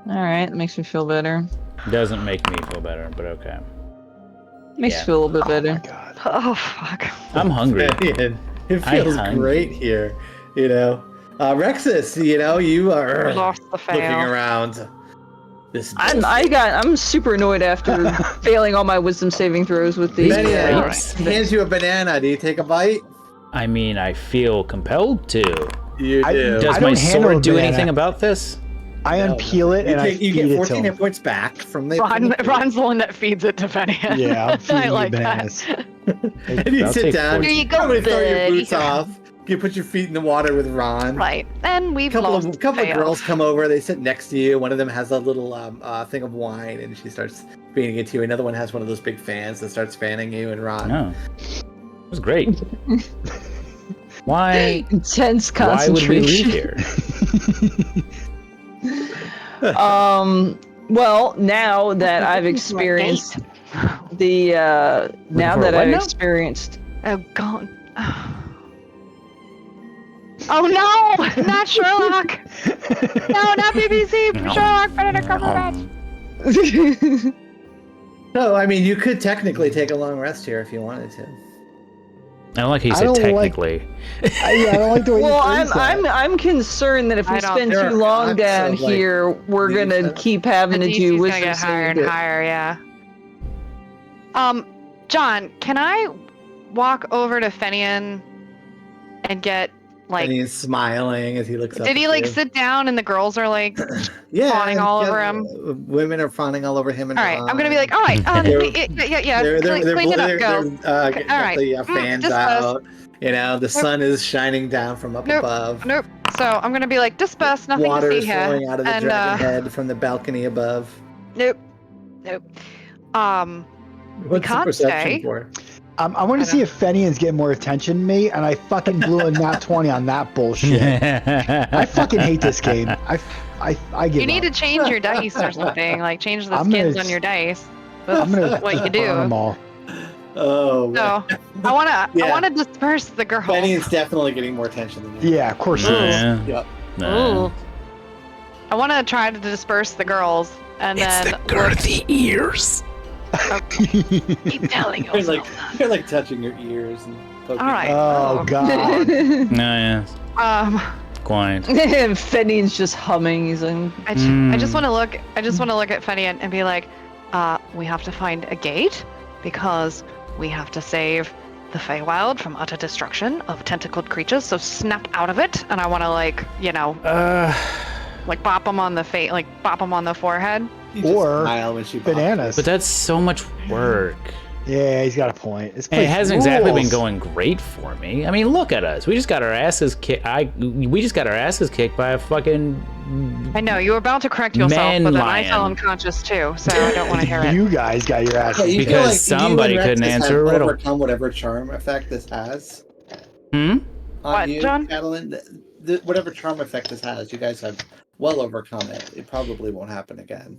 All right, that makes me feel better. Doesn't make me feel better, but okay. Makes Yeah. me feel a little bit Oh better. my god. Oh, fuck. I'm hungry. It I feels hungry. great here, you know. Rexus, you know, you are Lost the looking fail. around. This I'm super annoyed after failing all my wisdom saving throws with these. Fanny grapes. hands you a banana. Do you take a bite? I mean, I feel compelled to. You I- do. Does I my don't handle sword a do banana. anything about this? I unpeel it you and I you feed get it 14 to hit him. points back from the. Ron's the one that feeds it to Penny. Yeah, I'm feeding I you like bananas. And you I'll sit take down. 14. Here you go, Probably throw your buddy. boots off. You put your feet in the water with Ron. Right. And we've lost A couple of fail. girls come over. They sit next to you. One of them has a little thing of wine, and she starts feeding it to you. Another one has one of those big fans that starts fanning you and Ron. No. It was great. Why? Intense Why would we concentration. leave here? Well, now that I've experienced the now for a that what I've now? experienced Oh, God. Oh, no! Not Sherlock! No, not BBC! Sherlock, Benedict Cumberbatch! No, I mean you could technically take a long rest here if you wanted to. I don't like how you I said don't like- technically. I don't like the way well, you phrase that. I'm concerned that if we I don't- spend There too are long lots down of, like, here, we're these gonna stuff. keep having The to DC's do gonna wisdom get higher and saving. higher, yeah. John, can I walk over to Fenian and get Like, and he's smiling as he looks up. did he at like you. sit down and the girls are like fawning all over him? Women are fawning all over him. And All right, I'm gonna be like, all right, yeah, clean it up, go. Getting All right. the fans Disperse. out. You know, the sun is shining down from up above. Nope. So I'm gonna be like, disperse, nothing Water to is see here. flowing out of the And dragon head from the balcony above. nope. What's the can't perception stay. for? I want to see if Fenian's getting more attention than me, and I fucking blew a nat 20 on that bullshit. I fucking hate this game. I give You need up. to change your dice or something. Like change the I'm gonna skins on your dice. I'm That's gonna what you burn do. them all. Oh, So I wanna Yeah. I wanna disperse the girls. Fenian's definitely getting more attention than you. Yeah, of course it is. Yep. Ooh. I wanna try to disperse the girls and then girthy ears. keep telling You're yourself. you're like touching your ears and poking. All right. Oh, God. No, yeah. Quiet. Fenian's just humming. He's like, I just want to look. I just want to look at Fenian and be like, we have to find a gate because we have to save the Feywild from utter destruction of tentacled creatures. So snap out of it, and I want to like bop them on the face, like bop them on the forehead. You just Or smile when she bops Bananas. But that's so much work. Yeah, he's got a point. This And it place hasn't exactly been rules. going great for me. I mean, look at us. We just got our asses kicked. We just got our asses kicked by a fucking. I know you were about to correct yourself, Man but then I fell lion. unconscious too, so I don't want to hear it. You guys got your ass. Yeah, you Because feel like somebody you and couldn't Rex answer a have riddle. Overcome whatever charm effect this has. Hmm? On What, you, John? Catalan, whatever charm effect this has, you guys have well overcome it. It probably won't happen again.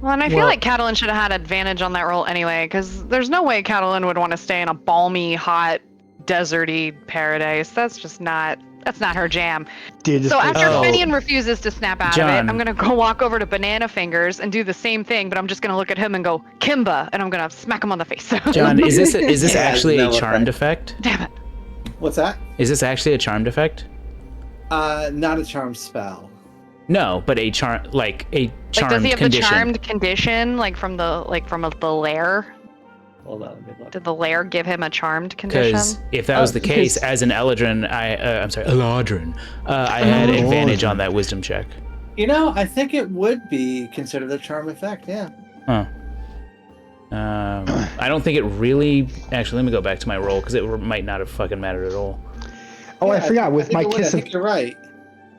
Well, and I feel like Catalan should have had advantage on that roll anyway, because there's no way Catalan would want to stay in a balmy, hot, deserty paradise. That's just not. That's not her jam. Dude, this So place after rules. Finian refuses to snap out of John. it, I'm gonna go walk over to Banana Fingers and do the same thing, but I'm just gonna look at him and go Kimba, and I'm gonna smack him on the face. John, is this Yeah, actually no a charmed effect? Damn it! What's that? Is this actually a charmed effect? Not a charm spell. No, but a charm, like a charmed Like, does he have condition. the charmed condition, like from the lair? Hold on, let me look. Did the lair give him a charmed condition? Because if that was the case, because- as an Eladrin, Eladrin, I had advantage on that wisdom check. You know, I think it would be considered a charm effect. Yeah. Huh. I don't think it really. Actually, let me go back to my roll because it might not have fucking mattered at all. Oh, I Yeah, forgot. With think my it would. I kiss of, think you're right.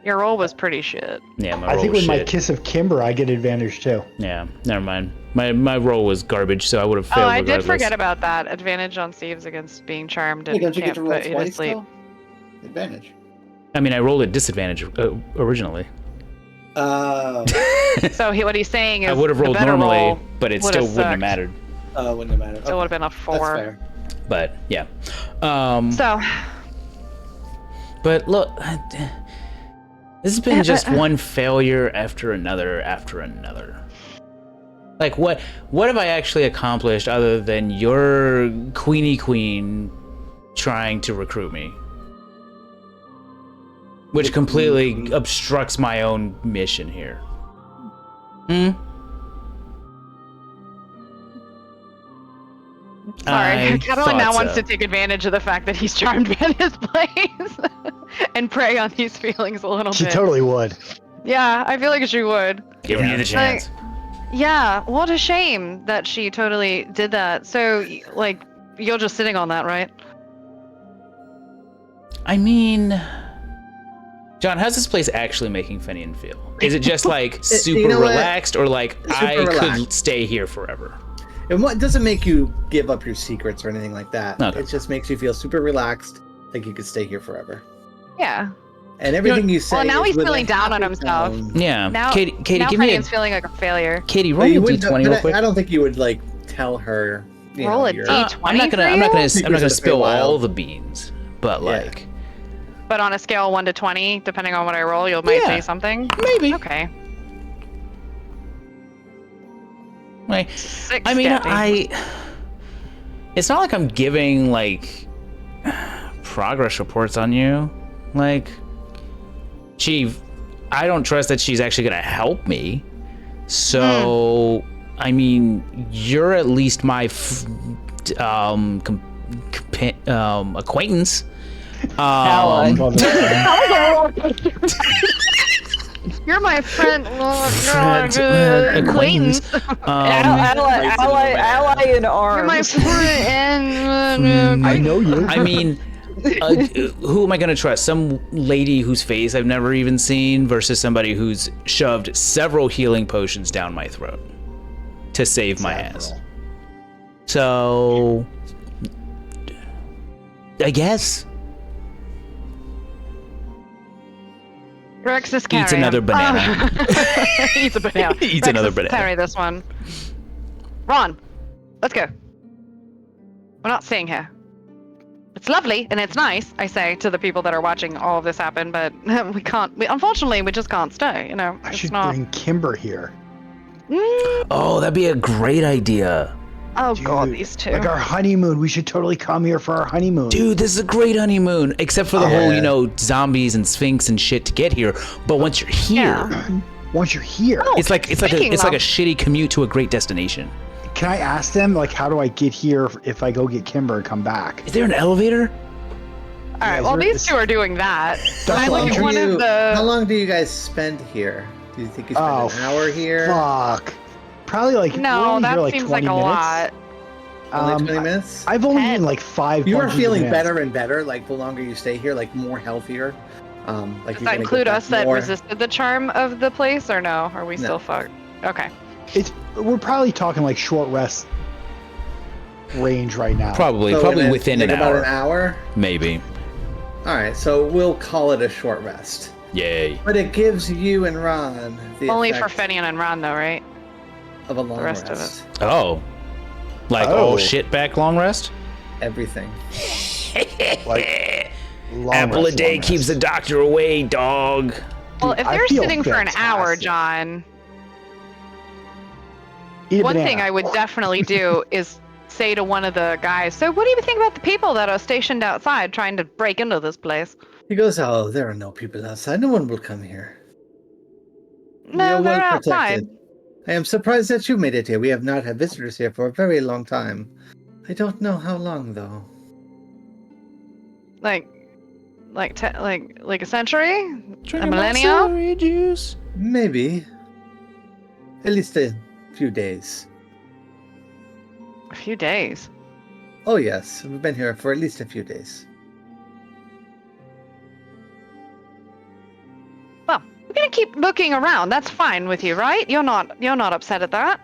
Your roll was pretty shit. Yeah, my I roll think was with my shit. kiss of Kimber, I get advantage too. Yeah, never mind. My roll was garbage, so I would have failed Oh, I regardless. did forget about that. Advantage on Steve's against being charmed Hey, and don't you get can't to roll put you to twice sleep. though? Advantage. I mean, I rolled at disadvantage originally. So what he's saying is I would have the rolled better normally, roll but it would've still wouldn't have sucked. mattered. Wouldn't have mattered. It would have been a 4. That's fair. But yeah. So But look, this has been just one failure after another after another. Like what have I actually accomplished other than your Queenie Queen trying to recruit me? Which completely obstructs my own mission here. sorry, Catalan now thought wants so. to take advantage of the fact that he's charmed in his place and prey on these feelings a little She bit. totally would. Yeah, I feel like she would. Give me the chance. Yeah, what a shame that she totally did that. So, like, you're just sitting on that, right? I mean, John, how's this place actually making Finian feel? Is it just like super you know what? relaxed, or like Super I could relaxed. stay here forever? It doesn't make you give up your secrets or anything like that. Okay. It just makes you feel super relaxed, like you could stay here forever. Yeah. And everything you say. Well, now is he's with a feeling down on happy himself. tone. Yeah. Now, Katie, now give me Finian's feeling like a failure. Katie, But roll me you a wouldn't- d20 but real quick. I don't think you would like tell her. You Roll know, a you're- d20. I'm not for gonna you? spill of the spill Feywild. all the beans, but Yeah. like But on a scale of 1 to 20, depending on what I roll, you might Yeah. say something. maybe. Okay. Like, 6. I mean, Gappy. it's not like I'm giving like progress reports on you. Like, I don't trust that she's actually gonna help me. So, I mean, you're at least my acquaintance. Ally. You're my friend. acquaintance. Ally in arms. You're my friend. I know you. I mean, who am I gonna trust? Some lady whose face I've never even seen versus somebody who's shoved several healing potions down my throat to save my ass. So, I guess Rex is carrying. eats another banana. Eats a banana. Eats Rex another is banana. Carry this one. Ron, let's go. We're not staying here. It's lovely and it's nice, I say to the people that are watching all of this happen, but we can't. Unfortunately, we just can't stay. You know, I it's should not. bring Kimber here. Oh, that'd be a great idea. Oh Dude, God, these two. Like our honeymoon. We should totally come here for our honeymoon. Dude, this is a great honeymoon, except for the whole, zombies and sphinx and shit to get here. But once you're here, Once you're here, it's like a shitty commute to a great destination. can I ask them, like, how do I get here if I go get Kimber and come back? Is there an elevator? All right. Well, these two are doing that. That's what I'm Like one trying- of the. How long do you guys spend here? Do you think you spend an hour here? Fuck. Probably like we're No, only that here, like, seems 20 like a minutes. lot. Only 20 minutes? I've only 10. eaten like 5. You are bunches of feeling bananas. better and better, like the longer you stay here, like more healthier. Like Does that include us that resisted the charm of the place, or no? Are we still fucked? Okay. We're probably talking like short rest range right now. Probably So within like an about hour. an hour? Maybe. All right, so we'll call it a short rest. Yay. But it gives you and Ron the Only for effect Fenian and Ron, though, right? of a long rest rest. of it. Oh. Like, oh shit back long rest? Everything. Like, long Apple rest, a day long keeps rest. the doctor away, dog. Well, Dude, if I they're feel sitting for an hour, fantastic. John, Eat a one banana. thing I would definitely do is say to one of the guys, so what do you think about the people that are stationed outside trying to break into this place? He goes, oh, there are no people outside. No one will come here. No, You're they're well outside. protected. I am surprised that you made it here. We have not had visitors here for a very long time. I don't know how long, though. Like a century? Drinking A my millennium? celery juice. Maybe. At least a few days. A few days. Oh, yes. We've been here for at least a few days. Well, we're gonna keep looking around. That's fine with you, right? You're not upset at that.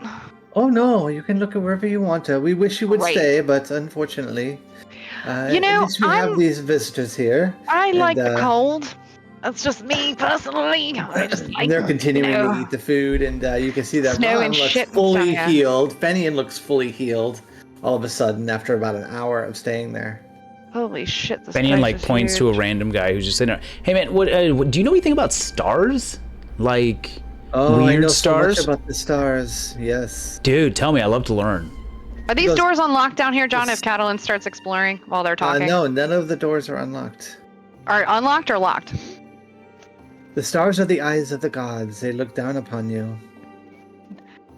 Oh, no. You can look at wherever you want to. We wish you would Great. stay, but unfortunately, You know, at least we have these visitors here. I And, like the cold. That's just me personally. I just like. And they're continuing you know, to eat the food, and you can see that Snow Ron and looks shit and fully stuff, yeah. healed. Fenian looks fully healed all of a sudden after about an hour of staying there. Holy shit! This Fenian place like is points to a huge. random guy who's just sitting there. Hey man, what do you know anything about stars? Like Oh, I weird know stars? so much about the stars. Yes. Dude, tell me. I love to learn. Are these Because- doors unlocked down here, John? This- If Catalan starts exploring while they're talking, No, none of the doors are unlocked. are unlocked or locked? The stars are the eyes of the gods. They look down upon you.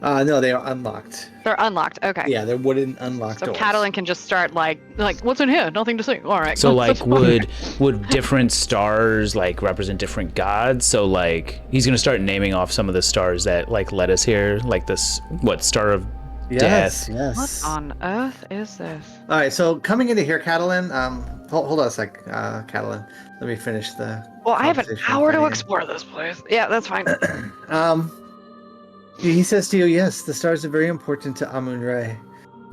No, they are unlocked. They're unlocked. Okay. Yeah, they're wooden unlocked So doors. Catalan can just start like, what's in here? Nothing to see. All right. So that's like fine. would different stars like represent different gods? So like he's gonna start naming off some of the stars that like led us here, like this Star of Yes, Death. yes. What on earth is this? All right, so coming into here, Catalan. Hold on a sec, Catalan. Let me finish the. Well, I have an conversation hour with to Fenian. explore this place. Yeah, that's fine. He says to you, yes, the stars are very important to Amun-Rae.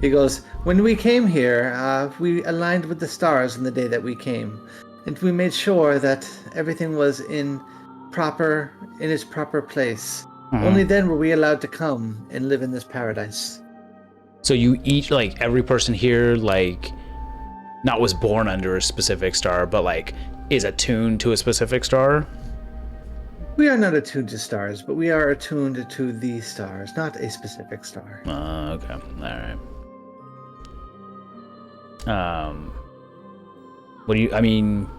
He goes, when we came here, we aligned with the stars on the day that we came, and we made sure that everything was in its proper place. Mhm. Only then were we allowed to come and live in this paradise. So you each like every person here like not was born under a specific star, but like is attuned to a specific star. We are not attuned to stars, but we are attuned to the stars, not a specific star. Okay, all right. What do you? I mean,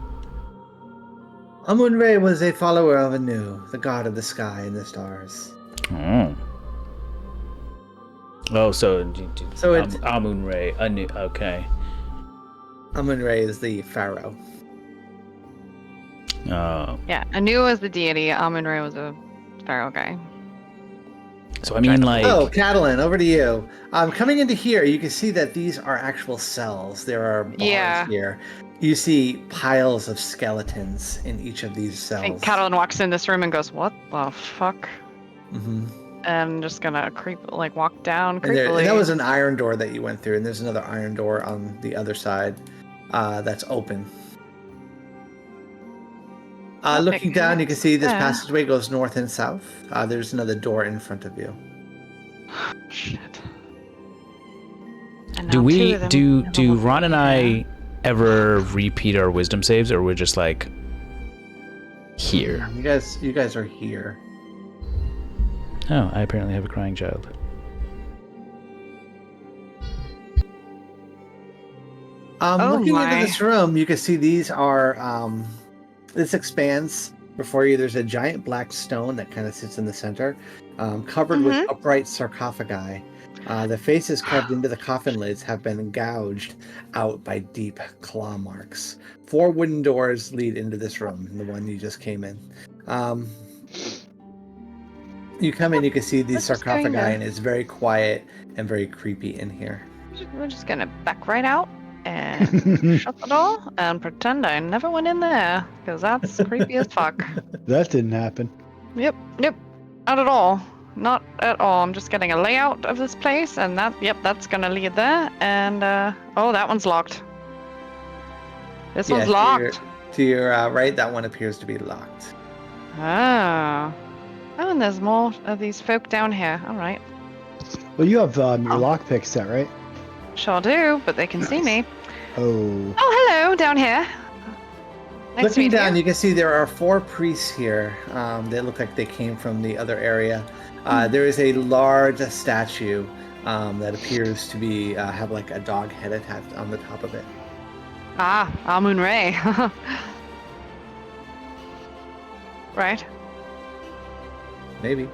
Amun-Rae was a follower of Anu, the god of the sky and the stars. So it's Amun-Rae. Okay. Amun-Rae is the pharaoh. Yeah, Anu was the deity. Amun-Rae was a pharaoh guy. So I mean, like, Oh, Catalan, over to you. Coming into here, you can see that these are actual cells. There are bars here. You see piles of skeletons in each of these cells. I think Catalan walks in this room and goes, "What the fuck?" Mm-hmm. And I'm just gonna walk down And creepily. that was an iron door that you went through, and there's another iron door on the other side that's open. Looking down, you can see this passageway goes north and south. There's another door in front of you. Shit. Do Ron and I ever repeat our wisdom saves, or we're just like here? You guys are here. Oh, I apparently have a crying child. Looking into this room, you can see these are this expands before you. There's a giant black stone that kind of sits in the center, covered with upright sarcophagi. The faces carved into the coffin lids have been gouged out by deep claw marks. 4 wooden doors lead into this room, the one you just came in. You come in, you can see these sarcophagi, and it's very quiet and very creepy in here. We're just gonna back right out and shut the door and pretend I never went in there, because that's creepy as fuck. That didn't happen. Yep, not at all. Not at all. I'm just getting a layout of this place, and that's gonna lead there. And oh, that one's locked. This one's locked. To your right, that one appears to be locked. Oh, and there's more of these folk down here. All right. Well, you have your lockpick set, right? Sure do, but they can see me. Oh. Oh, hello, down here. Nice Looking to meet down, you can see there are 4 priests here. They look like they came from the other area. There is a large statue that appears to be have like a dog head attached on the top of it. Ah, Amun-Rae. Right. Maybe.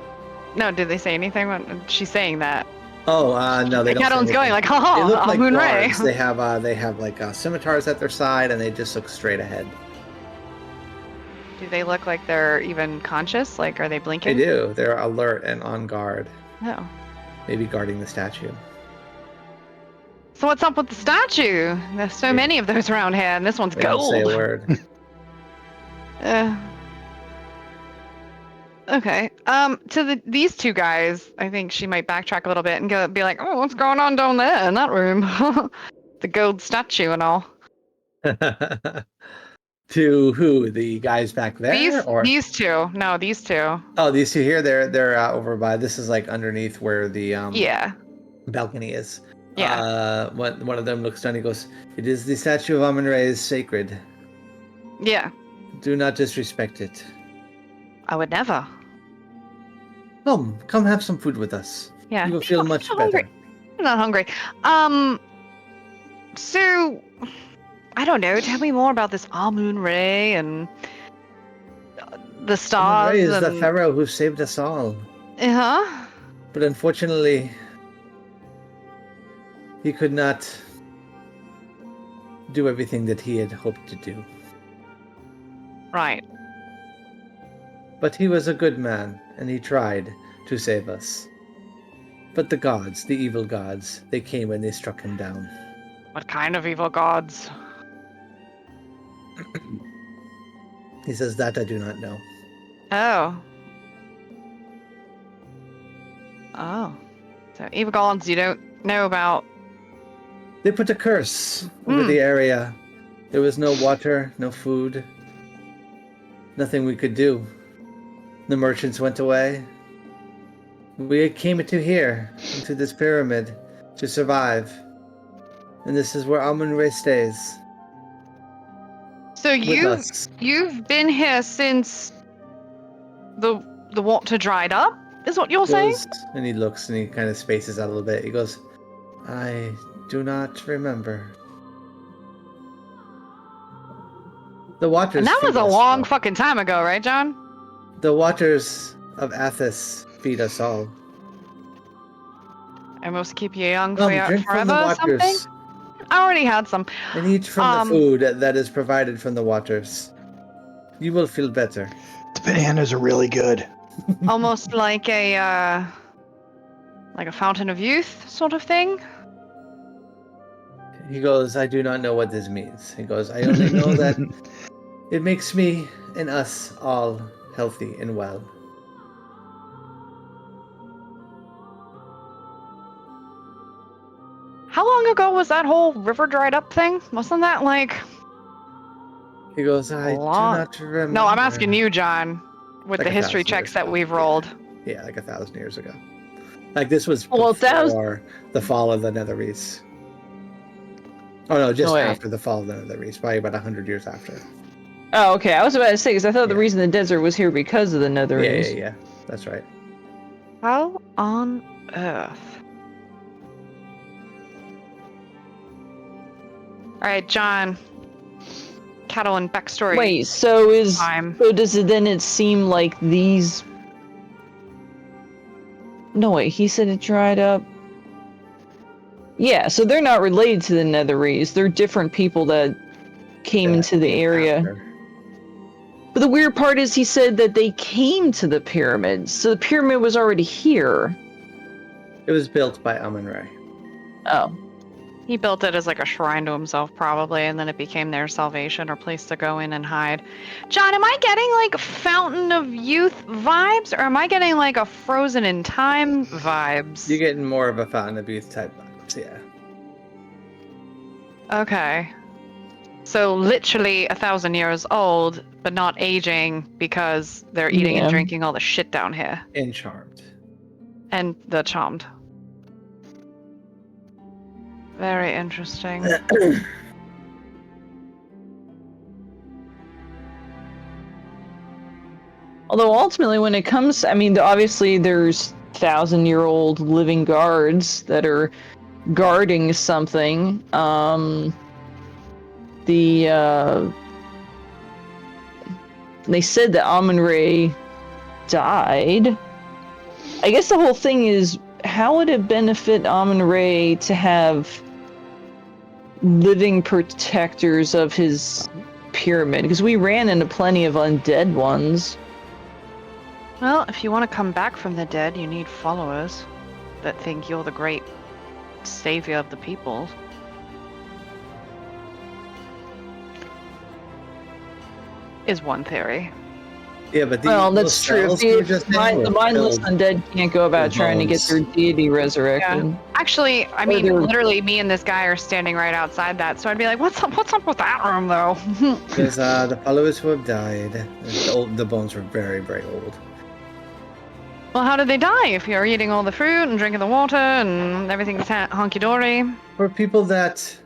No, did they say anything when she's saying that? Oh, no, they don't. Catalan's going like, they look like Amun-Rae. guards. They have like scimitars at their side, and they just look straight ahead. Do they look like they're even conscious? Like, are they blinking? They do. They're alert and on guard. Oh. Maybe guarding the statue. So what's up with the statue? There's so many of those around here, and this one's They gold. don't say a word. Okay. To these 2 guys, I think she might backtrack a little bit and be like, "Oh, what's going on down there in that room? The gold statue and all." To who? The guys back there? These 2. No, these 2. Oh, these 2 here. They're over by. This is like underneath where the balcony is. Yeah. One of them looks down. He goes, "It is the statue of Amun-Rae is sacred. Yeah. Do not disrespect it. I would never. Come have some food with us. Yeah. You will feel much better." Hungry. I'm not hungry. So, I don't know. Tell me more about this Amun-Rae and the stars. Amun-Rae is the pharaoh who saved us all. Uh-huh. But unfortunately, he could not do everything that he had hoped to do. Right. But he was a good man, and he tried to save us. But the gods, the evil gods, they came and they struck him down. What kind of evil gods? He says, "That I do not know." Oh. So evil gods you don't know about. They put a curse over the area. There was no water, no food. Nothing we could do. The merchants went away. We came into here, into this pyramid, to survive. And this is where Amun-Rae stays. So you've been here since the water dried up, is what you're saying? And he looks and he kind of spaces out a little bit. He goes, "I do not remember." The waters. And that was feed a us long all. fucking time ago, right, John? The waters of Athos feed us all. I must keep you young Drink from forever the or something? waters. I already had some. And eat from the food that is provided from the waters. You will feel better. The bananas are really good. Almost like a fountain of youth sort of thing. He goes, I do not know what this means. He goes, I only know that it makes me and us all healthy and well. How long ago was that whole river dried up thing? Wasn't that like... He goes, I do not remember. No, I'm asking you, John, with Like the history 1,000 checks years that ago. we've rolled. Yeah, like 1,000 years ago. Like this was Well, before the fall of the Netherese. Oh no, just No way. after the fall of the Netherese, probably about 100 years after. Oh, okay. I was about to say, because I thought the Yeah. reason the desert was here because of the Netherese. Yeah. That's right. How on earth? Alright, John. Cattle and backstory. Wait, so Time. does it seem like these... No, wait, he said it dried up. Yeah, so they're not related to the Netherese. They're different people that came into the area. After. But the weird part is he said that they came to the pyramid, so the pyramid was already here. It was built by Amun-Rae. Oh. He built it as like a shrine to himself, probably, and then it became their salvation or place to go in and hide. John, am I getting like Fountain of Youth vibes, or am I getting like a Frozen in Time vibes? You're getting more of a Fountain of Youth type vibes, yeah. Okay. So literally 1,000 years old, but not aging because they're eating Yeah. and drinking all the shit down here. And charmed. And the charmed. Very interesting. Although ultimately, when it comes, I mean, obviously there's 1,000-year-old living guards that are guarding something. They said that Amun-Rae died. I guess the whole thing is, how would it benefit Amun-Rae to have living protectors of his pyramid? Because we ran into plenty of undead ones. Well, if you want to come back from the dead, you need followers that think you're the great savior of the people. Is one theory. Yeah, but Well, that's true. The mindless undead can't go about with trying to get bones. their deity resurrected. Actually, I mean, they're- literally, me and this guy are standing right outside that, so I'd be like, "What's up? What's up with that room, though?" There's the followers who have died. The bones were very, very old. Well, how did they die? If you're eating all the fruit and drinking the water and everything's hunky dory. For people that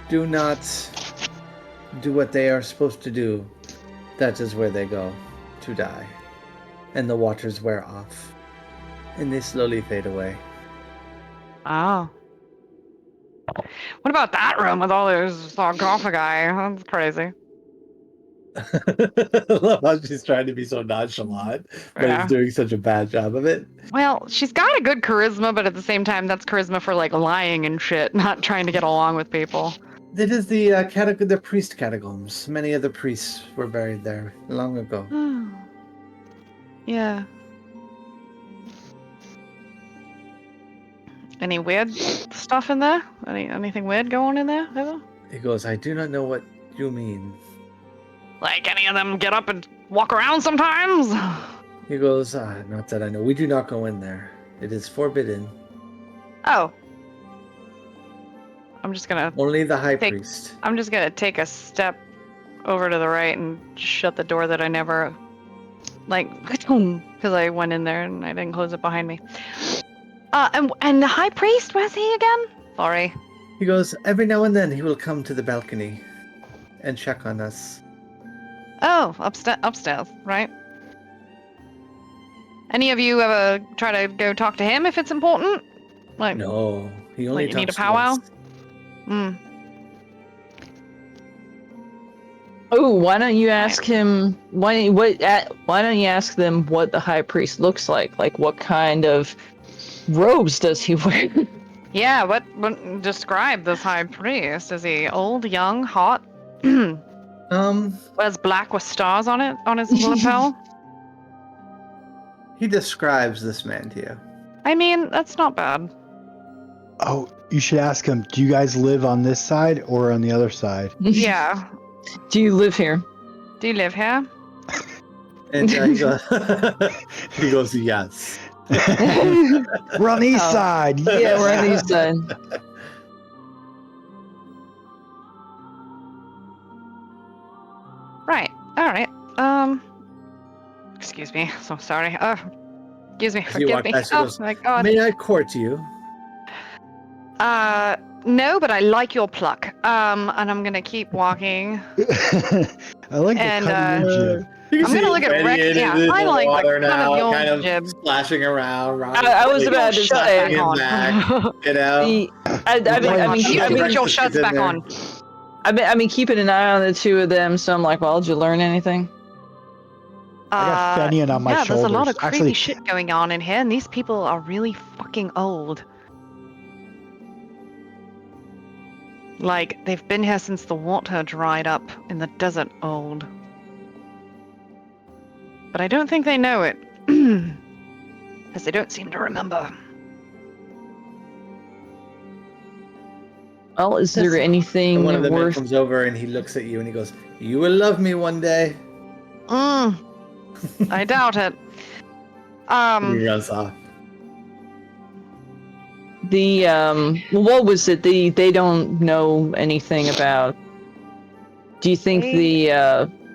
do not do what they are supposed to do, that is where they go to die. And the waters wear off. And they slowly fade away. Oh. What about that room with all those sarcophagi? That's crazy. I love how she's trying to be so nonchalant, but Yeah. is doing such a bad job of it. Well, she's got a good charisma, but at the same time, that's charisma for like lying and shit, not trying to get along with people. It is the the priest catacombs. Many of the priests were buried there long ago. Yeah. Any weird stuff in there? Anything weird going in there, ever? He goes, I do not know what you mean. Like any of them get up and walk around sometimes? He goes, not that I know. We do not go in there. It is forbidden. Oh. I'm just gonna Only the high priest. I'm just gonna take a step over to the right and just shut the door that I never, like, because I went in there and I didn't close it behind me. And the high priest, where's he again? Sorry. He goes, every now and then he will come to the balcony and check on us. Oh, upstairs, right? Any of you ever try to go talk to him if it's important? Like, No, he only Like, you need a talks to powwow? us. Oh, why don't you ask him? Why don't you ask them what the high priest looks like? Like, what kind of robes does he wear? Yeah, what describe this high priest? Is he old, young, hot? Wears black with stars on it on his lapel. He describes this man to you. I mean, that's not bad. Oh, you should ask him, do you guys live on this side or on the other side? Yeah. Do you live here? Do you live here? And he goes, yes. We're on the east side. Yeah, we're on the east side. Right. All right. Excuse me. So sorry. Excuse me. As you Forgive walk me. past, he Oh goes, my God. May I court you? No, but I like your pluck. And I'm gonna keep walking. I like And, the cutting edge. I'm gonna look at Rex. Yeah, I like the cut of your kind of jib. splashing around. I was about to Shut say. back on. Back, you know? Put your shirts back on. I've been keeping an eye on the two of them, so I'm like, well, did you learn anything? I got Fenian on my yeah, shoulders. there's a lot of crazy Actually, shit going on in here, and these people are really fucking old. Like, they've been here since the water dried up in the desert old. But I don't think they know it. Because they don't seem to remember. Well, is there And anything one of the men worth... comes over and he looks at you and he goes, you will love me one day. I doubt it. And he runs off. What was it? They don't know anything about. Do you think They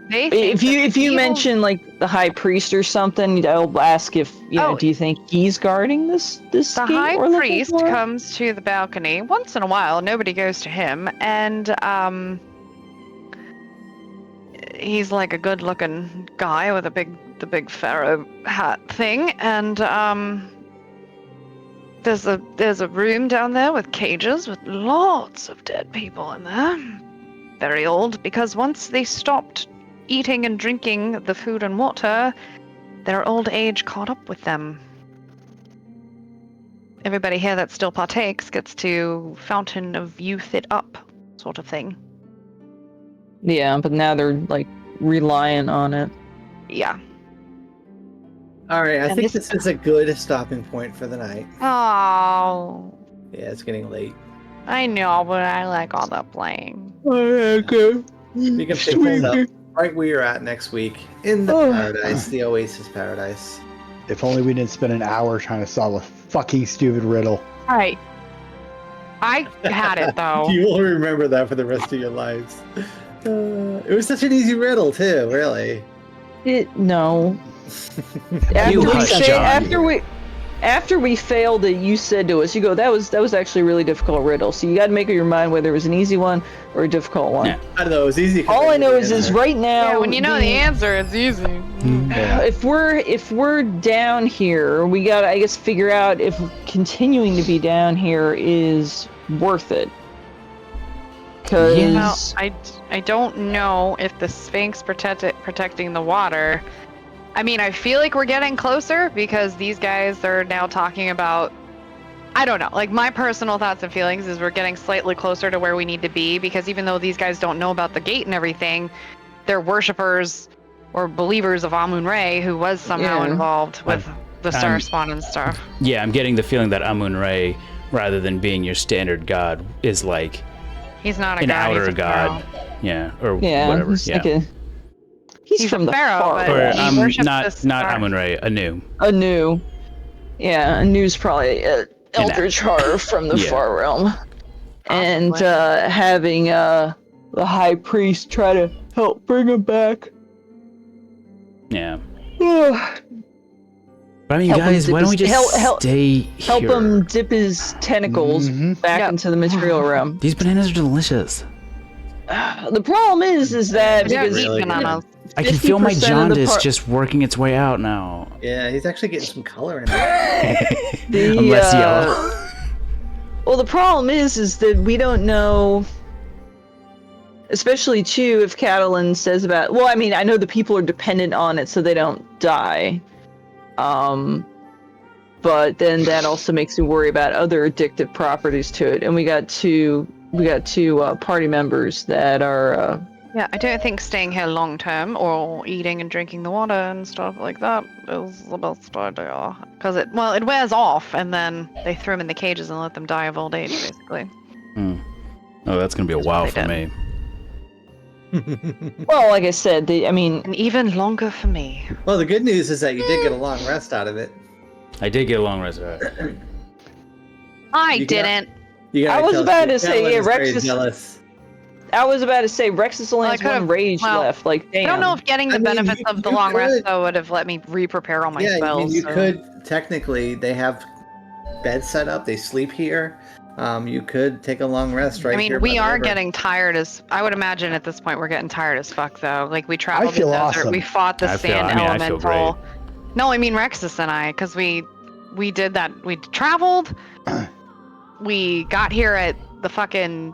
think if you evil- mention like the high priest or something, I'll ask if Oh. do you think he's guarding this The gate high we're looking priest for? comes to the balcony once in a while. Nobody goes to him, and he's like a good-looking guy with the big pharaoh hat thing, and there's a room down there with cages with lots of dead people in there. Very old, because once they stopped eating and drinking the food and water, their old age caught up with them. Everybody here that still partakes gets to fountain of youth it up, sort of thing. Yeah, but now they're like relying on it. Yeah. All right, I And think this- this is a good stopping point for the night. Oh, Yeah, it's getting late. I know, but I like all that playing. Okay. You can pick this up right where you're at next week in the Oh. paradise, the Oasis Paradise. if only we didn't spend an hour trying to solve a fucking stupid riddle. Right. I had it though. You will remember that for the rest of your lives. It was such an easy riddle too, really. No. You hush, John. After we failed it, you said to us, you go, that was actually a really difficult riddle. So you got to make up your mind whether it was an easy one or a difficult one. Yeah. I don't know, it was easy. 'cause All I know knew is the is answer. right now. Yeah, when you know the answer, it's easy. Yeah. If we're down here, we gotta, I guess, figure out if continuing to be down here is worth it. Because Well, I don't know if the Sphinx protecting the water. I mean, I feel like we're getting closer because these guys are now talking about. I don't know. Like, my personal thoughts and feelings is we're getting slightly closer to where we need to be, because even though these guys don't know about the gate and everything, they're worshippers or believers of Amun-Rae, who was somehow Yeah. involved with the star spawn and stuff. Yeah, I'm getting the feeling that Amun-Rae, rather than being your standard god, is like He's not a an god. outer he's a god. pharaoh. Yeah, or yeah, whatever. he's Yeah. like he's He's from a the pharaoh, far but- Or realm. he worships not this not star. Amun-Rae, Anu. Anu. Yeah, Anu's probably eldritch horror from the Yeah. far realm. And Possibly. having the high priest try to help bring him back. Yeah. Help But I mean, Help him guys, dip why don't we his- just help- stay here? him dip his tentacles Mhm. back Yep. into the material realm. These bananas are delicious. The problem is that We don't because eat really good. bananas. I can feel my 50% of the jaundice par- just working its way out now. Yeah, he's actually getting some color in it. I'm less yellow. Well, the problem is that we don't know, especially too, if Catalan says about. Well, I mean, I know the people are dependent on it so they don't die. But then that also makes me worry about other addictive properties to it. And we got two party members that are Yeah, I don't think staying here long term or eating and drinking the water and stuff like that is the best idea. Because it wears off, and then they throw them in the cages and let them die of old age, basically. Oh, that's gonna be a That's what while they for did. me. Well, like I said, And even longer for me. Well, the good news is that you did get a long rest out of it. I did get a long rest. I You got- didn't. You gotta I was tell about Steve to say, Catlin yeah, is Rex very is- jealous. I was about to say Rex only Well, I has one could've- rage well, left. Like, damn. I don't know if getting the I mean, benefits you- of the you long rest could- though would have let me re-prepare all my Yeah, spells. I mean, you so- could technically. They have beds set up. They sleep here. You could take a long rest right I mean, here. we by the are river. getting tired as. I would imagine at this point we're getting tired as fuck though. Like we traveled feel the desert, awesome. we fought the I feel sand elemental. great. No, I mean Rexus and I, because we did that. We traveled. We got here at the fucking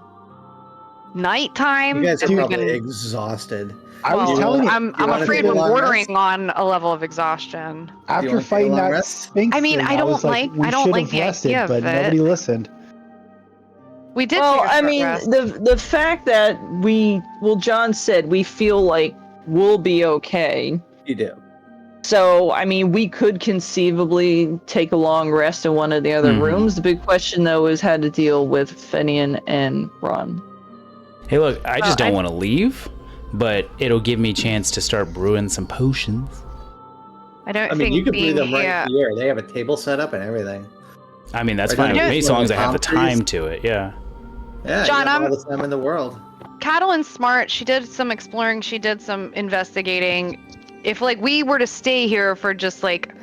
nighttime. You guys are and we've probably been- exhausted. I was well, telling you, I'm wanna afraid take a we're long bordering rest? on a level of exhaustion. after wanna take a fighting long that rest? Sphinx I mean, thing, I don't was like, like- we I don't should like have the rested, idea of but it. nobody listened. We did. Well, take a I short mean, rest. the fact that John said we feel like we'll be okay. You do. So, I mean, we could conceivably take a long rest in one of the other Mhm. rooms. The big question, though, is how to deal with Fenian and Ron. Hey, look, I just Well, don't I- want to leave, but it'll give me a chance to start brewing some potions. I don't I mean, think you could brew being them here. right here. They have a table set up and everything. I mean, that's Right fine now, with me, so long as I have the palm trees. time to it. Yeah. Yeah, John, you have all I'm- the time in the world. Catalin's smart. She did some exploring. She did some investigating. If like we were to stay here for just like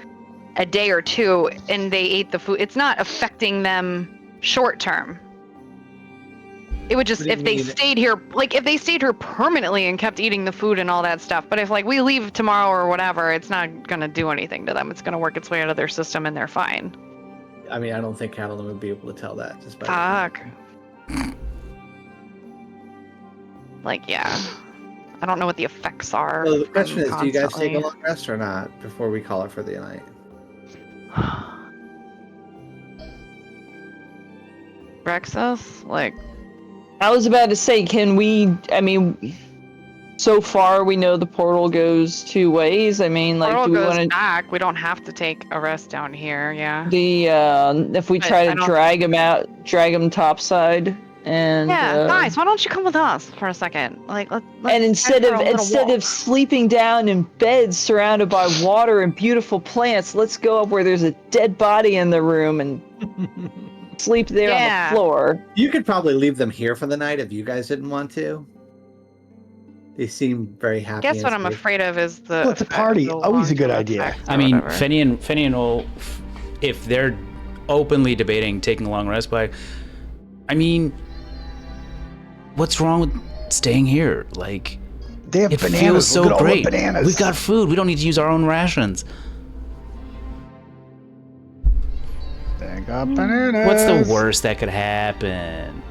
a day or two and they ate the food, it's not affecting them short term. It would just What do you if they mean? stayed here, like if they stayed here permanently and kept eating the food and all that stuff. But if like we leave tomorrow or whatever, it's not gonna do anything to them. It's gonna work its way out of their system and they're fine. I mean, I don't think Catalin would be able to tell that just by. Fuck. Like yeah. I don't know what the effects are. So the from question is, do you guys take a constantly- long rest or not before we call it for the night? Rexus? Like, I was about to say, can we? I mean, so far we know the portal goes two ways. I mean, like, portal do we goes want to? back. We don't have to take a rest down here. Yeah. If we But try I to don't- drag him topside, and Yeah, guys, why don't you come with us for a second? Like, let's and instead walk. of sleeping down in beds surrounded by water and beautiful plants, let's go up where there's a dead body in the room and sleep there Yeah. on the floor. You could probably leave them here for the night if you guys didn't want to. They seem very happy. Guess and what I'm safe. afraid of is the. Well, it's a effect- party. the Always a good long-term idea. effects or I mean, whatever. Fenian will, if they're openly debating taking a long rest, but I mean, what's wrong with staying here? Like, They have it bananas. feels so Look at all the great. bananas. We've got food. We don't need to use our own rations. They got bananas. What's the worst that could happen?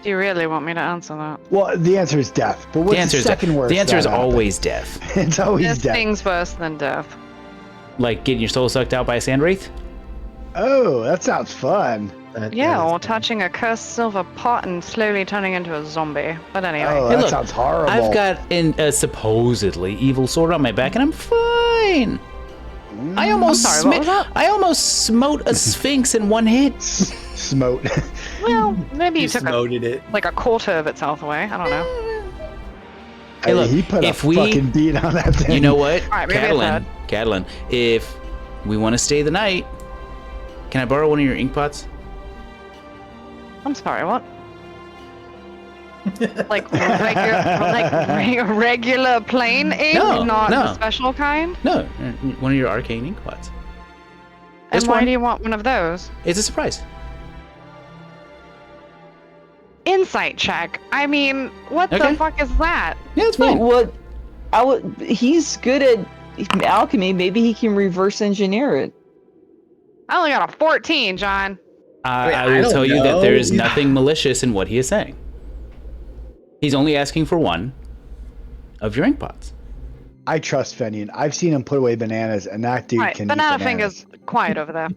Do you really want me to answer that? Well, the answer is death. But what's the second worst? The answer is that happens? always death. It's always This death. thing's worse than death. Like getting your soul sucked out by a sand wraith. Oh, that sounds fun. That Yeah, is- or touching a cursed silver pot and slowly turning into a zombie. But anyway. Oh, Hey, that look, sounds horrible. I've got a supposedly evil sword on my back, and I'm fine. I almost sorry, what was that? I almost smote a sphinx in one hit. Smote. Well, maybe you You took smoted it. like a quarter of itself away. I don't know. Hey, look, he put if a we- fucking beat on that thing. You know what, Alright, maybe I Catalin, if we want to stay the night, can I borrow one of your ink pots? I'm sorry, what? Like regular plain ink, No, not no. the special kind? No, one of your arcane ink pots. And Just why one. do you want one of those? It's a surprise. Insight check. I mean, what Okay. the fuck is that? Yeah, it's Well, fine. he's good at alchemy. Maybe he can reverse engineer it. I only got a 14, John. Wait, I I will don't tell you that there is know. nothing malicious in what he is saying. He's only asking for one of your ink pots. I trust Fenian. I've seen him put away bananas, and that dude Right, can banana eat bananas. fingers, quiet over there.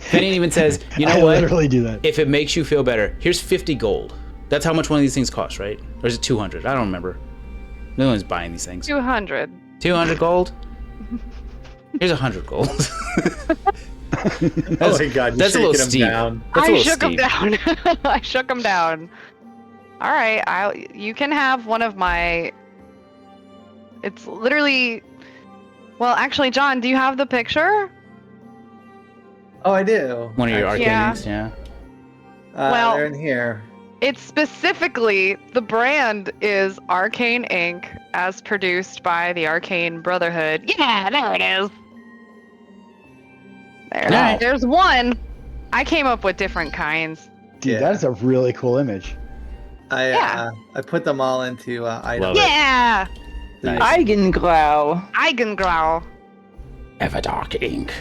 Fenian even says, you know I what? literally do that. If it makes you feel better, here's 50 gold. That's how much one of these things costs, right? Or is it 200? I don't remember. No one's buying these things. 200. 200 gold? Here's 100 gold. Oh my god, that's a little steep. down. That's a I little shook him steep. down. I shook him down. All right, you can have one of my. It's literally. Well, actually, John, do you have the picture? Oh, I do. One of your arcade Yeah. links, yeah. Well- They're in here. It's specifically the brand is Arcane Inc. as produced by the Arcane Brotherhood. Yeah, there it is. Wow. There's one. I came up with different kinds. Dude, Yeah. that's a really cool image. I put them all into items. Love it. Yeah, Nice. Eigenglau. Eigengrau. Everdark Ink.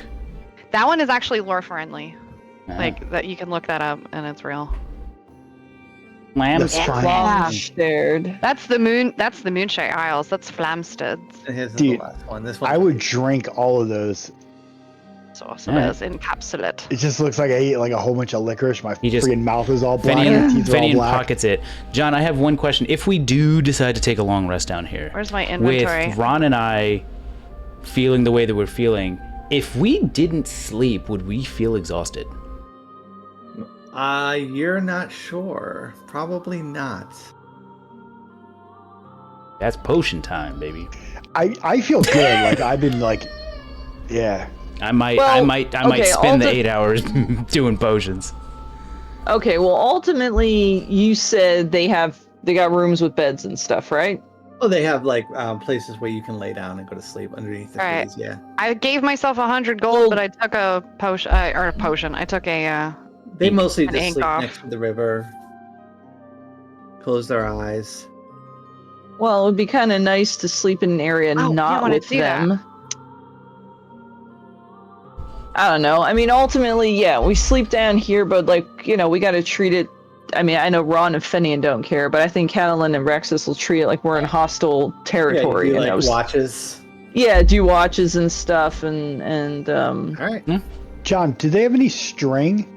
That one is actually lore friendly. Ah. Like that, you can look that up and it's real. Lambs. That's fine. Yeah. Stared. That's the Moonshine Isles. That's Flamstead's. And here's Dude, the last one. This one. I would drink all of those. So awesome. Yeah. It's encapsulate. It just looks like I ate like a whole bunch of licorice. My You just- freaking mouth is all black. Fenian, My teeth are all Fenian black. pockets it. John, I have one question. If we do decide to take a long rest down here, Where's my inventory? with Ron and I feeling the way that we're feeling, if we didn't sleep, would we feel exhausted? You're not sure. Probably not. That's potion time, baby. I feel good. Like I've been like, yeah. I might okay, spend the 8 hours doing potions. Okay, well, ultimately, you said they got rooms with beds and stuff, right? Oh, they have like places where you can lay down and go to sleep underneath the Right. trees. Yeah. I gave myself 100 gold, Well- but I took a potion, I took a. They Ink. mostly An just ink sleep off. next to the river. Close their eyes. Well, it would be kind of nice to sleep in an area Oh, you not wanna with do that. them. I don't know. I mean, ultimately, yeah, we sleep down here, but like, we got to treat it. I mean, I know Ron and Fenian don't care, but I think Catalan and Rexus will treat it like we're in hostile territory. Yeah, you and do, like those- watches. yeah, do watches and stuff, and All right. John, do they have any string?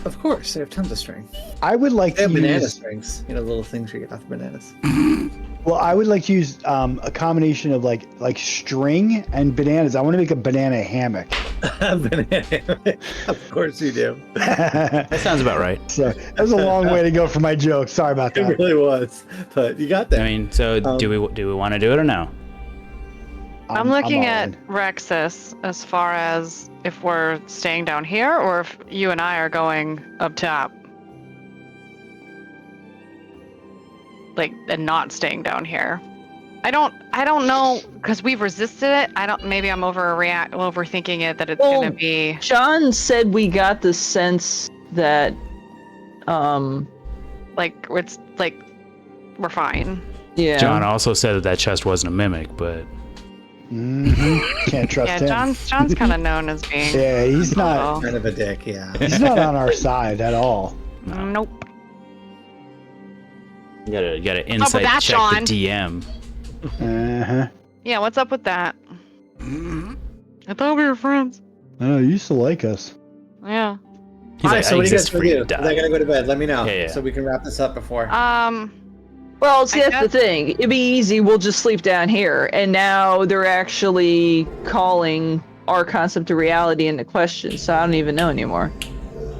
Of course, they have tons of string. I would like They have to banana use. strings. You know, the little things you get off the bananas. Well, I would like to use a combination of like string and bananas. I want to make a banana hammock. Banana. Of course you do. That sounds about right. So that was a long way to go for my joke. Sorry about It that. really was. But you got that. I mean, so do we want to do it or no? I'm looking all at in. Rexus as far as if we're staying down here or if you and I are going up top. Like, and not staying down here. I don't know, because we've resisted it. Maybe I'm overthinking it, that it's Well, gonna be. John said we got the sense that, Like, it's like, we're fine. yeah. John also said that chest wasn't a mimic, but Can't trust Yeah, him. John's kind of known as being. Yeah, he's not. Kind of a dick, yeah. He's not on our side at all. Nope. you gotta with insight that, check Sean? the DM. Uh-huh. Yeah, what's up with that? I thought we were friends. Oh, you used to like us. Yeah. He's All right, like, so I what do you guys exist for gonna you do? to 'Cause I die. gotta go to bed. Let me know. Yeah. So we can wrap this up before. Well, see, I that's the thing. It'd be easy. We'll just sleep down here. And now they're actually calling our concept of reality into question. So I don't even know anymore.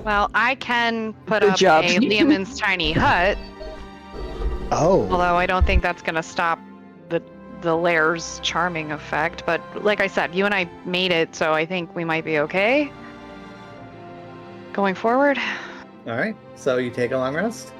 Well, I can put Good up job. a Liamon's tiny hut, Oh. although I don't think that's gonna stop the lair's charming effect. But like I said, you and I made it, so I think we might be okay going forward. All right. So you take a long rest.